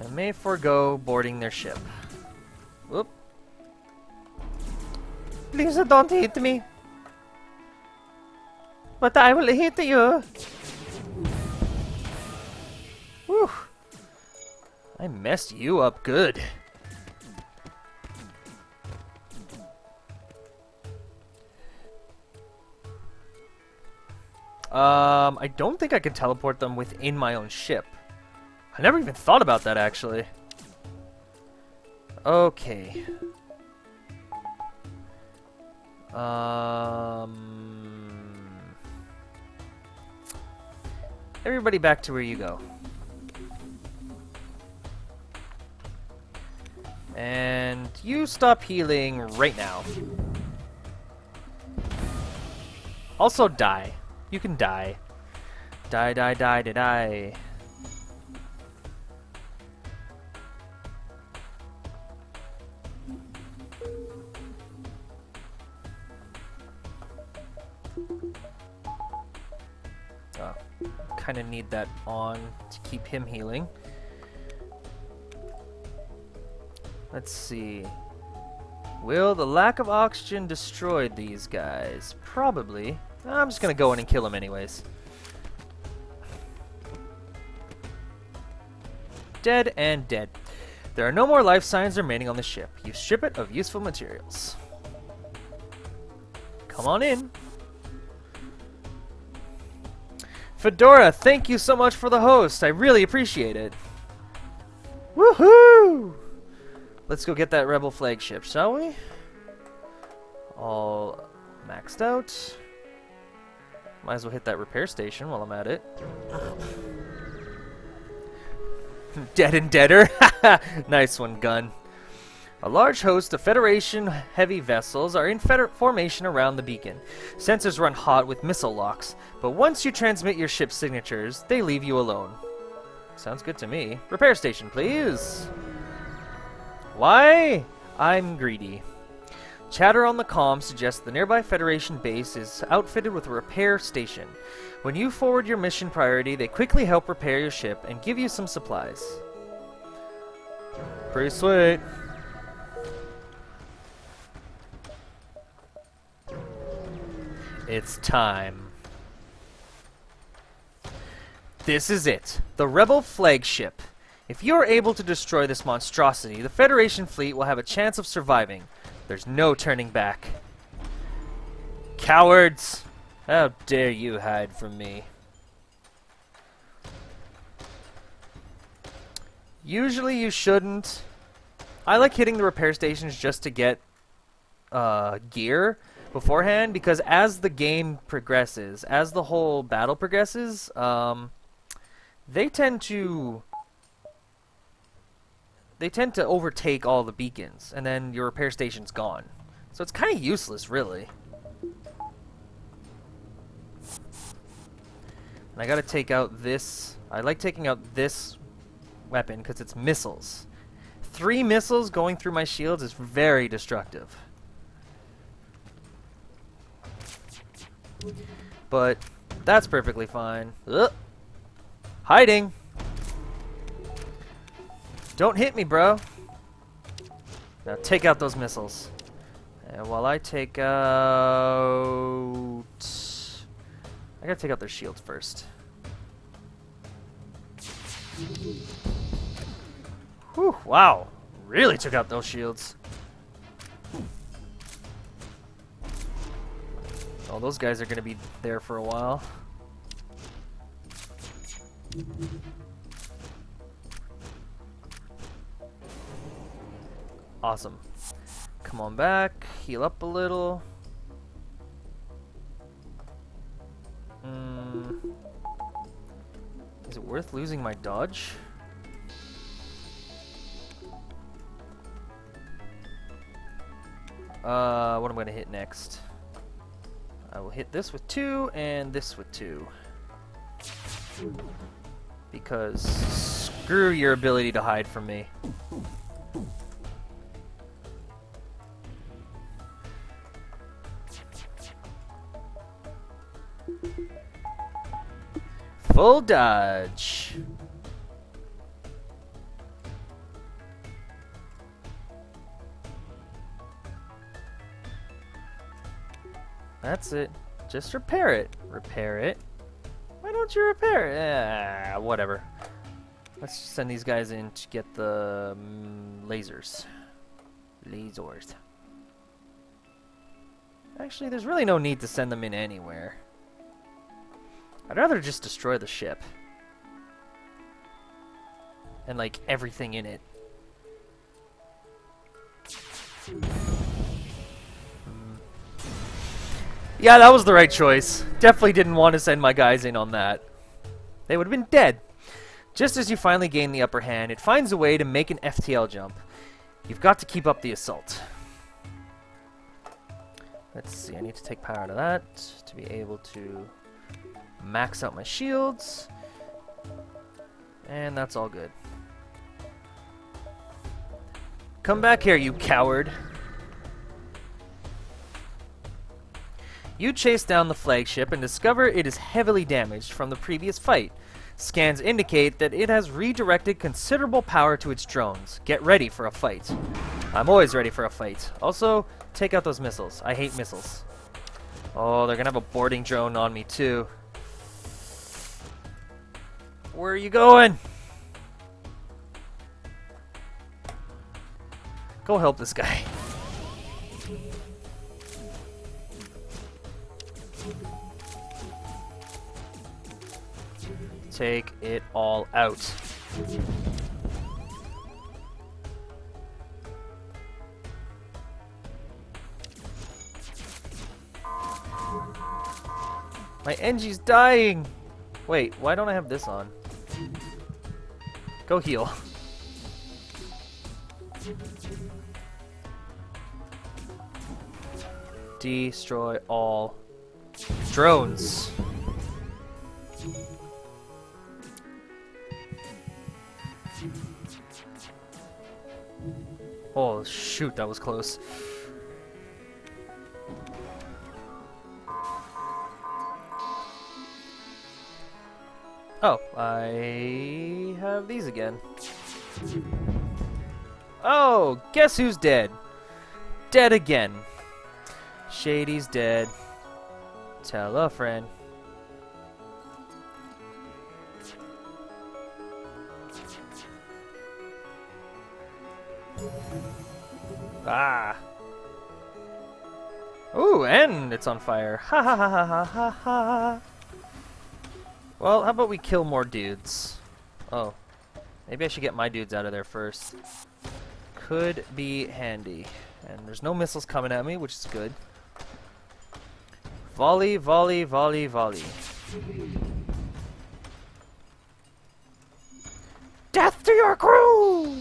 and may forego boarding their ship. Whoop. Please don't hit me. But I will hit you. Whew. I messed you up good. I don't think I can teleport them within my own ship. I never even thought about that, actually. Okay. Everybody back to where you go. And you stop healing right now. Also die. You can die. Die, die, die, die, die. Oh, kind of need that on to keep him healing. Let's see. Will the lack of oxygen destroy these guys? Probably. I'm just gonna go in and kill him anyways. Dead and dead. There are no more life signs remaining on the ship. You strip it of useful materials. Come on in. Fedora, thank you so much for the host. I really appreciate it. Woohoo! Let's go get that rebel flagship, shall we? All maxed out. Might as well hit that repair station while I'm at it. Dead and deader. Nice one, gun. A large host of Federation heavy vessels are in formation around the beacon. Sensors run hot with missile locks, but once you transmit your ship's signatures, they leave you alone. Sounds good to me. Repair station, please. Why? I'm greedy. Chatter on the comm suggests the nearby Federation base is outfitted with a repair station. When you forward your mission priority, they quickly help repair your ship and give you some supplies. Pretty sweet. It's time. This is it. The Rebel flagship. If you are able to destroy this monstrosity, the Federation fleet will have a chance of surviving. There's no turning back. Cowards! How dare you hide from me? Usually you shouldn't. I like hitting the repair stations just to get gear beforehand, because as the game progresses, as the whole battle progresses, they tend to overtake all the beacons, and then your repair station's gone. So it's kind of useless, really. And I gotta take out this. I like taking out this weapon because it's missiles. 3 missiles going through my shields is very destructive. But that's perfectly fine. Ugh. Hiding! Don't hit me, bro. Now take out those missiles. And while I take out... I gotta take out their shields first. Whew, wow. Really took out those shields. Oh, those guys are gonna be there for a while. Awesome. Come on back. Heal up a little. Is it worth losing my dodge? What am I gonna hit next? I will hit this with 2 and this with 2. Because screw your ability to hide from me. Full dodge. That's it. Just repair it. Repair it. Why don't you repair it? Whatever. Let's send these guys in to get the lasers. Lasers. Actually, there's really no need to send them in anywhere. I'd rather just destroy the ship. And, like, everything in it. Yeah, that was the right choice. Definitely didn't want to send my guys in on that. They would have been dead. Just as you finally gain the upper hand, it finds a way to make an FTL jump. You've got to keep up the assault. Let's see, I need to take power out of that to be able to max out my shields. And that's all good. Come back here, you coward. You chase down the flagship and discover it is heavily damaged from the previous fight. Scans indicate that it has redirected considerable power to its drones. Get ready for a fight. I'm always ready for a fight. Also, take out those missiles. I hate missiles. Oh, they're gonna have a boarding drone on me too. Where are you going? Go help this guy. Take it all out. My Engie's dying! Wait, why don't I have this on? Go heal. Destroy all drones. Oh shoot, that was close. Oh, I have these again. Oh, guess who's dead? Dead again. Shady's dead. Tell a friend. Ah. Ooh, and it's on fire. Ha ha ha ha ha ha ha. Well, how about we kill more dudes? Oh. Maybe I should get my dudes out of there first. Could be handy. And there's no missiles coming at me, which is good. Volley, volley, volley, volley. Death to your crew!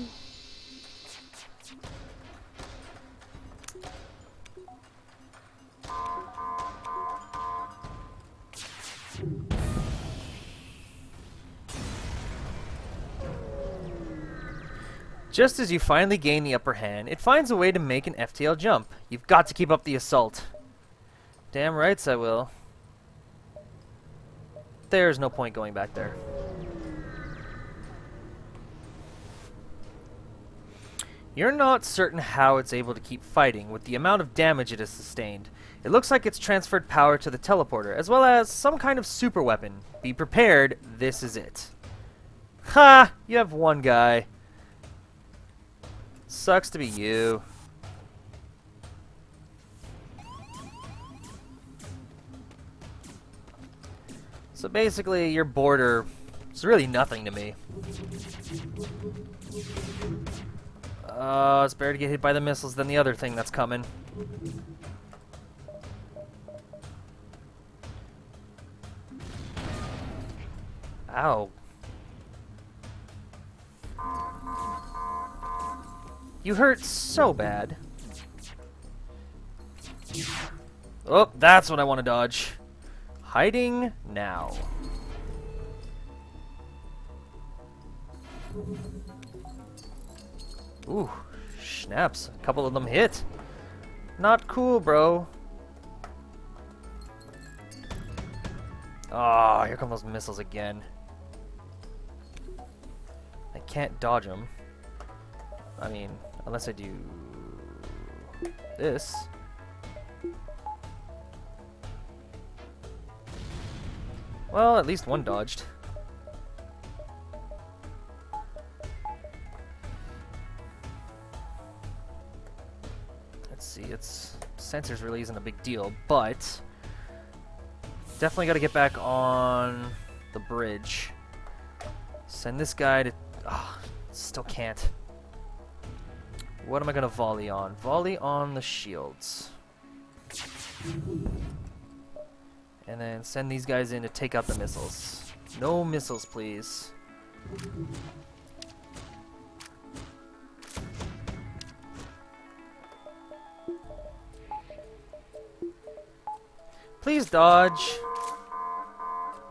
Just as you finally gain the upper hand, it finds a way to make an FTL jump. You've got to keep up the assault. Damn rights I will. There's no point going back there. You're not certain how it's able to keep fighting with the amount of damage it has sustained. It looks like it's transferred power to the teleporter, as well as some kind of super weapon. Be prepared, this is it. Ha! You have one guy. Sucks to be you. So basically, your border is really nothing to me. It's better to get hit by the missiles than the other thing that's coming. Ow. You hurt so bad. Oh, that's what I want to dodge. Hiding now. Ooh, snaps. A couple of them hit. Not cool, bro. Ah, here come those missiles again. I can't dodge them. I mean, unless I do this. Well, at least one dodged. Let's see, its sensors really isn't a big deal, but definitely got to get back on the bridge. Send this guy to... still can't. What am I going to volley on? Volley on the shields. And then send these guys in to take out the missiles. No missiles, please. Please dodge.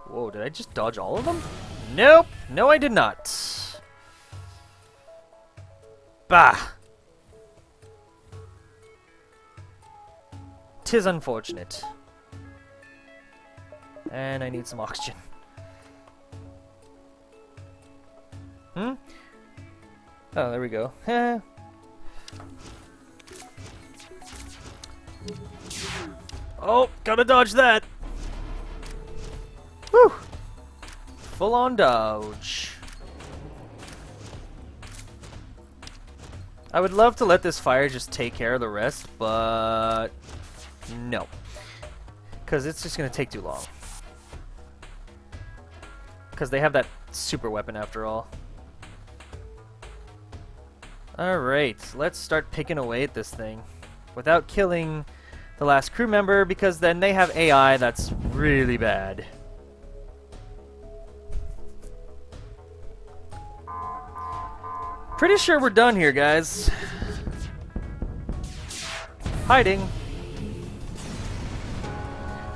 Whoa, did I just dodge all of them? Nope. No, I did not. Bah. 'Tis unfortunate. And I need some oxygen. Oh, there we go. Oh, gotta dodge that. Whew. Full on dodge. I would love to let this fire just take care of the rest, but no. Because it's just gonna take too long. Because they have that super weapon after all. Alright, let's start picking away at this thing. Without killing the last crew member, because then they have AI that's really bad. Pretty sure we're done here, guys. Hiding.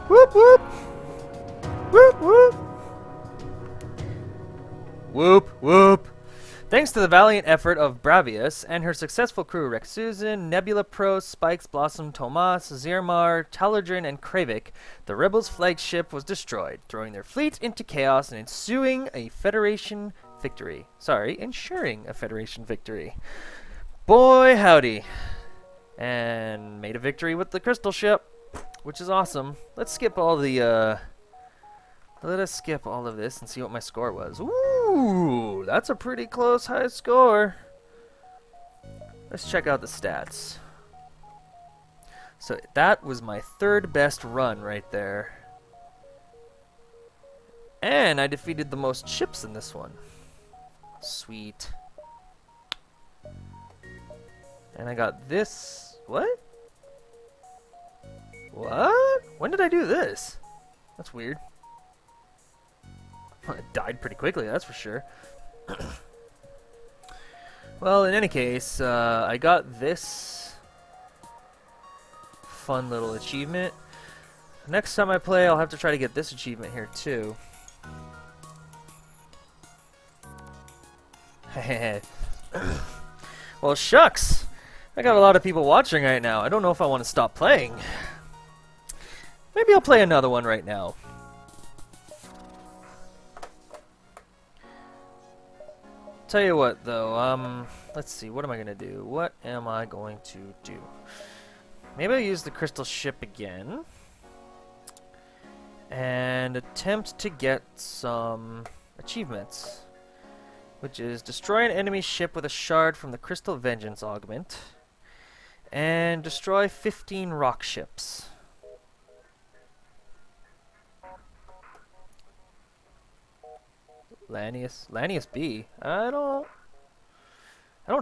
Whoop whoop! Whoop whoop! Whoop whoop! Thanks to the valiant effort of Bravius and her successful crew Rex Susan, Nebula Pro, Spikes, Blossom, Tomas, Zirmar, Taladrin, and Kravik, the Rebels' flagship was destroyed, throwing their fleet into chaos and ensuring a Federation victory. Ensuring a Federation victory. Boy howdy. And made a victory with the crystal ship, which is awesome. Let's skip all the, let us skip all of this and see what my score was. Ooh, that's a pretty close high score. Let's check out the stats. So that was my third best run right there. And I defeated the most ships in this one. Sweet. And I got this. What? What? When did I do this? That's weird. It died pretty quickly, that's for sure. Well, in any case, I got this fun little achievement. Next time I play, I'll have to try to get this achievement here, too. Well, shucks! I got a lot of people watching right now. I don't know if I want to stop playing. Maybe I'll play another one right now. Tell you what, though, let's see, what am I gonna do? What am I going to do? Maybe I'll use the crystal ship again and attempt to get some achievements, which is destroy an enemy ship with a shard from the Crystal Vengeance augment and destroy 15 rock ships. Lanius B. I don't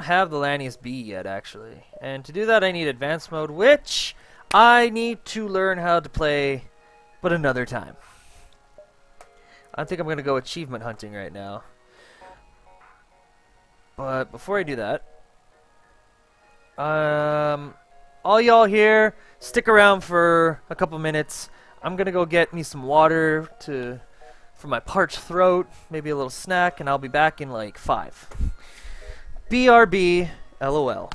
have the Lanius B yet, actually. And to do that, I need advanced mode, which I need to learn how to play, but another time. I think I'm gonna go achievement hunting right now. But before I do that, all y'all here, stick around for a couple minutes. I'm gonna go get me some water for my parched throat, maybe a little snack, and I'll be back in like 5. BRB, LOL.